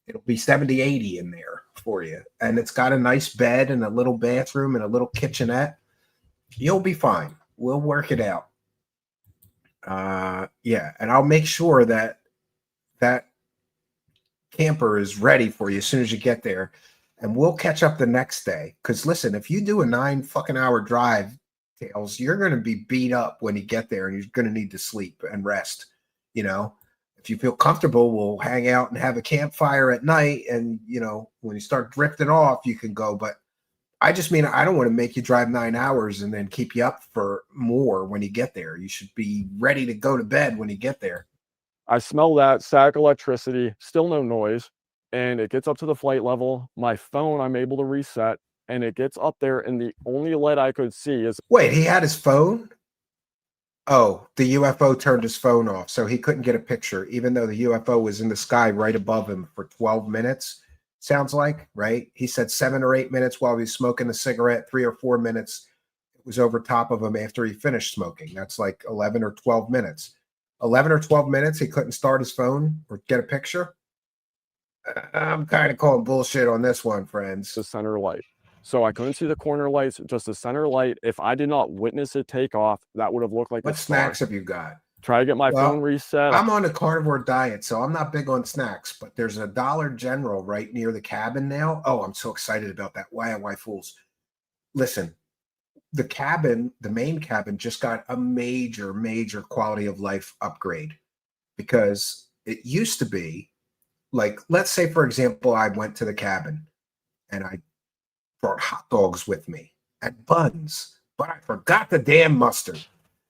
It'll be 70, 80 in there for you. And it's got a nice bed and a little bathroom and a little kitchenette. You'll be fine. We'll work it out. Yeah, and I'll make sure that that camper is ready for you as soon as you get there. And we'll catch up the next day. Because listen, if you do a 9 fucking hour drive, Tails, you're going to be beat up when you get there and you're going to need to sleep and rest. You know, if you feel comfortable, we'll hang out and have a campfire at night. And, you know, when you start drifting off, you can go. But I just mean, I don't want to make you drive 9 hours and then keep you up for more when you get there. You should be ready to go to bed when you get there. I smell that static electricity, still no noise. And it gets up to the flight level. My phone, I'm able to reset, and it gets up there, and the only light I could see is... Wait, he had his phone? Oh, the UFO turned his phone off, so he couldn't get a picture, even though the UFO was in the sky right above him for 12 minutes, sounds like, right? He said 7 or 8 minutes while he was smoking a cigarette, 3 or 4 minutes. It was over top of him after he finished smoking. That's like 11 or 12 minutes. 11 or 12 minutes, he couldn't start his phone or get a picture? I'm kind of calling bullshit on this one, friends. The center light. So I couldn't see the corner lights, just the center light. If I did not witness it take off, that would have looked like what snacks have you got? Try to get my phone reset. I'm on a carnivore diet, so I'm not big on snacks, but there's a Dollar General right near the cabin now. Oh, I'm so excited about that. Why fools? Listen, the cabin, the main cabin, just got a major quality of life upgrade because it used to be, like, let's say, for example, I went to the cabin and I brought hot dogs with me and buns, but I forgot the damn mustard.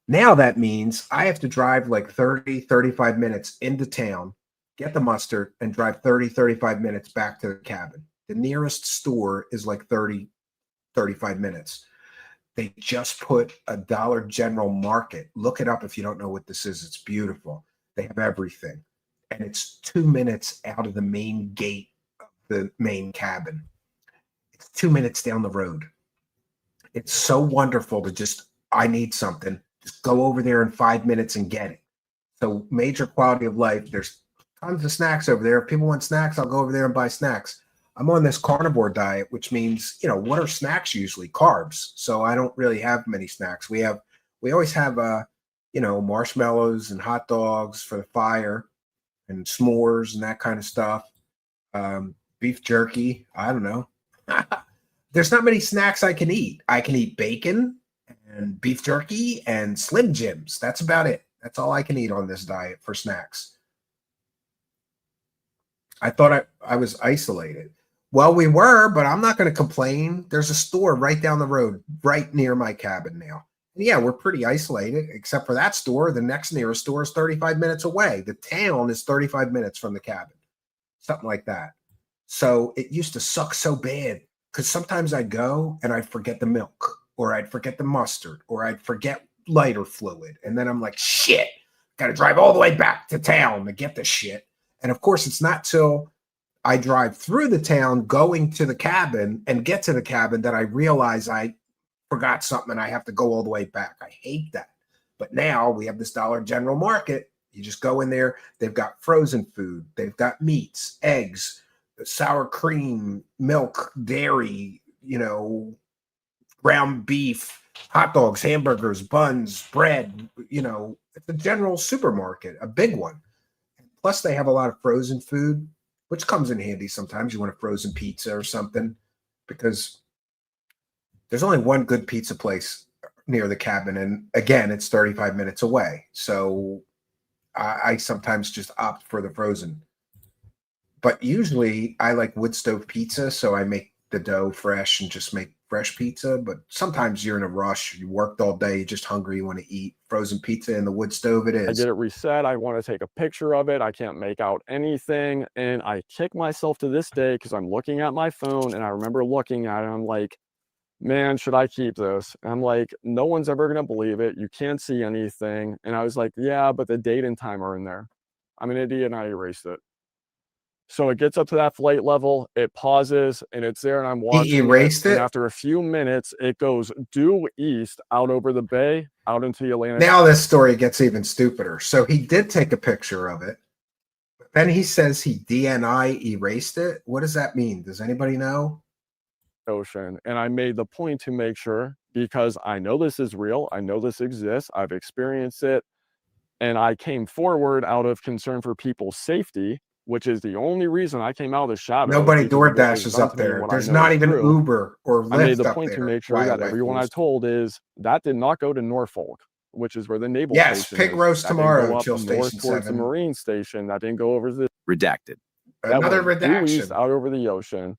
Now that means I have to drive like 30, 35 minutes into town, get the mustard, and drive 30, 35 minutes back to the cabin. The nearest store is like 30, 35 minutes. They just put a Dollar General Market. Look it up if you don't know what this is. It's beautiful. They have everything. And it's 2 minutes out of the main gate of the main cabin. It's 2 minutes down the road. It's so wonderful to just, I need something. Just go over there in 5 minutes and get it. So major quality of life. There's tons of snacks over there. If people want snacks, I'll go over there and buy snacks. I'm on this carnivore diet, which means, you know, what are snacks usually? Carbs. So I don't really have many snacks. We always have, you know, marshmallows and hot dogs for the fire, and s'mores and that kind of stuff. Beef jerky. I don't know. There's not many snacks I can eat. I can eat bacon and beef jerky and Slim Jims. That's about it. That's all I can eat on this diet for snacks. I thought I was isolated. Well, we were, but I'm not going to complain. There's a store right down the road, right near my cabin now. Yeah, we're pretty isolated, except for that store. The next nearest store is 35 minutes away. The town is 35 minutes from the cabin, something like that. So it used to suck so bad because sometimes I'd go and I'd forget the milk, or I'd forget the mustard, or I'd forget lighter fluid. And then I'm like, shit, got to drive all the way back to town to get the shit. And of course, it's not till I drive through the town going to the cabin and get to the cabin that I realize I forgot something and I have to go all the way back. I hate that. But now we have this Dollar General Market. You just go in there. They've got frozen food. They've got meats, eggs, sour cream, milk, dairy, you know, ground beef, hot dogs, hamburgers, buns, bread. You know, it's a general supermarket, a big one. Plus, they have a lot of frozen food, which comes in handy sometimes. You want a frozen pizza or something, because there's only one good pizza place near the cabin. And again, it's 35 minutes away. So I sometimes just opt for the frozen. But usually I like wood stove pizza. So I make the dough fresh and just make fresh pizza, but sometimes you're in a rush. You worked all day, you're just hungry, you want to eat frozen pizza in the wood stove. It I is. get it reset. I want to take a picture of it. I can't make out anything. And I kick myself to this day because I'm looking at my phone and I remember looking at it. I'm like, man, should I keep this? And I'm like, no one's ever going to believe it. You can't see anything. And I was like, yeah, but the date and time are in there. I'm an idiot and I erased it. So it gets up to that flight level, it pauses, and it's there, and I'm watching. He erased it? And after a few minutes, it goes due east out over the bay, out into the Atlantic. Now this story gets even stupider. So he did take a picture of it. Then he says he DNI erased it. What does that mean? Does anybody know? Ocean. And I made the point to make sure, because I know this is real. I know this exists. I've experienced it. And I came forward out of concern for people's safety, which is the only reason I came out of the shadows. Nobody DoorDash is up there. There's not even Uber or Lyft. I made the up point there. to make sure that everyone I told is that did not go to Norfolk, which is where the naval station pig is. roast That tomorrow, didn't go up Chill north Station towards 7. the Marine station. That didn't go over the Redacted. Another went due east redaction. out over the ocean.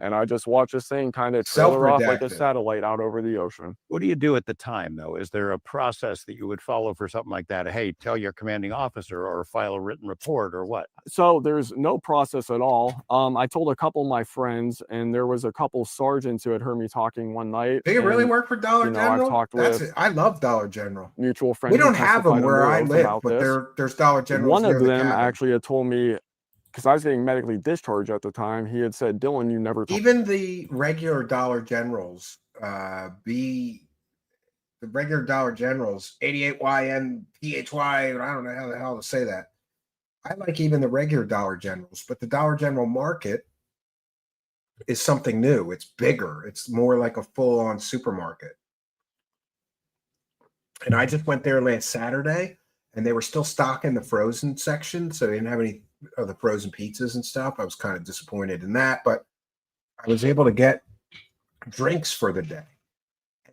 And I just watched this thing kind of trailer off like a satellite out over the ocean. What do you do at the time, though? Is there a process that you would follow for something like that? Hey, tell your commanding officer or file a written report or what? So there's no process at all. I told a couple of my friends, and there was a couple sergeants who had heard me talking one night. Do you really work for Dollar General? I've talked with I love Dollar General. Mutual friends. We don't have them where I live, but there's Dollar General. One of them actually had told me, because I was getting medically discharged at the time, he had said, Dylan, you never even the regular Dollar Generals, the regular Dollar Generals, 88YNPHY, I don't know how the hell to say that. I like even the regular Dollar Generals, but the Dollar General market is something new. It's bigger. It's more like a full-on supermarket. And I just went there last Saturday, and they were still stocking the frozen section, so they didn't have any of the frozen pizzas and stuff. I was kind of disappointed in that, but I was able to get drinks for the day.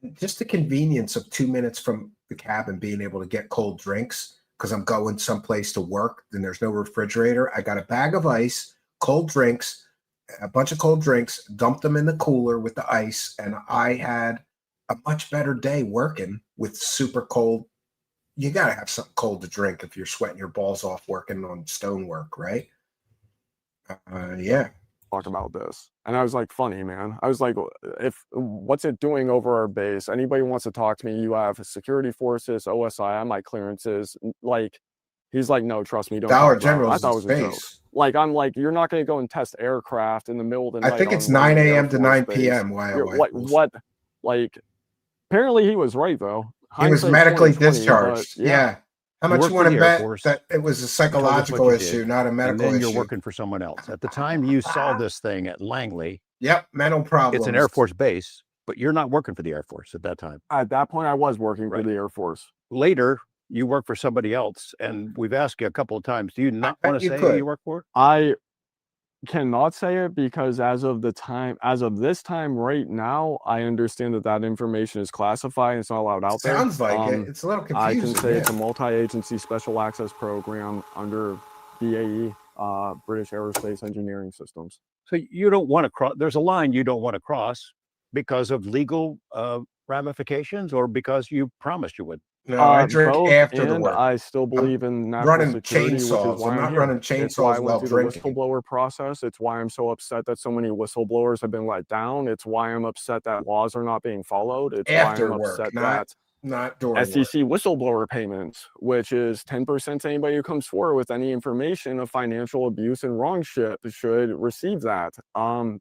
And just the convenience of 2 minutes from the cabin being able to get cold drinks, because I'm going someplace to work, then there's no refrigerator. I got a bag of ice, cold drinks, a bunch of cold drinks, dumped them in the cooler with the ice, and I had a much better day working with super cold. You got to have something cold to drink if you're sweating your balls off working on stonework, right? Yeah. Talk about this. And I was like, funny, man. I was like, what's it doing over our base? Anybody wants to talk to me? You have security forces, OSI, my clearances. Like, he's like, no, trust me. Don't Dollar General. I thought it was a joke. Like, I'm like, you're not going to go and test aircraft in the middle of the night. I think it's 9 a.m. to 9 p.m. What? Like, apparently he was right, though. He was medically discharged. Yeah. How much you want to bet that it was a psychological issue, not a medical issue? And then you're working for someone else. At the time you saw this thing at Langley. Yep, mental problems. It's an Air Force base, but you're not working for the Air Force at that time. At that point, I was working for the Air Force. Later, you work for somebody else, and we've asked you a couple of times, do you not want to say who you work for? I cannot say it because as of this time right now, I understand that information is classified. It's not allowed out there. Sounds like it. It's a little confusing. I can say it's a multi-agency special access program under BAE, British Aerospace Engineering Systems. So you don't want to cross. There's a line you don't want to cross because of legal ramifications, or because you promised you would. No, I drink after the work. I still believe in national security, which is why I'm not running chainsaws while drinking. The whistleblower process. It's why I'm so upset that so many whistleblowers have been let down. It's why I'm upset that laws are not being followed. It's after why I'm work, upset not during SEC whistleblower payments, which is 10% to anybody who comes forward with any information of financial abuse and wrongship should receive that.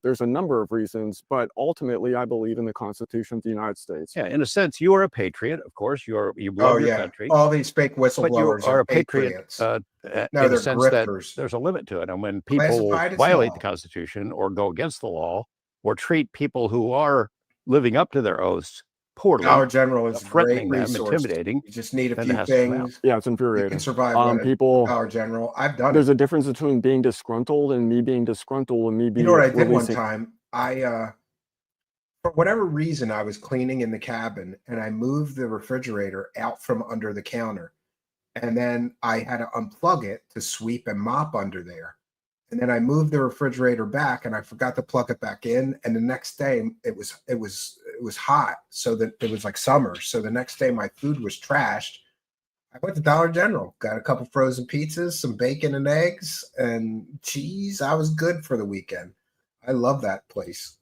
There's a number of reasons, but ultimately I believe in the Constitution of the United States. Yeah, in a sense, you are a patriot. Of course, you love your country. All these fake whistleblowers are a patriot. No, in they're the sense grifters. that there's a limit to it, and when people violate the Constitution or go against the law or treat people who are living up to their oaths poorly, Dollar General is threatening them, resource. Intimidating. You just need a few things. Yeah, it's infuriating. You can survive Dollar General. I've done There's a difference between being disgruntled and me being disgruntled and me being. You know what I did one time? For whatever reason, I was cleaning in the cabin and I moved the refrigerator out from under the counter. And then I had to unplug it to sweep and mop under there. And then I moved the refrigerator back and I forgot to plug it back in. And the next day it was hot. So that it was like summer. So the next day my food was trashed. I went to Dollar General, got a couple frozen pizzas, some bacon and eggs and cheese. I was good for the weekend. I love that place.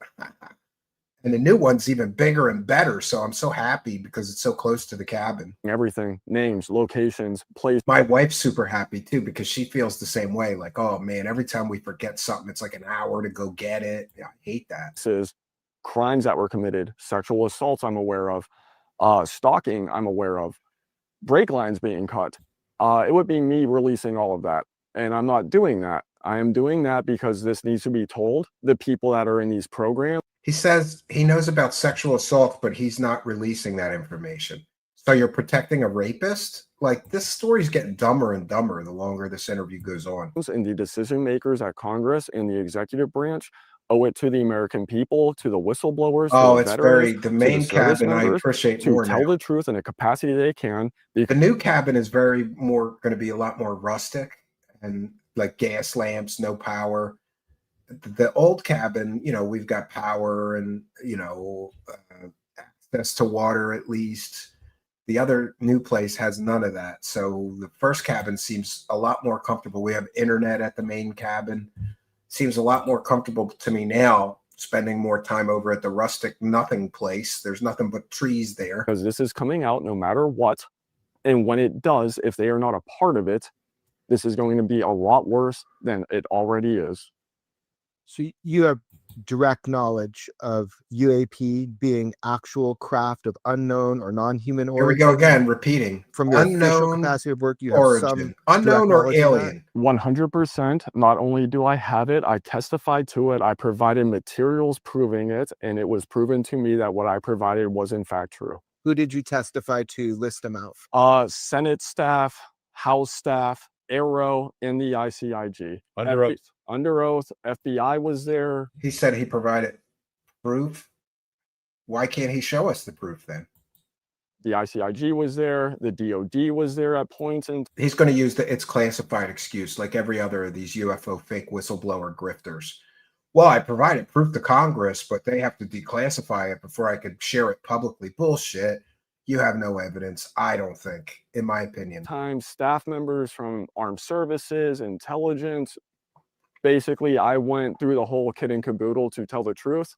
And the new one's even bigger and better. So I'm so happy because it's so close to the cabin. Everything, names, locations, places. My wife's super happy too because she feels the same way. Like, oh man, every time we forget something, it's like an hour to go get it. Yeah, I hate that. Crimes that were committed, sexual assaults I'm aware of, stalking I'm aware of, brake lines being cut. It would be me releasing all of that. And I'm not doing that. I am doing that because this needs to be told. The people that are in these programs. He says he knows about sexual assault, but he's not releasing that information. So you're protecting a rapist? Like, this story's getting dumber and dumber the longer this interview goes on. And the decision makers at Congress and the executive branch owe it to the American people, to the whistleblowers, oh, to the it's veterans, very the main to the service cabin. members, I appreciate to more tell now. the truth in a capacity they can. The new cabin is very more going to be a lot more rustic and like gas lamps, no power. The old cabin, you know, we've got power and, you know, access to water at least. The other new place has none of that. So the first cabin seems a lot more comfortable. We have internet at the main cabin. Seems a lot more comfortable to me now, spending more time over at the rustic nothing place. There's nothing but trees there. Because this is coming out no matter what. And when it does, if they are not a part of it, this is going to be a lot worse than it already is. So you have direct knowledge of UAP being actual craft of unknown or non-human origin? Here we go again, repeating. From your official capacity of work, you have origin. some unknown or alien? 100%. Not only do I have it, I testified to it. I provided materials proving it, and it was proven to me that what I provided was in fact true. Who did you testify to? List them out. Senate staff, House staff, Arrow, and the ICIG. Under oath, FBI was there. He said he provided proof. Why can't he show us the proof then? The ICIG was there. The DOD was there at points. And he's going to use the it's classified excuse like every other of these UFO fake whistleblower grifters. Well, I provided proof to Congress, but they have to declassify it before I could share it publicly. Bullshit. You have no evidence, I don't think, in my opinion. Times staff members from armed services, intelligence. Basically, I went through the whole kit and caboodle to tell the truth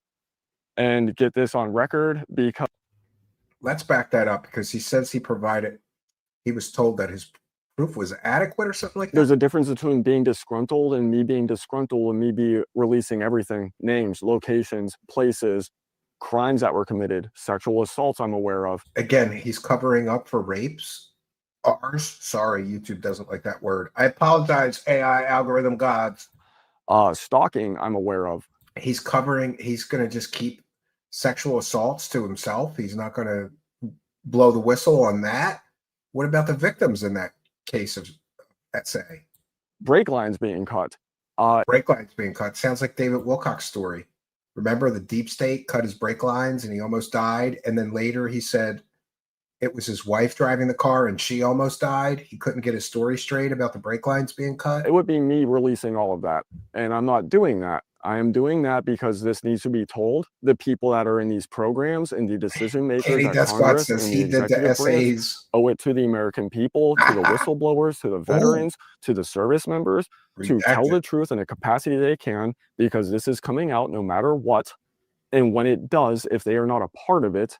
and get this on record because... Let's back that up because he says he was told that his proof was adequate or something like that. There's a difference between being disgruntled and me being disgruntled and me be releasing everything. Names, locations, places, crimes that were committed, sexual assaults I'm aware of. Again, he's covering up for rapes. Sorry, YouTube doesn't like that word. I apologize, AI algorithm gods. Stalking I'm aware of. He's going to just keep sexual assaults to himself. He's not going to blow the whistle on that. What about the victims in that case of SA? Brake lines being cut. Brake lines being cut. Sounds like David Wilcock's story. Remember the deep state cut his brake lines and he almost died. And then later he said it was his wife driving the car and she almost died. He couldn't get his story straight about the brake lines being cut. It would be me releasing all of that. And I'm not doing that. I am doing that because this needs to be told. The people that are in these programs and the decision makers at Congress and the executive branch owe it to the American people, to the whistleblowers, to the veterans, to the service members, to tell the truth in a capacity they can, because this is coming out no matter what. And when it does, if they are not a part of it,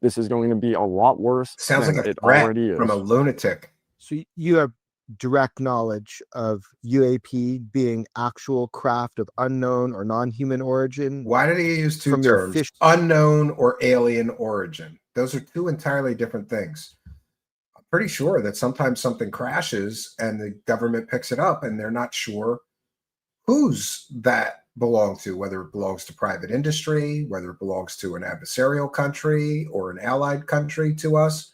this is going to be a lot worse. Sounds than like a it threat already is. From a lunatic. So you have direct knowledge of UAP being actual craft of unknown or non-human origin? Why did he use two terms? Unknown or alien origin. Those are two entirely different things. I'm pretty sure that sometimes something crashes and the government picks it up and they're not sure whose that belongs to, whether it belongs to private industry, whether it belongs to an adversarial country or an allied country to us.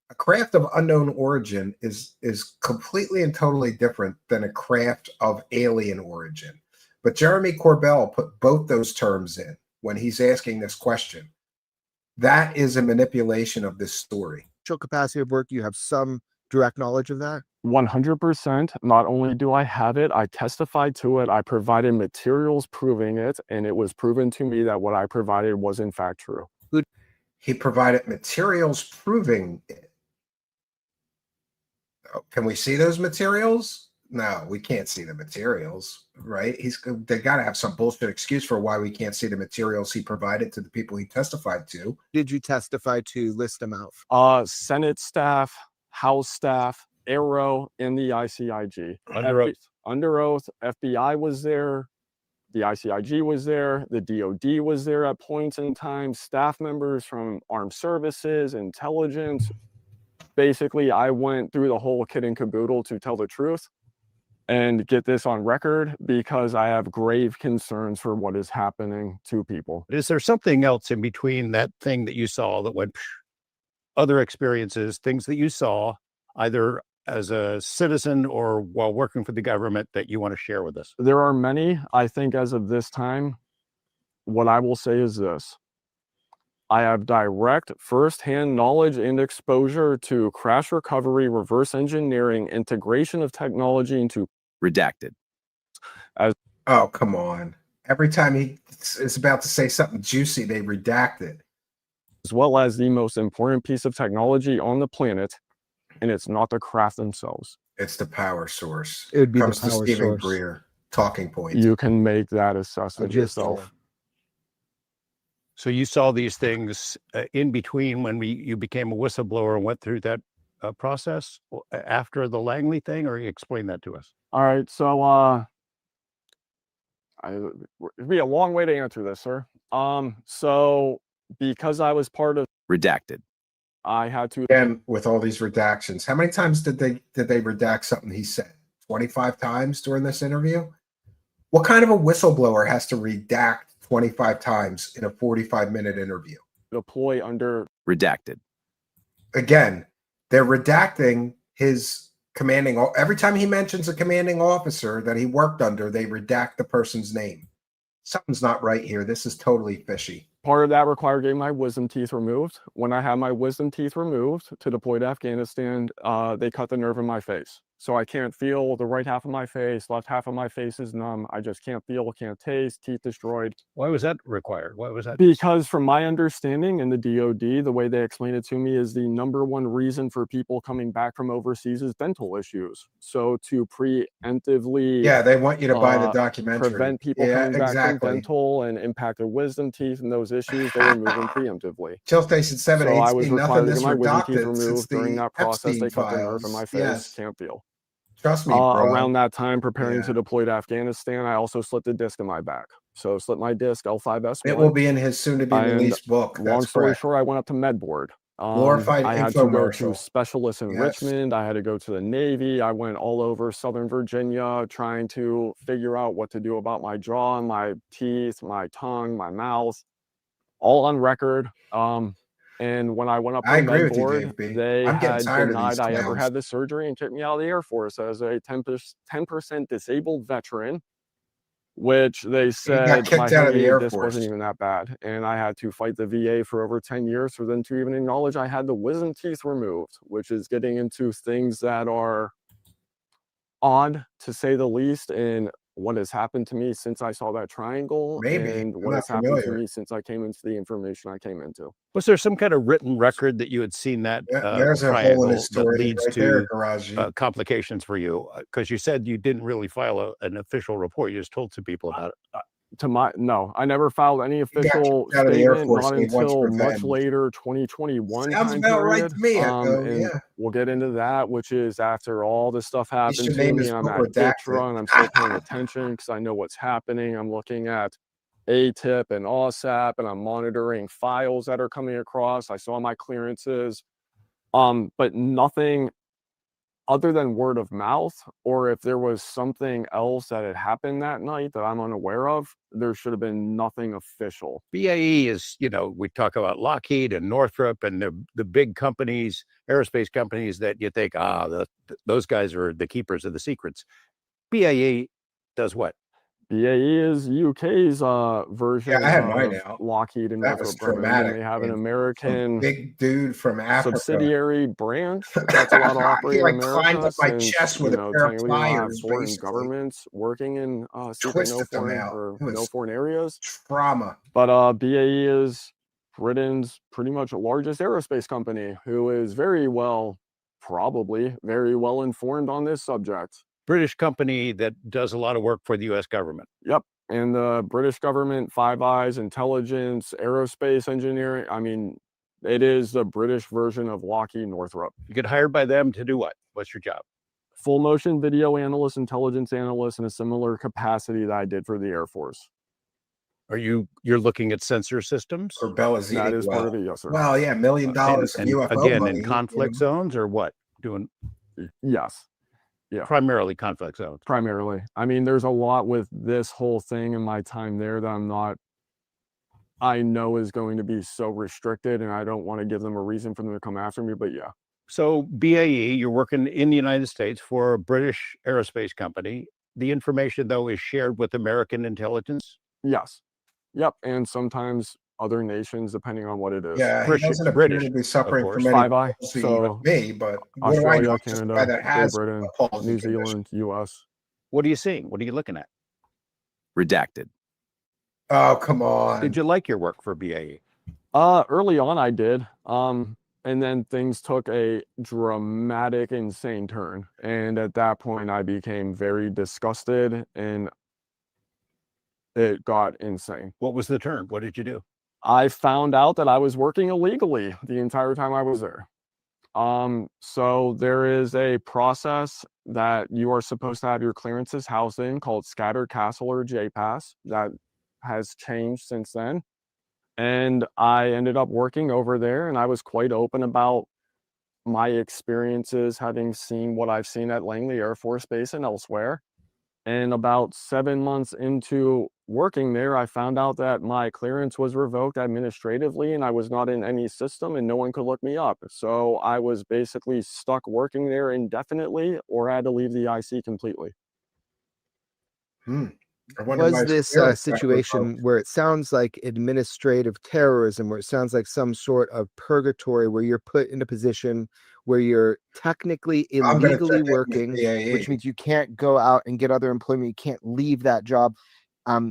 A craft of unknown origin is completely and totally different than a craft of alien origin. But Jeremy Corbell put both those terms in when he's asking this question. That is a manipulation of this story. Capacity of work, you have some direct knowledge of that? 100%. Not only do I have it, I testified to it. I provided materials proving it, and it was proven to me that what I provided was in fact true. He provided materials proving it. Can we see those materials? No, we can't see the materials, right? They got to have some bullshit excuse for why we can't see the materials he provided to the people he testified to. Did you testify to list them out? Senate staff, House staff, Arrow, and the ICIG. Under oath, FBI was there, the ICIG was there, the DOD was there at points in time, staff members from armed services, intelligence. Basically, I went through the whole kit and caboodle to tell the truth and get this on record because I have grave concerns for what is happening to people. Is there something else in between that thing that you saw that went, other experiences, things that you saw either as a citizen or while working for the government that you want to share with us? There are many. I think as of this time, what I will say is this. I have direct first-hand knowledge and exposure to crash recovery, reverse engineering, integration of technology into redacted. Oh, come on. Every time he is about to say something juicy, they redact it. As well as the most important piece of technology on the planet, and it's not the craft themselves. It's the power source. It would be Comes the power to Stephen source. Greer, talking point. You can make that assessment yourself. So you saw these things in between when you became a whistleblower and went through that process after the Langley thing, or you explain that to us? All right, so it'd be a long way to answer this, sir. So because I was part of redacted, I had to, again, with all these redactions. How many times did they redact something he said? 25 times during this interview? What kind of a whistleblower has to redact 25 times in a 45-minute interview? Deploy under redacted. Again, they're redacting his commanding. Every time he mentions a commanding officer that he worked under, they redact the person's name. Something's not right here. This is totally fishy. Part of that required getting my wisdom teeth removed. When I had my wisdom teeth removed to deploy to Afghanistan, they cut the nerve in my face. So I can't feel the right half of my face, left half of my face is numb. I just can't feel, can't taste, teeth destroyed. Why was that required? Why was that? Because from my understanding in the DOD, the way they explain it to me is the #1 reason for people coming back from overseas is dental issues. So to preemptively, yeah, they want you to buy the documentary. Prevent people coming back from dental and impacted wisdom teeth and those issues, they remove them preemptively. Chill Station 7, so I was nothing required to this get my wisdom teeth redacted removed. During that process, they cut the nerve in my face, yes. Can't feel. Trust me, bro. Around that time, preparing to deploy to Afghanistan, I also slipped a disc in my back. So slipped my disc, L5S1. It will be in his soon-to-be-released book. Long story short, I went up to med board. Glorified I had to go infomercial. to specialists in Richmond. I had to go to the Navy. I went all over Southern Virginia trying to figure out what to do about my jaw, my teeth, my tongue, my mouth, all on record. And when I went up to med board, they had denied I ever had the surgery and kicked me out of the Air Force as a 10% disabled veteran, which they said my disc wasn't even that bad. And I had to fight the VA for over 10 years for them to even acknowledge I had the wisdom teeth removed, which is getting into things that are odd, to say the least, and what has happened to me since I saw that triangle and what has happened to me since I came into the information I came into. Was there some kind of written record that you had seen that there's a hole in his story that leads right to there, Garaji. complications for you? Because you said you didn't really file an official report. You just told some people about it. No, I never filed any official statement, not until much later, 2021. Sounds about right to me. And we'll get into that, which is after all this stuff happened to me. I'm at DITRA and I'm still paying attention because I know what's happening. I'm looking at ATIP and OSAP and I'm monitoring files that are coming across. I saw my clearances, but nothing other than word of mouth, or if there was something else that had happened that night that I'm unaware of, there should have been nothing official. BAE is, we talk about Lockheed and Northrop and the big companies, aerospace companies that you think, those guys are the keepers of the secrets. BAE does what? BAE is UK's version Yeah, I had mine of out. Lockheed and That was Northrop Grumman. And traumatic. they have an Man. Some American big dude from Africa. subsidiary branch that's allowed to operate he in like America climbed up my since, chest with you a know, pair of technically we don't have pliers, foreign basically. governments working in secret Twisted them out. It was no foreign areas. trauma. But BAE is Britain's pretty much largest aerospace company, who is probably very well informed on this subject. British company that does a lot of work for the U.S. government. Yep. And the British government, Five Eyes, intelligence, aerospace engineering. I mean, it is the British version of Lockheed Northrop. You get hired by them to do what? What's your job? Full motion video analyst, intelligence analyst, in a similar capacity that I did for the Air Force. You're looking at sensor systems? Corbel is eating that is well. part of it, yes, sir. Well, yeah, $1 million in UFO again, money. in conflict zones or what? Yes. Yeah. Primarily conflict zones. Primarily. I mean, there's a lot with this whole thing in my time there that I know is going to be so restricted, and I don't want to give them a reason for them to come after me, but yeah. So BAE, you're working in the United States for a British aerospace company. The information, though, is shared with American intelligence? Yes. Yep. And sometimes other nations, depending on what it is. Yeah, he doesn't appear to be suffering from any Five Eye. palsy So like me, but what Australia, do I know? Canada, That has Great Britain, a palsy New condition. Zealand, US. What are you seeing? What are you looking at? Redacted. Oh, come on. Did you like your work for BAE? Early on I did. And then things took a dramatic, insane turn. And at that point I became very disgusted and it got insane. What was the turn? What did you do? I found out that I was working illegally the entire time I was there. So there is a process that you are supposed to have your clearances housed in called Scattered Castle or JPass that has changed since then. And I ended up working over there, and I was quite open about my experiences, having seen what I've seen at Langley Air Force Base and elsewhere. And about 7 months into working there, I found out that my clearance was revoked administratively and I was not in any system and no one could look me up. So I was basically stuck working there indefinitely, or I had to leave the IC completely. Was this situation where it sounds like administrative terrorism, where it sounds like some sort of purgatory, where you're put in a position where you're technically illegally working, which means you can't go out and get other employment, you can't leave that job?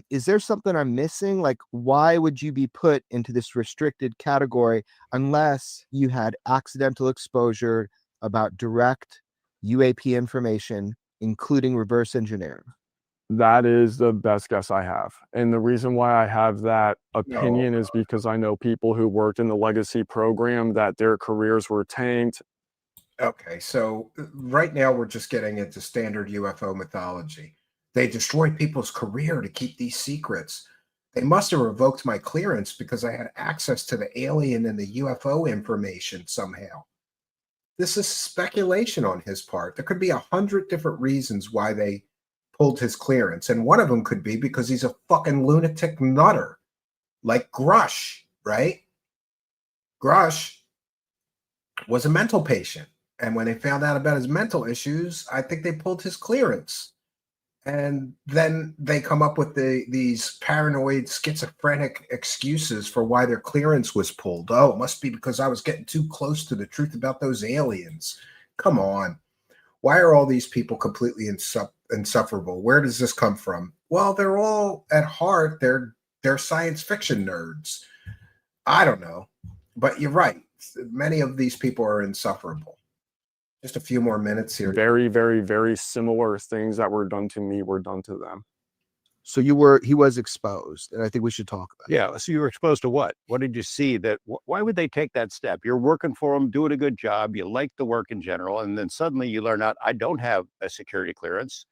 Is there something I'm missing? Like, why would you be put into this restricted category unless you had accidental exposure about direct UAP information, including reverse engineering? That is the best guess I have. And the reason why I have that opinion is because I know people who worked in the legacy program that their careers were tanked. Okay, so right now we're just getting into standard UFO mythology. They destroyed people's career to keep these secrets. They must have revoked my clearance because I had access to the alien and the UFO information somehow. This is speculation on his part. There could be 100 different reasons why they pulled his clearance, and one of them could be because he's a fucking lunatic nutter, like Grush, right? Grush was a mental patient, and when they found out about his mental issues, I think they pulled his clearance. And then they come up with these paranoid, schizophrenic excuses for why their clearance was pulled. Oh, it must be because I was getting too close to the truth about those aliens. Come on. Why are all these people completely insufferable? Where does this come from? Well, they're all at heart, they're science fiction nerds. I don't know, but you're right. Many of these people are insufferable. Just a few more minutes here. Very, very, very similar things that were done to me were done to them. So he was exposed, and I think we should talk about it. Yeah. So you were exposed to what? What did you see that? Why would they take that step? You're working for them, doing a good job. You like the work in general, and then suddenly you learn out, I don't have a security clearance.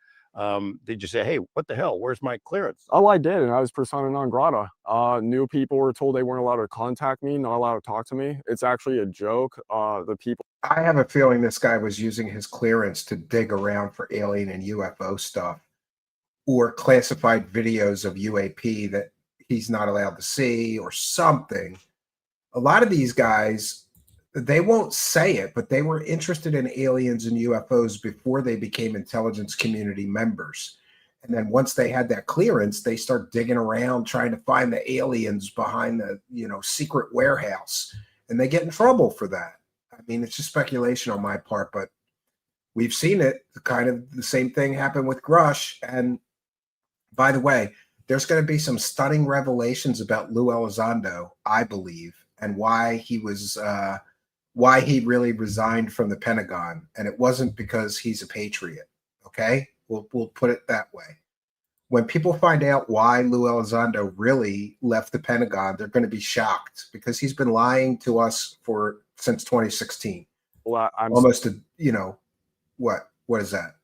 Did you say, hey, what the hell? Where's my clearance? Oh, I did, and I was persona non grata. New people were told they weren't allowed to contact me, not allowed to talk to me. It's actually a joke. The people. I have a feeling this guy was using his clearance to dig around for alien and UFO stuff, or classified videos of UAP that he's not allowed to see or something. A lot of these guys, they won't say it, but they were interested in aliens and UFOs before they became intelligence community members. And then once they had that clearance, they start digging around trying to find the aliens behind the, secret warehouse. And they get in trouble for that. I mean, it's just speculation on my part, but we've seen it. Kind of the same thing happened with Grush. And by the way, there's going to be some stunning revelations about Lou Elizondo, I believe, and why he really resigned from the Pentagon. And it wasn't because he's a patriot. Okay, we'll put it that way. When people find out why Lou Elizondo really left the Pentagon, they're going to be shocked because he's been lying to us since 2016. Well, almost what is that?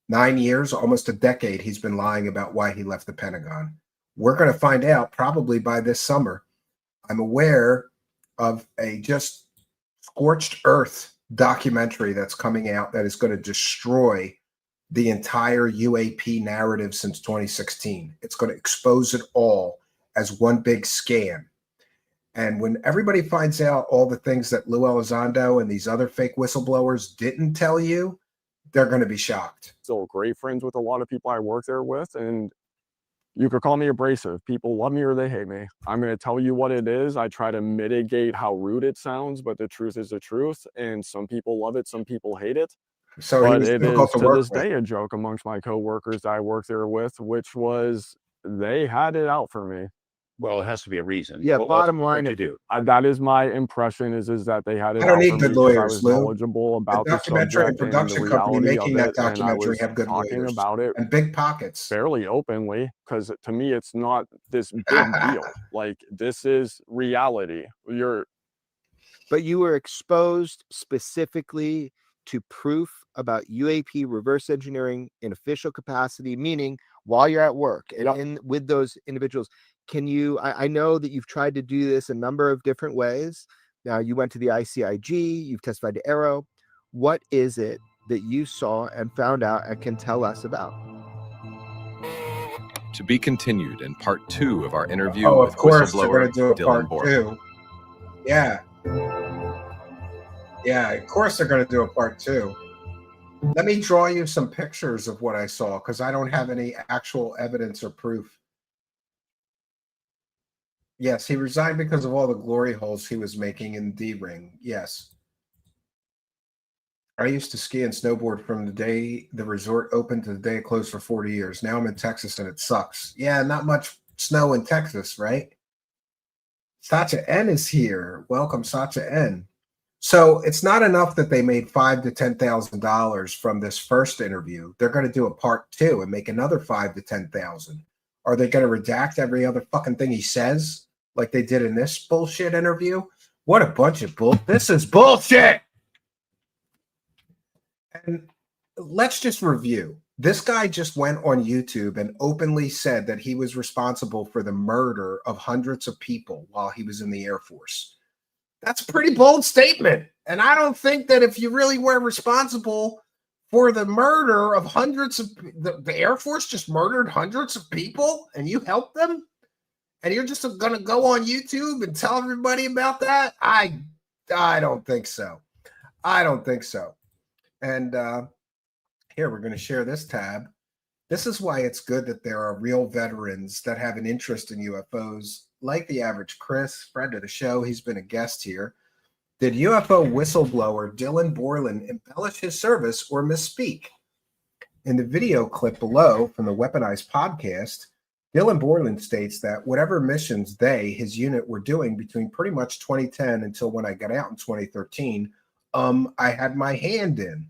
9 years, almost a decade. He's been lying about why he left the Pentagon. We're going to find out probably by this summer. I'm aware of a just scorched earth documentary that's coming out that is going to destroy the entire UAP narrative since 2016. It's going to expose it all as one big scam. And when everybody finds out all the things that Lou Elizondo and these other fake whistleblowers didn't tell you, they're going to be shocked. Still great friends with a lot of people I work there with, and you could call me abrasive. People love me or they hate me. I'm going to tell you what it is. I try to mitigate how rude it sounds, but the truth is the truth. And some people love it, some people hate it. So but it is to this day a joke amongst my coworkers that I work there with, which was they had it out for me. Well, it has to be a reason. Yeah, bottom line, to do. That is my impression. Is that they had it. I don't out need for good me lawyers, I was Lou. knowledgeable about the documentary and production company making that documentary have good lawyers about it and big pockets, fairly openly, because to me it's not this big deal. Like, this is reality. But you were exposed specifically to proof about UAP reverse engineering in official capacity, meaning while you're at work and with those individuals. Can you, I know that you've tried to do this a number of different ways. Now you went to the ICIG, you've testified to Arrow. What is it that you saw and found out and can tell us about? To be continued in part 2 of our interview with of course whistleblower do a Dylan part Borland. 2. Yeah, of course they're going to do a part 2. Let me draw you some pictures of what I saw, because I don't have any actual evidence or proof. Yes, he resigned because of all the glory holes he was making in D-Ring. Yes. I used to ski and snowboard from the day the resort opened to the day it closed for 40 years. Now I'm in Texas and it sucks. Yeah, not much snow in Texas, right? Satya N is here. Welcome, Satya N. So it's not enough that they made $5,000 to $10,000 from this first interview. They're going to do a part 2 and make another $5,000 to $10,000. Are they going to redact every other fucking thing he says, like they did in this bullshit interview? What a bunch of bull! This is bullshit. And let's just review. This guy just went on YouTube and openly said that he was responsible for the murder of hundreds of people while he was in the Air Force. That's a pretty bold statement. And I don't think that if you really were responsible for the murder of hundreds of the Air Force just murdered hundreds of people and you helped them, and you're just going to go on YouTube and tell everybody about that? I don't think so. I don't think so. And here, we're going to share this tab. This is why it's good that there are real veterans that have an interest in UFOs, like the average Chris, friend of the show. He's been a guest here. Did UFO whistleblower Dylan Borland embellish his service or misspeak? In the video clip below from the Weaponized podcast, Dylan Borland states that whatever missions his unit were doing between pretty much 2010 until when I got out in 2013, I had my hand in.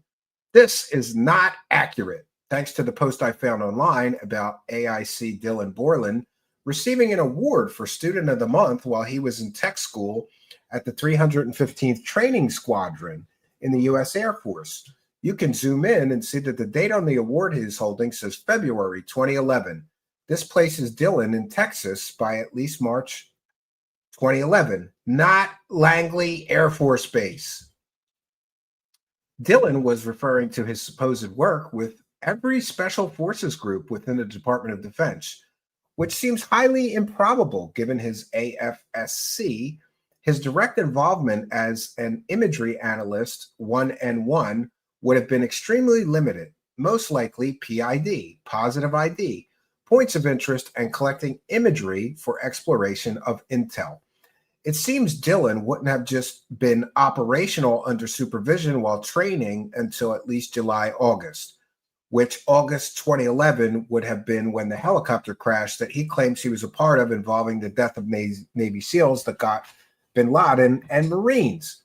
This is not accurate, thanks to the post I found online about AIC Dylan Borland receiving an award for Student of the Month while he was in tech school at the 315th Training Squadron in the U.S. Air Force. You can zoom in and see that the date on the award he is holding says February 2011. This places Dylan in Texas by at least March 2011, not Langley Air Force Base. Dylan was referring to his supposed work with every special forces group within the Department of Defense, which seems highly improbable given his AFSC. His direct involvement as an imagery analyst, 1N1, would have been extremely limited. most likely PID, positive ID, points of interest, and collecting imagery for exploration of intel. It seems Dylan wouldn't have just been operational under supervision while training until at least July, August, which August 2011 would have been when the helicopter crash that he claims he was a part of involving the death of Navy SEALs that got bin Laden and Marines.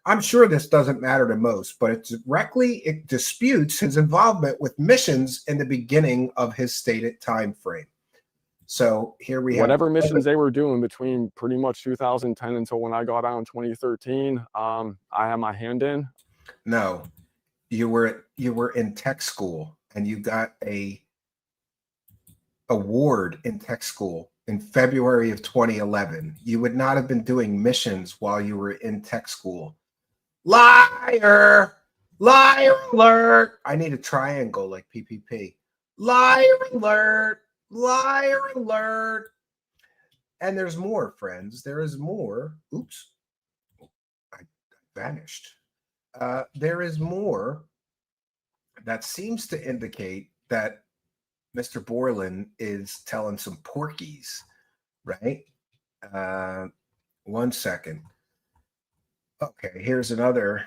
I'm sure this doesn't matter to most, but it disputes his involvement with missions in the beginning of his stated time frame. So here we have whatever missions they were doing between pretty much 2010 until when I got out in 2013. I had my hand in. No, you were in tech school and you got a award in tech school in February of 2011. You would not have been doing missions while you were in tech school. Liar! Liar alert! I need a triangle like PPP. Liar alert! Liar alert! And there's more, friends. There is more. Oops. I vanished. There is more that seems to indicate that Mr. Borland is telling some porkies, right? 1 second. Okay, here's another.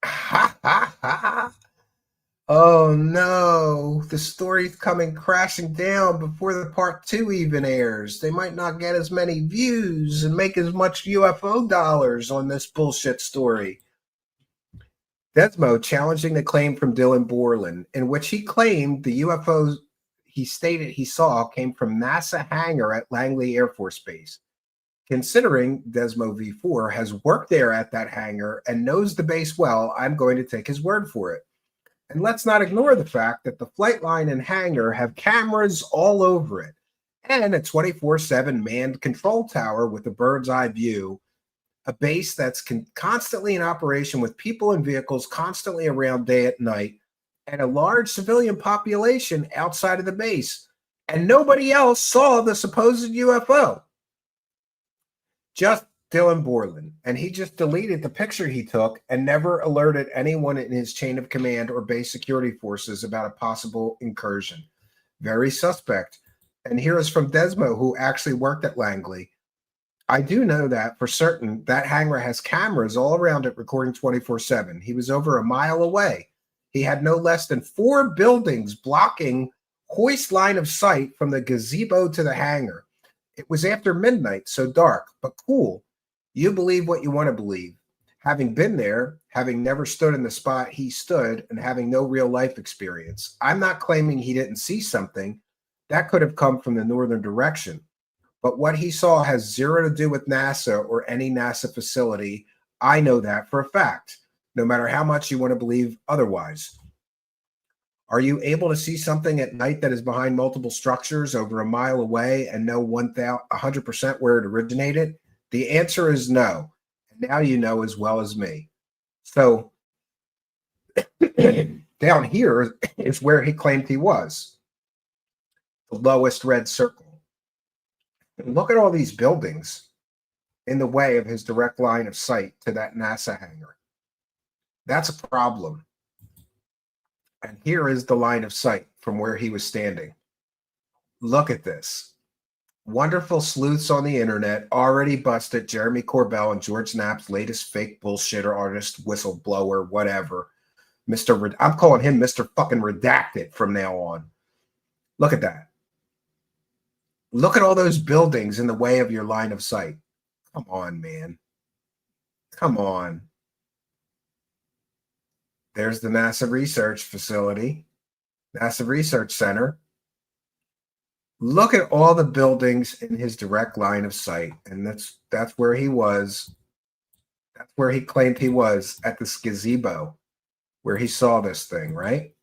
Ha ha ha! Oh no, the story's coming crashing down before the part 2 even airs. They might not get as many views and make as much UFO dollars on this bullshit story. Desmo challenging the claim from Dylan Borland, in which he claimed the UFOs he stated he saw came from NASA hangar at Langley Air Force Base. Considering Desmo V4 has worked there at that hangar and knows the base well, I'm going to take his word for it. And let's not ignore the fact that the flight line and hangar have cameras all over it and a 24/7 manned control tower with a bird's eye view, a base that's constantly in operation with people and vehicles constantly around day and night, and a large civilian population outside of the base. And nobody else saw the supposed UFO. Just Dylan Borland, and he just deleted the picture he took and never alerted anyone in his chain of command or base security forces about a possible incursion. Very suspect. And here is from Desmo, who actually worked at Langley. I do know that for certain that hangar has cameras all around it recording 24/7. He was over a mile away. He had no less than 4 buildings blocking hoist line of sight from the gazebo to the hangar. It was after midnight, so dark, but cool. You believe what you want to believe. Having been there, having never stood in the spot he stood, and having no real life experience. I'm not claiming he didn't see something. That could have come from the northern direction. But what he saw has zero to do with NASA or any NASA facility. I know that for a fact, no matter how much you want to believe otherwise. Are you able to see something at night that is behind multiple structures over a mile away and know 100% where it originated? The answer is no. And now you know as well as me. So down here is where he claimed he was. The lowest red circle. And look at all these buildings in the way of his direct line of sight to that NASA hangar. That's a problem. And here is the line of sight from where he was standing. Look at this. Wonderful sleuths on the internet already busted Jeremy Corbell and George Knapp's latest fake bullshitter artist, whistleblower, whatever. I'm calling him Mr. fucking Redacted from now on. Look at that. Look at all those buildings in the way of your line of sight. Come on, man. Come on. There's the NASA Research Facility, NASA Research Center. Look at all the buildings in his direct line of sight. And that's where he was. That's where he claimed he was, at this gazebo, where he saw this thing, right?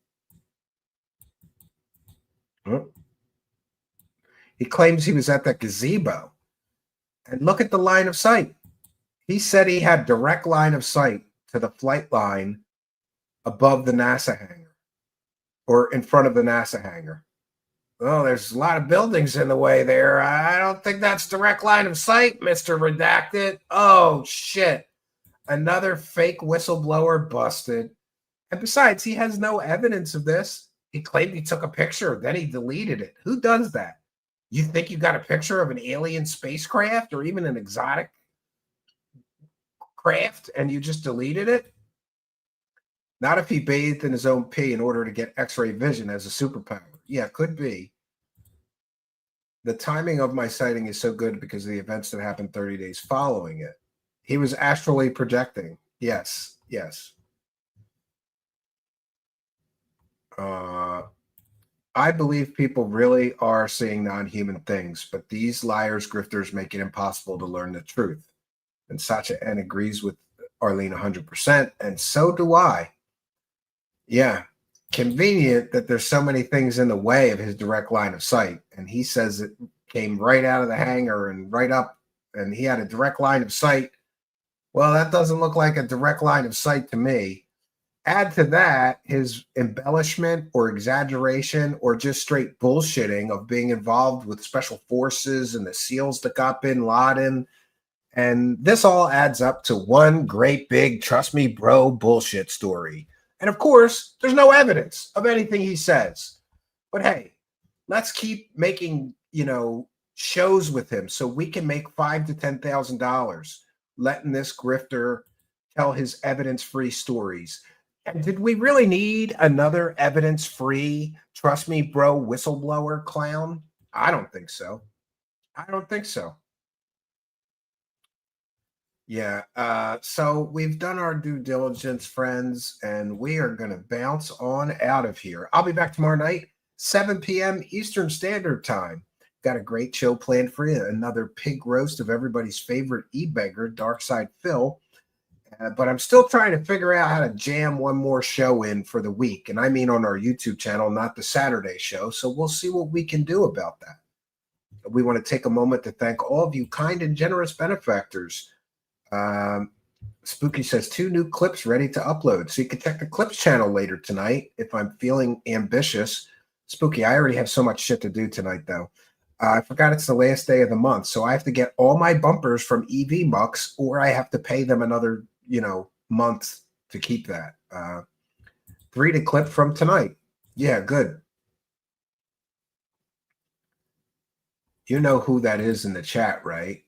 He claims he was at that gazebo. And look at the line of sight. He said he had direct line of sight to the flight line above the NASA hangar, or in front of the NASA hangar. Well, there's a lot of buildings in the way there. I don't think that's direct line of sight, Mr. Redacted. Oh, shit. Another fake whistleblower busted. And besides, he has no evidence of this. He claimed he took a picture, then he deleted it. Who does that? You think you got a picture of an alien spacecraft or even an exotic craft and you just deleted it? Not if he bathed in his own pee in order to get X-ray vision as a superpower. Yeah, could be. The timing of my sighting is so good because of the events that happened 30 days following it. He was astrally projecting. Yes, yes. I believe people really are seeing non-human things, but these liars, grifters make it impossible to learn the truth. And Sacha N agrees with Arlene 100%, and so do I. Yeah, convenient that there's so many things in the way of his direct line of sight. And he says it came right out of the hangar and right up, and he had a direct line of sight. Well, that doesn't look like a direct line of sight to me. Add to that his embellishment or exaggeration or just straight bullshitting of being involved with special forces and the SEALs that got bin Laden. And this all adds up to one great big, trust me, bro, bullshit story. And of course, there's no evidence of anything he says. But hey, let's keep making, shows with him so we can make $5,000 to $10,000 letting this grifter tell his evidence-free stories. And did we really need another evidence-free, trust me, bro, whistleblower clown? I don't think so. I don't think so. Yeah, so we've done our due diligence, friends, and we are going to bounce on out of here. I'll be back tomorrow night, 7 p.m. Eastern Standard Time. Got a great show planned for you, another pig roast of everybody's favorite e-beggar, Darkside Phil. But I'm still trying to figure out how to jam one more show in for the week. And I mean on our YouTube channel, not the Saturday show. So we'll see what we can do about that. We want to take a moment to thank all of you kind and generous benefactors. Spooky says 2 new clips ready to upload. So you can check the clips channel later tonight if I'm feeling ambitious. Spooky, I already have so much shit to do tonight, though. I forgot it's the last day of the month. So I have to get all my bumpers from EV Mucks or I have to pay them another month to keep that. 3 to clip from tonight. Yeah, good. You know who that is in the chat, right?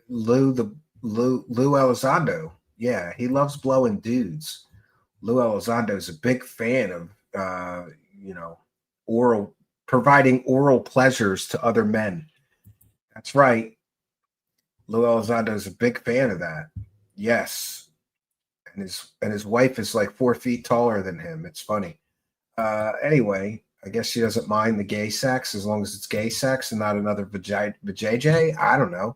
Lou Elizondo. Yeah, he loves blowing dudes. Lou Elizondo is a big fan of, providing oral pleasures to other men. That's right. Lou Elizondo is a big fan of that. Yes. And his wife is like 4 feet taller than him. It's funny. Anyway, I guess she doesn't mind the gay sex as long as it's gay sex and not another vajayjay. I don't know.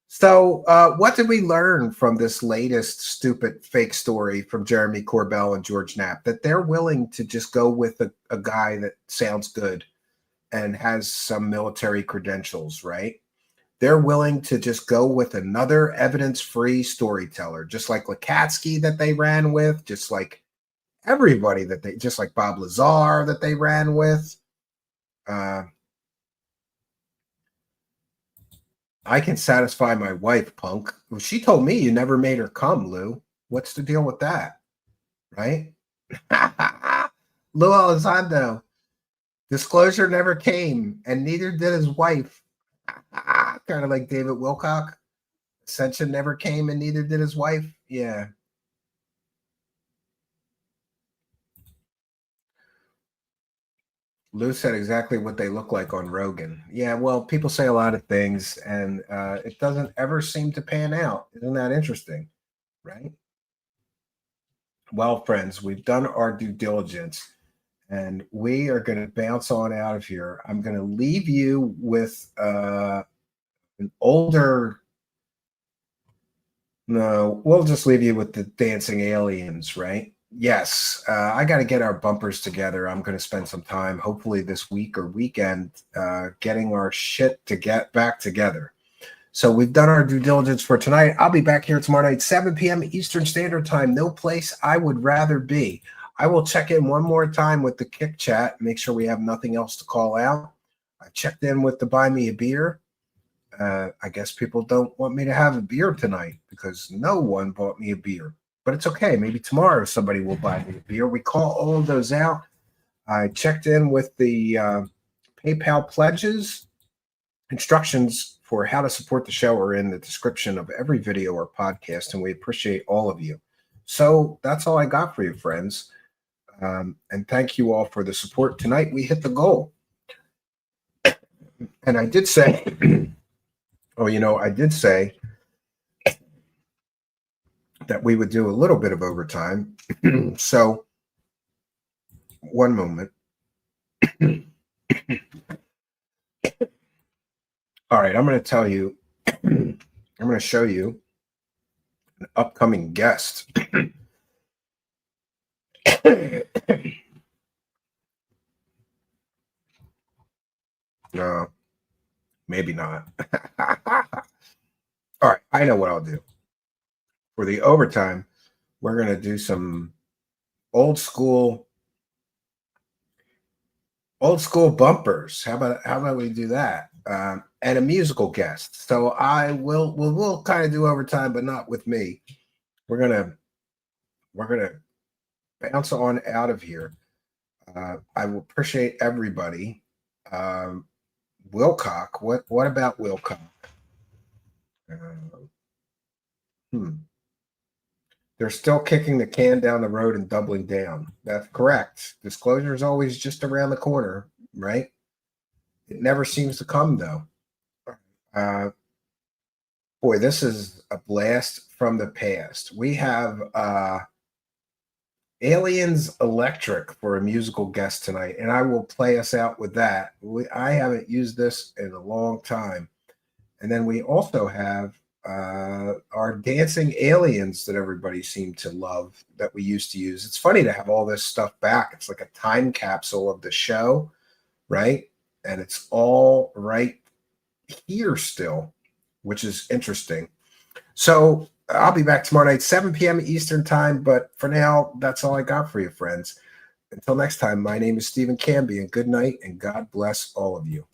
So what did we learn from this latest stupid fake story from Jeremy Corbell and George Knapp? That they're willing to just go with a guy that sounds good and has some military credentials, right? They're willing to just go with another evidence-free storyteller, just like Lakatsky that they ran with, just like everybody just like Bob Lazar that they ran with. I can satisfy my wife, punk. Well, she told me you never made her come, Lou. What's the deal with that? Right? Lou Elizondo. Disclosure never came, and neither did his wife. Kind of like David Wilcock. Ascension never came, and neither did his wife. Yeah. Lou said exactly what they look like on Rogan. Yeah, well, people say a lot of things, and it doesn't ever seem to pan out. Isn't that interesting? Right? Well, friends, we've done our due diligence, and we are going to bounce on out of here. I'm going to leave you with an older... No, we'll just leave you with the dancing aliens, right? Yes, I got to get our bumpers together. I'm going to spend some time, hopefully this week or weekend, getting our shit to get back together. So we've done our due diligence for tonight. I'll be back here tomorrow night, 7 p.m. Eastern Standard Time. No place I would rather be. I will check in one more time with the Kick Chat, make sure we have nothing else to call out. I checked in with the Buy Me a Beer. I guess people don't want me to have a beer tonight because no one bought me a beer. But it's okay. Maybe tomorrow somebody will buy me a beer. We call all of those out. I checked in with the PayPal pledges. Instructions for how to support the show are in the description of every video or podcast, and we appreciate all of you. So that's all I got for you, friends. And thank you all for the support. Tonight we hit the goal. And I did say, I did say that we would do a little bit of overtime. So one moment. All right, I'm going to tell you, I'm going to show you an upcoming guest. No, maybe not. All right, I know what I'll do. For the overtime, we're going to do some old school bumpers. How about we do that? And a musical guest. So we'll kind of do overtime, but not with me. We're gonna bounce on out of here. I will appreciate everybody. Wilcock, what about Wilcock? They're still kicking the can down the road and doubling down. That's correct. Disclosure is always just around the corner, right? It never seems to come, though. Boy, this is a blast from the past. We have Aliens Electric for a musical guest tonight, and I will play us out with that. I haven't used this in a long time. And then we also have our dancing aliens that everybody seemed to love that we used to use. It's funny to have all this stuff back. It's like a time capsule of the show, right? And it's all right here still, which is interesting. So I'll be back tomorrow night, 7 p.m. Eastern time. But for now, that's all I got for you, friends. Until next time, my name is Stephen Canby, and good night, and God bless all of you.